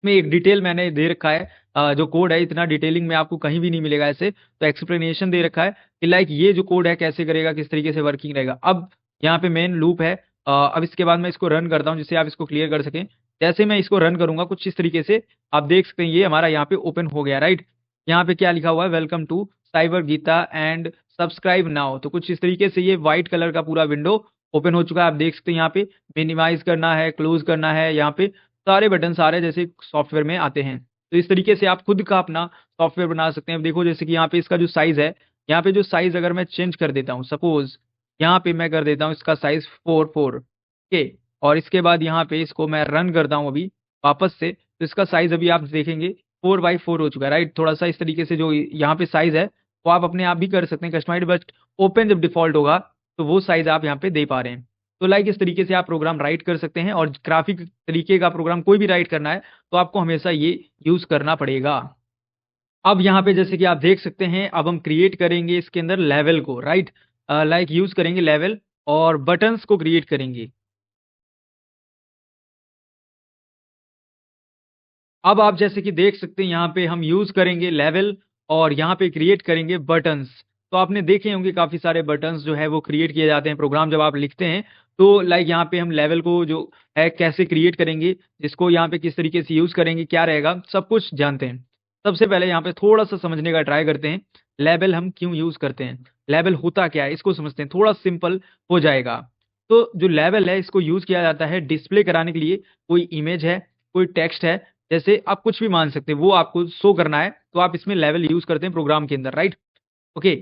में एक डिटेल मैंने दे रखा है। जो कोड है इतना डिटेलिंग में आपको कहीं भी नहीं मिलेगा ऐसे, तो एक्सप्लेनेशन दे रखा है कि लाइक ये जो कोड है कैसे करेगा, किस तरीके से वर्किंग रहेगा। अब यहाँ पे मेन लूप है। अब इसके बाद मैं इसको रन करता हूँ जिससे आप इसको क्लियर कर सकें। जैसे मैं इसको रन करूंगा कुछ इस तरीके से आप देख सकते हैं, ये हमारा यहाँ पे ओपन हो गया, राइट। यहाँ पे क्या लिखा हुआ है, welcome to cyber Geeta and subscribe now. तो कुछ इस तरीके से ये व्हाइट कलर का पूरा विंडो ओपन हो चुका है, आप देख सकते हैं। यहाँ पे मिनिमाइज करना है, क्लोज करना है, यहाँ पे सारे बटन सारे जैसे सॉफ्टवेयर में आते हैं। तो इस तरीके से आप खुद का अपना सॉफ्टवेयर बना सकते हैं। अब देखो जैसे कि यहाँ पे इसका जो साइज है, यहाँ पे जो साइज अगर मैं चेंज कर देता हूँ, सपोज यहाँ पे मैं कर देता हूँ इसका साइज 4 के, और इसके बाद यहाँ पे इसको मैं रन करता हूँ अभी वापस से, तो इसका साइज अभी आप देखेंगे 4x4 हो चुका है, राइट। थोड़ा सा इस तरीके से जो यहाँ पे साइज है वो आप अपने आप भी कर सकते हैं कस्टमाइज, बट ओपन जब डिफॉल्ट होगा तो वो साइज आप यहाँ पे दे पा रहे हैं। तो लाइक इस तरीके से आप प्रोग्राम राइट कर सकते हैं, और ग्राफिक तरीके का प्रोग्राम कोई भी राइट करना है तो आपको हमेशा ये यूज करना पड़ेगा। अब यहाँ पे जैसे कि आप देख सकते हैं, अब हम क्रिएट करेंगे इसके अंदर लेवल को, राइट। लाइक यूज करेंगे लेवल और बटन्स को क्रिएट करेंगे। अब आप जैसे कि देख सकते हैं यहाँ पे हम यूज करेंगे लेवल और यहाँ पे क्रिएट करेंगे बटन्स। तो आपने देखे होंगे काफी सारे बटन्स जो है वो क्रिएट किए जाते हैं प्रोग्राम जब आप लिखते हैं। तो लाइक यहाँ पे हम लेवल को जो है कैसे क्रिएट करेंगे, जिसको यहाँ पे किस तरीके से यूज करेंगे, क्या रहेगा, सब कुछ जानते हैं। सबसे पहले यहाँ पे थोड़ा सा समझने का ट्राई करते हैं, लेवल हम क्यों यूज करते हैं, लेवल होता क्या है, इसको समझते हैं, थोड़ा सिंपल हो जाएगा। तो जो लेवल है इसको यूज किया जाता है डिस्प्ले कराने के लिए। कोई इमेज है, कोई टेक्स्ट है, जैसे आप कुछ भी मान सकते हैं, वो आपको शो करना है, तो आप इसमें लेवल यूज करते हैं प्रोग्राम के अंदर, राइट। ओके।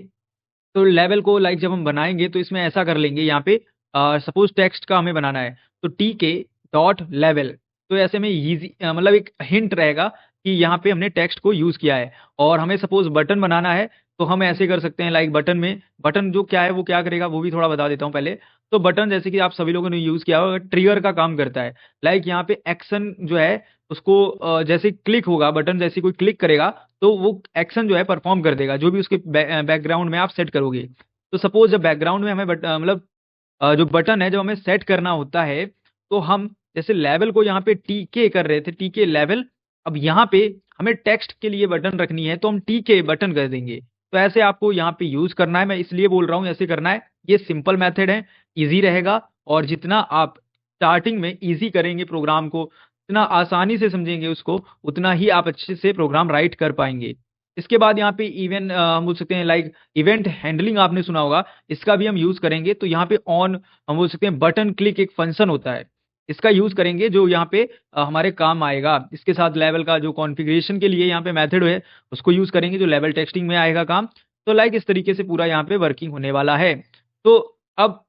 तो लेवल को लाइक जब हम बनाएंगे तो इसमें ऐसा कर लेंगे, यहाँ पे सपोज टेक्स्ट का हमें बनाना है, तो टी के डॉट लेवल। तो ऐसे में इजी मतलब एक हिंट रहेगा कि यहाँ पे हमने टेक्स्ट को यूज किया है। और हमें सपोज बटन बनाना है, तो हम ऐसे कर सकते हैं, लाइक बटन में, बटन जो क्या है वो क्या करेगा वो भी थोड़ा बता देता हूँ पहले। तो बटन जैसे कि आप सभी लोगों ने यूज किया होगा, ट्रिगर का काम करता है। लाइक यहाँ पे एक्शन जो है उसको जैसे क्लिक होगा, बटन जैसे कोई क्लिक करेगा तो वो एक्शन जो है परफॉर्म कर देगा, जो भी उसके बैकग्राउंड में आप सेट करोगे। तो सपोज जब बैकग्राउंड में हमें मतलब जो बटन है जब हमें सेट करना होता है, तो हम जैसे लेवल को यहाँ पे टीके कर रहे थे, टीके लेवल। अब यहाँ पे हमें टेक्स्ट के लिए बटन रखनी है, तो हम टीके बटन कर देंगे। तो ऐसे आपको यहाँ पे यूज करना है, मैं इसलिए बोल रहा हूँ ऐसे करना है। ये सिंपल मेथड है, इजी रहेगा। और जितना आप स्टार्टिंग में इजी करेंगे प्रोग्राम को, जितना आसानी से समझेंगे उसको, उतना ही आप अच्छे से प्रोग्राम राइट कर पाएंगे। इसके बाद यहाँ पे इवन हम बोल सकते हैं लाइक इवेंट हैंडलिंग आपने सुना होगा, इसका भी हम यूज करेंगे। तो यहाँ पे ऑन हम बोल सकते हैं बटन क्लिक एक फंक्शन होता है, इसका यूज करेंगे जो यहाँ पे हमारे काम आएगा। इसके साथ लेवल का जो कॉन्फ़िगरेशन के लिए यहाँ पे मेथड है उसको यूज करेंगे, जो लेवल टेक्सटिंग में आएगा काम। तो लाइक इस तरीके से पूरा यहाँ पे वर्किंग होने वाला है। तो अब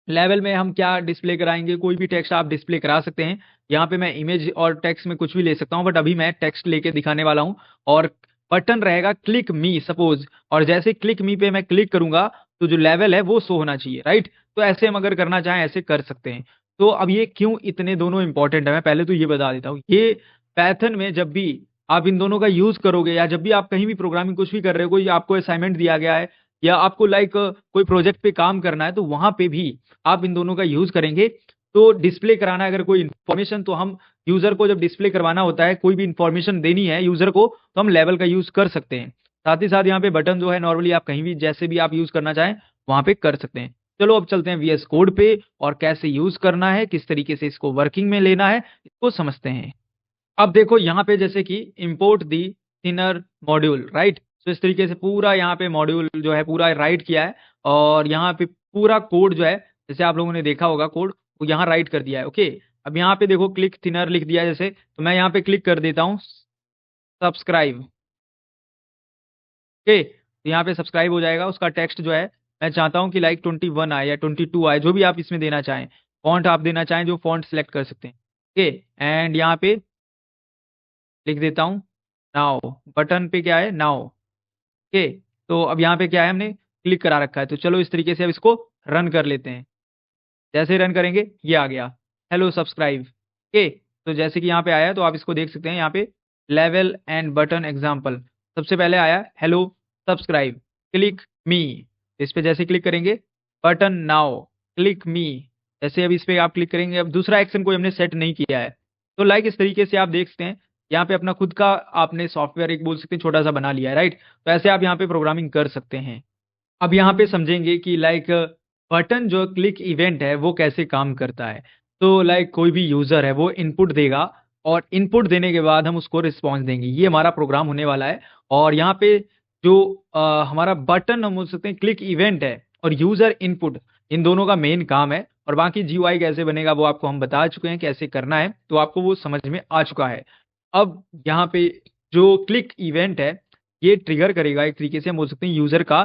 लेवल में हम क्या डिस्प्ले कराएंगे, कोई भी टेक्स्ट आप डिस्प्ले करा सकते हैं। यहाँ पे मैं इमेज और टेक्स्ट में कुछ भी ले सकता हूँ, बट अभी मैं टेक्स्ट लेके दिखाने वाला हूँ। और बटन रहेगा क्लिक मी सपोज, और जैसे क्लिक मी पे मैं क्लिक करूंगा तो जो लेवल है वो शो होना चाहिए, राइट। तो ऐसे हम अगर करना चाहें ऐसे कर सकते हैं। तो अब ये क्यों इतने दोनों इंपॉर्टेंट है, मैं पहले तो ये बता देता हूँ। ये पैथन में जब भी आप इन दोनों का यूज करोगे, या जब भी आप कहीं भी प्रोग्रामिंग कुछ भी कर रहे हो, कोई आपको असाइनमेंट दिया गया है, या आपको लाइक कोई प्रोजेक्ट पे काम करना है, तो वहां पे भी आप इन दोनों का यूज करेंगे। तो डिस्प्ले कराना है अगर कोई इन्फॉर्मेशन, तो हम यूजर को जब डिस्प्ले करवाना होता है, कोई भी इन्फॉर्मेशन देनी है यूजर को, तो हम लेवल का यूज कर सकते हैं। साथ ही साथ यहाँ पे बटन जो है नॉर्मली आप कहीं भी जैसे भी आप यूज करना चाहें वहां पे कर सकते हैं। चलो अब चलते हैं वीएस कोड पे, और कैसे यूज करना है, किस तरीके से इसको वर्किंग में लेना है, इसको समझते हैं। अब देखो यहाँ पे जैसे कि इंपोर्ट दी थिनर मॉड्यूल, राइट। तो इस तरीके से पूरा यहाँ पे मॉड्यूल जो है पूरा राइट किया है, और यहाँ पे पूरा कोड जो है जैसे आप लोगों ने देखा होगा कोड, वो यहाँ राइट कर दिया है। ओके। अब यहाँ पे देखो क्लिक थिनर लिख दिया है जैसे, तो मैं यहाँ पे क्लिक कर देता हूँ सब्सक्राइब। ओके। तो यहाँ पे सब्सक्राइब हो जाएगा। उसका टेक्स्ट जो है मैं चाहता हूँ कि लाइक 21 आए या 22 आए, जो भी आप इसमें देना चाहें। फॉन्ट आप देना चाहें जो फॉन्ट सेलेक्ट कर सकते हैं। ओके। एंड यहाँ पे लिख देता हूँ नाउ। बटन पे क्या है, नाउ। ओके। तो अब यहाँ पे क्या है, हमने क्लिक करा रखा है। तो चलो इस तरीके से अब इसको रन कर लेते हैं। जैसे रन करेंगे ये आ गया, हेलो सब्सक्राइब। ओके। तो जैसे कि यहाँ पे आया, तो आप इसको देख सकते हैं यहाँ पे लेवल एंड बटन एग्जाम्पल। सबसे पहले आया हेलो सब्सक्राइब, क्लिक मी। इस पे जैसे क्लिक करेंगे, बटन नाउ, क्लिक मी। जैसे अब इस पे आप क्लिक करेंगे, अब दूसरा एक्शन कोई हमने सेट नहीं किया है। तो लाइक इस तरीके से आप देख सकते हैं, यहाँ पे अपना खुद का आपने सॉफ्टवेयर एक बोल सकते हैं छोटा सा बना लिया है, राइट। तो ऐसे आप यहाँ पे प्रोग्रामिंग कर सकते हैं। अब यहाँ पे समझेंगे कि लाइक बटन जो क्लिक इवेंट है वो कैसे काम करता है। तो लाइक कोई भी यूजर है वो इनपुट देगा, और इनपुट देने के बाद हम उसको रिस्पॉन्स देंगे। ये हमारा प्रोग्राम होने वाला है। और यहाँ पे जो हमारा बटन हम बोल सकते हैं क्लिक इवेंट है, और यूजर इनपुट, इन दोनों का मेन काम है। और बाकी जीयूआई कैसे बनेगा वो आपको हम बता चुके हैं कैसे करना है, तो आपको वो समझ में आ चुका है। अब यहाँ पे जो क्लिक इवेंट है ये ट्रिगर करेगा एक तरीके से हम बोल सकते हैं यूजर का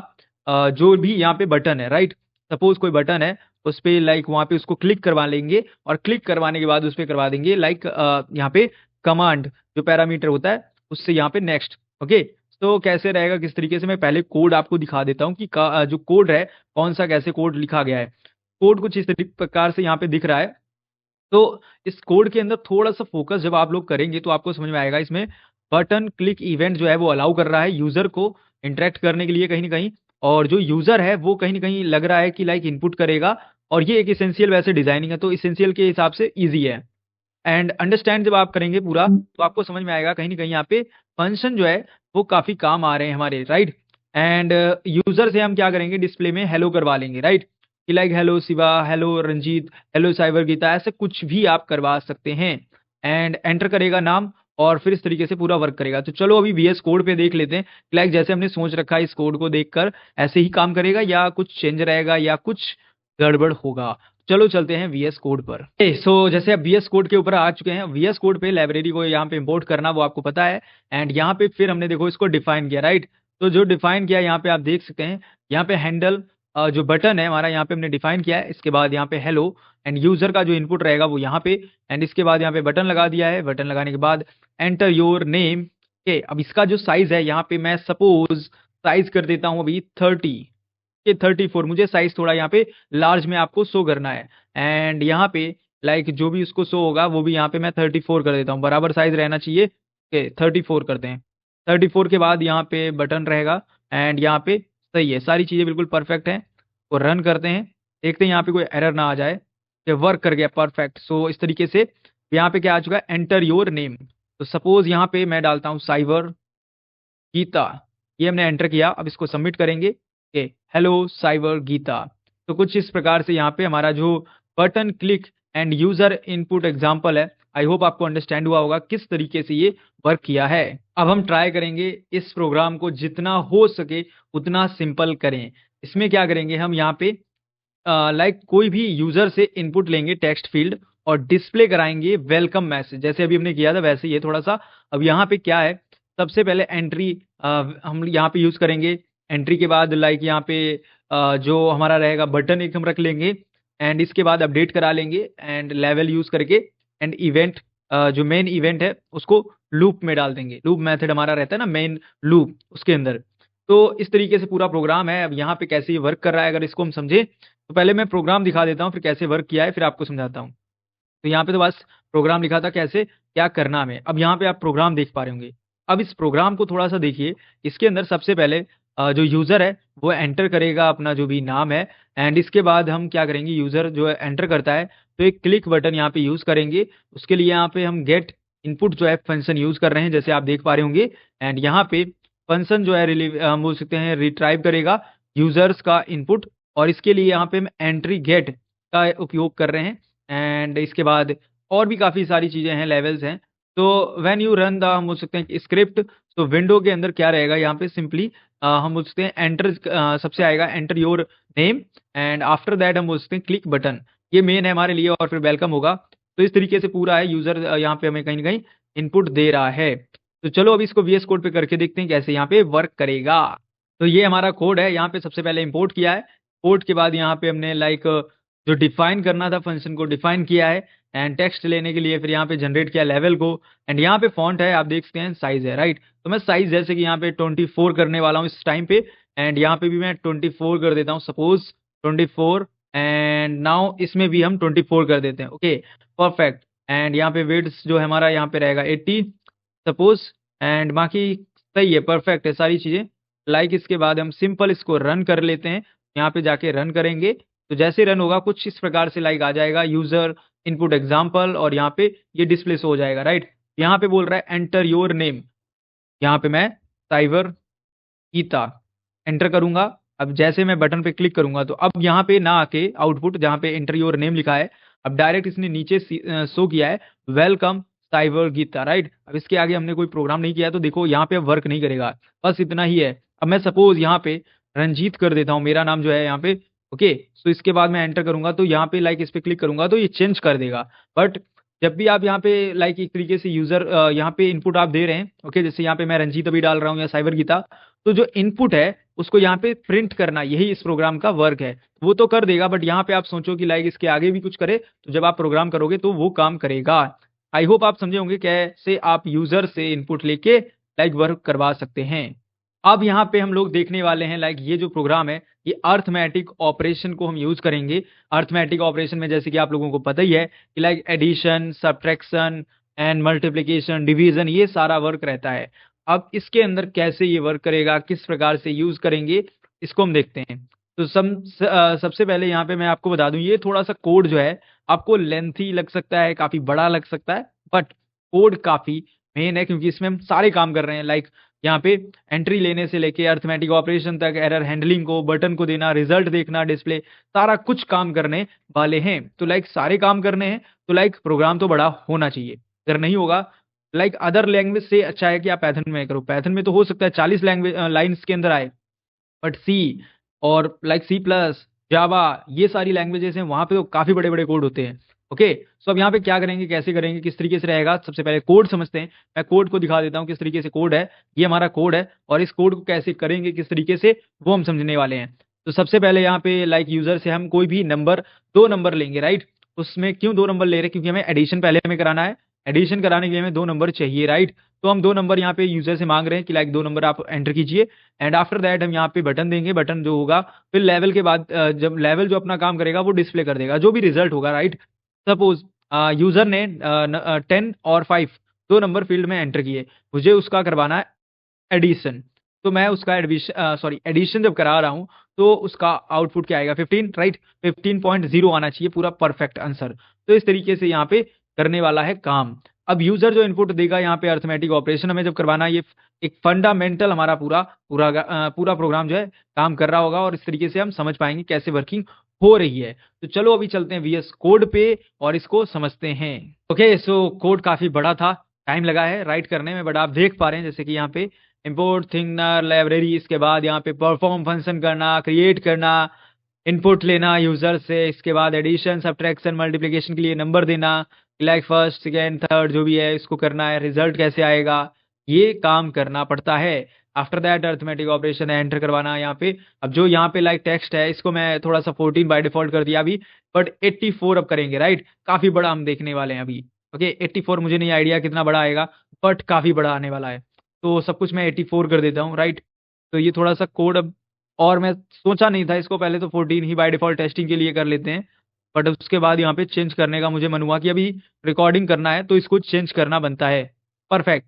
जो भी यहाँ पे बटन है, राइट। सपोज कोई बटन है, उस पे लाइक वहां पे उसको क्लिक करवा लेंगे, और क्लिक करवाने के बाद उस पे करवा देंगे लाइक यहाँ पे कमांड जो पैरामीटर होता है उससे यहाँ पे नेक्स्ट। ओके। तो कैसे रहेगा, किस तरीके से, मैं पहले कोड आपको दिखा देता हूँ कि जो कोड है कौन सा कैसे कोड लिखा गया है। कोड कुछ इस प्रकार से यहाँ पे दिख रहा है। तो इस कोड के अंदर थोड़ा सा फोकस जब आप लोग करेंगे तो आपको समझ में आएगा, इसमें बटन क्लिक इवेंट जो है वो अलाउ कर रहा है यूजर को इंटरेक्ट करने के लिए कहीं ना कहीं। और जो यूजर है वो कहीं ना कहीं लग रहा है कि लाइक इनपुट करेगा। और ये एक इसेंशियल वैसे डिजाइनिंग है, तो इसेंशियल के हिसाब से इजी है। एंड अंडरस्टैंड जब आप करेंगे पूरा, तो आपको समझ में आएगा कहीं ना कहीं यहाँ पे फंक्शन जो है वो काफी काम आ रहे हैं हमारे, राइट। एंड यूजर से हम क्या करेंगे, डिस्प्ले में हेलो करवा लेंगे, राइट, कि like hello Shiva, hello Ranjit, hello cyber Geeta, ऐसे कुछ भी आप करवा सकते हैं। एंड एंटर करेगा नाम, और फिर इस तरीके से पूरा वर्क करेगा। तो चलो अभी VS कोड पे देख लेते हैं, लाइक जैसे हमने सोच रखा है इस कोड को देखकर ऐसे ही काम करेगा या कुछ चेंज रहेगा या कुछ गड़बड़ होगा। चलो चलते हैं VS कोड पर। सो जैसे अब VS कोड के ऊपर आ चुके हैं, VS कोड पे लाइब्रेरी को यहाँ पे इंपोर्ट करना वो आपको पता है। एंड यहाँ पे फिर हमने देखो इसको डिफाइन किया, राइट। तो जो डिफाइन किया यहाँ पे आप देख सकते हैं, यहाँ पे हैंडल जो बटन है हमारा यहाँ पे हमने डिफाइन किया है। इसके बाद यहाँ पे हेलो, एंड यूजर का जो इनपुट रहेगा वो यहाँ पे। एंड इसके बाद यहाँ पे बटन लगा दिया है। बटन लगाने के बाद एंटर योर नेम। ओके, अब इसका जो साइज है यहाँ पे मैं सपोज साइज कर देता हूँ अभी 30 के 34। मुझे साइज थोड़ा यहाँ पे लार्ज में आपको शो करना है। एंड यहाँ पे लाइक जो भी उसको शो होगा वो भी यहाँ पे मैं 34 कर देता हूँ, बराबर साइज रहना चाहिए। ओके, 34 करते हैं। 34 के बाद यहाँ पे बटन रहेगा। एंड यहाँ पे सही है, सारी चीज़ें बिल्कुल परफेक्ट हैं। तो रन करते हैं, देखते हैं यहाँ पे कोई एरर ना आ जाए कि वर्क कर गया परफेक्ट। सो इस तरीके से यहाँ पे क्या आ चुका है, एंटर योर नेम। तो सपोज यहाँ पे मैं डालता हूँ साइबर गीता, ये हमने एंटर किया। अब इसको सबमिट करेंगे कि हेलो साइबर गीता। तो कुछ इस प्रकार से यहाँ पे हमारा जो button click and user input example है, आई होप आपको अंडरस्टैंड हुआ होगा किस तरीके से ये वर्क किया है। अब हम ट्राई करेंगे इस प्रोग्राम को जितना हो सके उतना सिंपल करें। इसमें क्या करेंगे, हम यहाँ पे लाइक कोई भी यूजर से इनपुट लेंगे टेक्स्ट फील्ड और डिस्प्ले कराएंगे वेलकम मैसेज, जैसे अभी हमने किया था वैसे ही है थोड़ा सा। अब यहाँ पे क्या है, सबसे पहले एंट्री हम यहाँ पे यूज करेंगे। एंट्री के बाद लाइक यहाँ पे जो हमारा रहेगा बटन एक हम रख लेंगे। एंड इसके बाद अपडेट करा लेंगे एंड लेवल यूज करके। एंड इवेंट जो मेन इवेंट है उसको लूप में डाल देंगे। लूप मेथड हमारा रहता है ना मेन लूप, उसके अंदर। तो इस तरीके से पूरा प्रोग्राम है। अब यहाँ पे कैसे ये वर्क कर रहा है अगर इसको हम समझे, तो पहले मैं प्रोग्राम दिखा देता हूँ, फिर कैसे वर्क किया है फिर आपको समझाता हूँ। तो यहाँ पे तो बस प्रोग्राम लिखा था कैसे क्या करना हमें। अब यहाँ पे आप प्रोग्राम देख पा रहे होंगे। अब इस प्रोग्राम को थोड़ा सा देखिए। इसके अंदर सबसे पहले जो यूजर है वो एंटर करेगा अपना जो भी नाम है। एंड इसके बाद हम क्या करेंगे, यूजर जो है एंटर करता है तो एक क्लिक बटन यहाँ पे यूज करेंगे। उसके लिए यहाँ पे हम गेट इनपुट जो है फंक्शन यूज कर रहे हैं, जैसे आप देख पा रहे होंगे। एंड यहाँ पे फंक्शन जो है हम बोल सकते हैं रिट्राइव करेगा यूजर्स का इनपुट। और इसके लिए यहाँ पे हम एंट्री गेट का उपयोग कर रहे हैं। एंड इसके बाद और भी काफ़ी सारी चीज़ें हैं, लेवल्स हैं। तो व्हेन यू रन द हम बोल सकते हैं स्क्रिप्ट, तो विंडो के अंदर क्या रहेगा यहाँ पे सिंपली हम बोल सकते हैं एंटर सबसे आएगा enter your name. And after that हम बोल सकते हैं क्लिक बटन। ये मेन है हमारे लिए और फिर वेलकम होगा। तो इस तरीके से पूरा है, यूजर यहाँ पे हमें कहीं ना कहीं इनपुट दे रहा है। तो चलो अभी इसको VS कोड पे करके देखते हैं कैसे यहाँ पे वर्क करेगा। तो ये हमारा कोड है, यहाँ पे सबसे पहले इंपोर्ट किया है। पोर्ट के बाद यहाँ पे हमने लाइक जो डिफाइन करना था फंक्शन को डिफाइन किया है। एंड टेक्स्ट लेने के लिए फिर यहाँ पे जनरेट किया लेवल को। एंड यहाँ पे फॉन्ट है, आप देख सकते हैं साइज है, राइट। तो मैं साइज जैसे कि यहाँ पे 24 करने वाला हूँ इस टाइम पे। एंड यहाँ पे भी मैं 24 कर देता हूँ, सपोज 24। एंड नाउ इसमें भी हम 24 कर देते हैं। Okay, perfect. एंड यहाँ पे वेट्स जो है हमारा यहाँ पे रहेगा 80 सपोज। एंड बाकी सही है, परफेक्ट है सारी चीज़ें। लाइक इसके बाद हम सिंपल इसको रन कर लेते हैं। यहाँ पे जाके रन करेंगे तो जैसे रन होगा कुछ इस प्रकार से लाइक आ जाएगा यूजर इनपुट एग्जाम्पल, और यहाँ पे ये डिस्प्ले हो जाएगा, राइट। यहाँ पे बोल रहा है एंटर योर नेम। यहाँ पे मैं साइबर गीता एंटर करूंगा। अब जैसे मैं बटन पे क्लिक करूंगा तो अब यहाँ पे ना आके आउटपुट जहाँ पे एंटर योर नेम लिखा है, अब डायरेक्ट इसने नीचे शो किया है वेलकम साइबर गीता, राइट। अब इसके आगे हमने कोई प्रोग्राम नहीं किया है तो देखो यहाँ पे वर्क नहीं करेगा, बस इतना ही है। अब मैं सपोज यहाँ पे रंजीत कर देता हूँ, मेरा नाम जो है यहाँ पे। ओके, सो इसके बाद मैं एंटर करूंगा तो यहाँ पे लाइक इस पे क्लिक करूंगा तो ये चेंज कर देगा। बट जब भी आप यहाँ पे लाइक एक तरीके से यूजर यहाँ पे इनपुट आप दे रहे हैं, ओके, जैसे यहाँ पे मैं रंजीत अभी डाल रहा हूँ या साइबर गीता, तो जो इनपुट है उसको यहाँ पे प्रिंट करना, यही इस प्रोग्राम का वर्क है। वो तो कर देगा, बट यहाँ पे आप सोचो कि लाइक इसके आगे भी कुछ करे तो जब आप प्रोग्राम करोगे तो वो काम करेगा। आई होप आप समझे होंगे कैसे आप यूजर से इनपुट लेके लाइक वर्क करवा सकते हैं। अब यहाँ पे हम लोग देखने वाले हैं लाइक ये जो प्रोग्राम है ये अर्थमेटिक ऑपरेशन को हम यूज करेंगे। अर्थमेटिक ऑपरेशन में जैसे कि आप लोगों को पता ही है कि like addition, subtraction and multiplication, division, ये सारा वर्क रहता है। अब इसके अंदर कैसे ये वर्क करेगा, किस प्रकार से यूज करेंगे, इसको हम देखते हैं। तो सबसे पहले यहाँ पे मैं आपको बता दूं, ये थोड़ा सा कोड जो है आपको लेंथी लग सकता है, काफी बड़ा लग सकता है, बट कोड काफी मेन है क्योंकि इसमें हम सारे काम कर रहे हैं। लाइक यहाँ पे एंट्री लेने से लेके अर्थमेटिक ऑपरेशन तक, एरर हैंडलिंग को, बटन को देना, रिजल्ट देखना, डिस्प्ले, सारा कुछ काम करने वाले हैं। तो लाइक सारे काम करने हैं तो लाइक प्रोग्राम तो बड़ा होना चाहिए। अगर नहीं होगा, लाइक अदर लैंग्वेज से अच्छा है कि आप पाइथन में करो। पाइथन में तो हो सकता है 40 लैंग्वेज लाइन्स के अंदर आए, बट सी और लाइक सी प्लस, जावा, ये सारी लैंग्वेजेस हैं, वहां पे तो काफी बड़े बड़े कोड होते हैं। ओके, सो अब यहाँ पे क्या करेंगे, कैसे करेंगे, किस तरीके से रहेगा, सबसे पहले कोड समझते हैं। मैं कोड को दिखा देता हूँ किस तरीके से कोड है। ये हमारा कोड है और इस कोड को कैसे करेंगे, किस तरीके से, वो हम समझने वाले हैं। तो सबसे पहले यहाँ पे लाइक यूजर से हम कोई भी नंबर, 2 नंबर लेंगे, राइट। उसमें क्यों 2 नंबर ले रहे हैं, क्योंकि हमें एडिशन पहले हमें कराना है। एडिशन कराने के लिए हमें 2 नंबर चाहिए, राइट। तो हम 2 नंबर यहाँ पे यूजर से मांग रहे हैं कि लाइक 2 नंबर आप एंटर कीजिए। एंड आफ्टर दैट हम यहाँ पे बटन देंगे। बटन जो होगा फिर लेवल के बाद जब लेवल जो अपना काम करेगा वो डिस्प्ले कर देगा जो भी रिजल्ट होगा, राइट। सपोज यूजर ने 10 और 5 2 नंबर फील्ड में एंटर किए, मुझे उसका करवाना है एडिशन। तो मैं उसका एडिशन जब करा रहा हूँ तो उसका आउटपुट क्या आएगा, 15, राइट। 15.0 आना चाहिए पूरा परफेक्ट आंसर। तो इस तरीके से यहाँ पे करने वाला है काम। अब यूजर जो इनपुट देगा यहाँ पे अर्थमेटिक ऑपरेशन हमें जब करवाना है, ये एक फंडामेंटल हमारा पूरा प्रोग्राम जो है काम कर रहा होगा और इस तरीके से हम समझ पाएंगे कैसे वर्किंग हो रही है। तो चलो अभी चलते हैं वीएस कोड पे और इसको समझते हैं। ओके, सो कोड काफी बड़ा था, टाइम लगा है राइट करने में, बट आप देख पा रहे हैं जैसे कि यहाँ पे इंपोर्ट थिंगनर लाइब्रेरी, इसके बाद यहाँ पे परफॉर्म फंक्शन करना, क्रिएट करना, इनपुट लेना यूजर से, इसके बाद एडिशन, सब्ट्रैक्शन, मल्टीप्लिकेशन के लिए नंबर देना, लाइक फर्स्ट सेकेंड थर्ड जो भी है इसको करना है, रिजल्ट कैसे आएगा, ये काम करना पड़ता है। After that arithmetic operation enter करवाना यहाँ पे। अब जो यहाँ पे लाइक टेक्स्ट है इसको मैं थोड़ा सा 14 बाय डिफॉल्ट कर दिया अभी, बट 84 अब करेंगे, राइट। काफी बड़ा हम देखने वाले हैं अभी। ओके, 84 मुझे नहीं आइडिया कितना बड़ा आएगा, बट काफी बड़ा आने वाला है। तो सब कुछ मैं 84 कर देता हूँ, राइट। तो ये थोड़ा सा कोड अब, और मैं सोचा नहीं था इसको, पहले तो 14 ही बाय डिफॉल्ट टेस्टिंग के लिए कर लेते हैं, बट उसके बाद यहाँ पे चेंज करने का मुझे मन हुआ कि अभी रिकॉर्डिंग करना है तो इसको चेंज करना बनता है। परफेक्ट।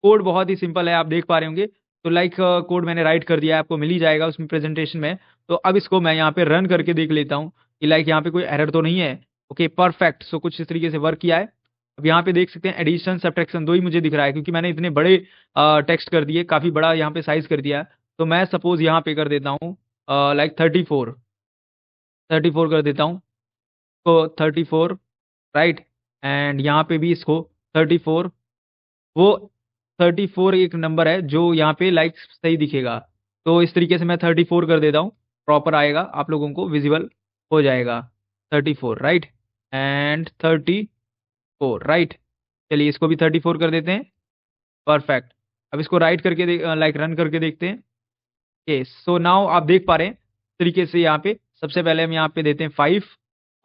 कोड बहुत ही सिंपल है, आप देख पा रहे होंगे। तो लाइक कोड मैंने राइट कर दिया है, आपको मिल ही जाएगा उसमें प्रेजेंटेशन में। तो अब इसको मैं यहाँ पे रन करके देख लेता हूँ कि लाइक यहाँ पे कोई एरर तो नहीं है। ओके परफेक्ट, सो कुछ इस तरीके से वर्क किया है। अब यहाँ पे देख सकते हैं एडिशन सब्ट्रैक्शन दो ही मुझे दिख रहा है, क्योंकि मैंने इतने बड़े टेक्स्ट कर दिए, काफी बड़ा यहाँ पे साइज कर दिया। तो मैं सपोज यहाँ पे कर देता हूँ लाइक 34 कर देता हूँ। तो 34, राइट। एंड यहाँ पे भी इसको 34, वो 34 एक नंबर है जो यहाँ पे लाइक सही दिखेगा। तो इस तरीके से मैं 34 कर देता हूँ, प्रॉपर आएगा, आप लोगों को विजिबल हो जाएगा। 34, राइट। And 34, right. चलिए इसको भी 34 कर देते हैं। परफेक्ट। अब इसको राइट करके लाइक रन करके देखते हैं। ओके, सो नाउ आप देख पा रहे हैं तरीके से यहाँ पे सबसे पहले हम यहाँ पे देते हैं 5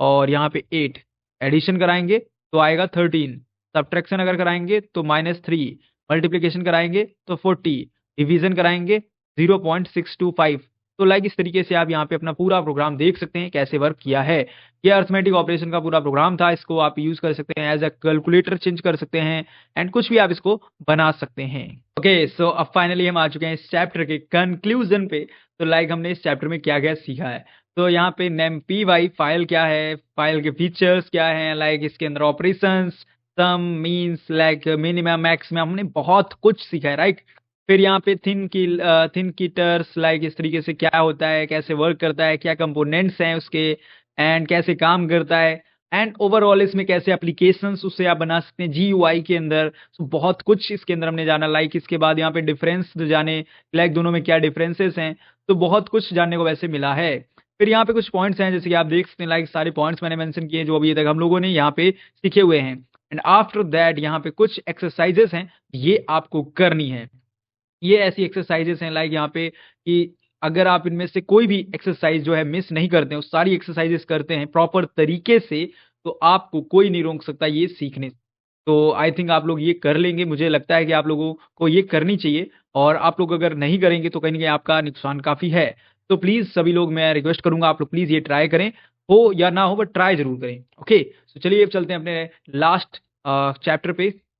और यहाँ पे 8। एडिशन कराएंगे तो आएगा 13, सब्ट्रैक्शन अगर कराएंगे तो -3, मल्टीप्लिकेशन कराएंगे तो 40, डिवीजन कराएंगे 0.625। तो लाइक इस तरीके से आप यहाँ पे अपना पूरा प्रोग्राम देख सकते हैं कैसे वर्क किया है। ये अर्थमेटिक ऑपरेशन का पूरा प्रोग्राम था, इसको आप यूज कर सकते हैं एज अ कैलकुलेटर, चेंज कर सकते हैं एंड कुछ भी आप इसको बना सकते हैं। ओके, सो अब फाइनली हम आ चुके हैं इस चैप्टर के कंक्लूजन पे। तो लाइक हमने इस चैप्टर में क्या क्या सीखा है। तो यहाँ पे नेम py फाइल क्या है, फाइल के फीचर्स क्या हैं, लाइक इसके अंदर ऑपरेशंस, सम, मीन्स, लाइक मिनिमम मैक्सिमम, हमने बहुत कुछ सीखा है, राइट। फिर यहाँ पे थिन कीटर्स, लाइक इस तरीके से क्या होता है, कैसे वर्क करता है, क्या कंपोनेंट्स हैं उसके, एंड कैसे काम करता है, एंड ओवरऑल इसमें कैसे एप्लीकेशंस उससे आप बना सकते हैं GUI के अंदर। So, बहुत कुछ इसके अंदर हमने जाना। लाइक इसके बाद यहाँ पे डिफरेंस जाने, लाइक दोनों में क्या डिफरेंसेस हैं। तो बहुत कुछ जानने को वैसे मिला है। फिर यहाँ पे कुछ पॉइंट्स हैं जैसे कि आप देख सकते हैं, लाइक सारे पॉइंट्स मैंने मेंशन किए जो अभी तक हम लोगों ने यहाँ पे सीखे हुए हैं। एंड आफ्टर दैट यहाँ पे कुछ एक्सरसाइजेस हैं, ये आपको करनी है। ये ऐसी एक्सरसाइजेस हैं लाइक यहाँ पे कि अगर आप इनमें से कोई भी एक्सरसाइज जो है मिस नहीं करते हैं, उस सारी एक्सरसाइजेस करते हैं प्रॉपर तरीके से, तो आपको कोई नहीं रोक सकता ये सीखने से। तो आई थिंक आप लोग ये कर लेंगे, मुझे लगता है कि आप लोगों को ये करनी चाहिए। और आप लोग अगर नहीं करेंगे तो कहीं ना कहीं आपका नुकसान काफी है। तो प्लीज सभी लोग, मैं रिक्वेस्ट करूंगा आप लोग प्लीज ये ट्राई करें, हो या ना हो बट ट्राई जरूर करें। ओके, तो चलिए अब चलते हैं अपने लास्ट चैप्टर पे।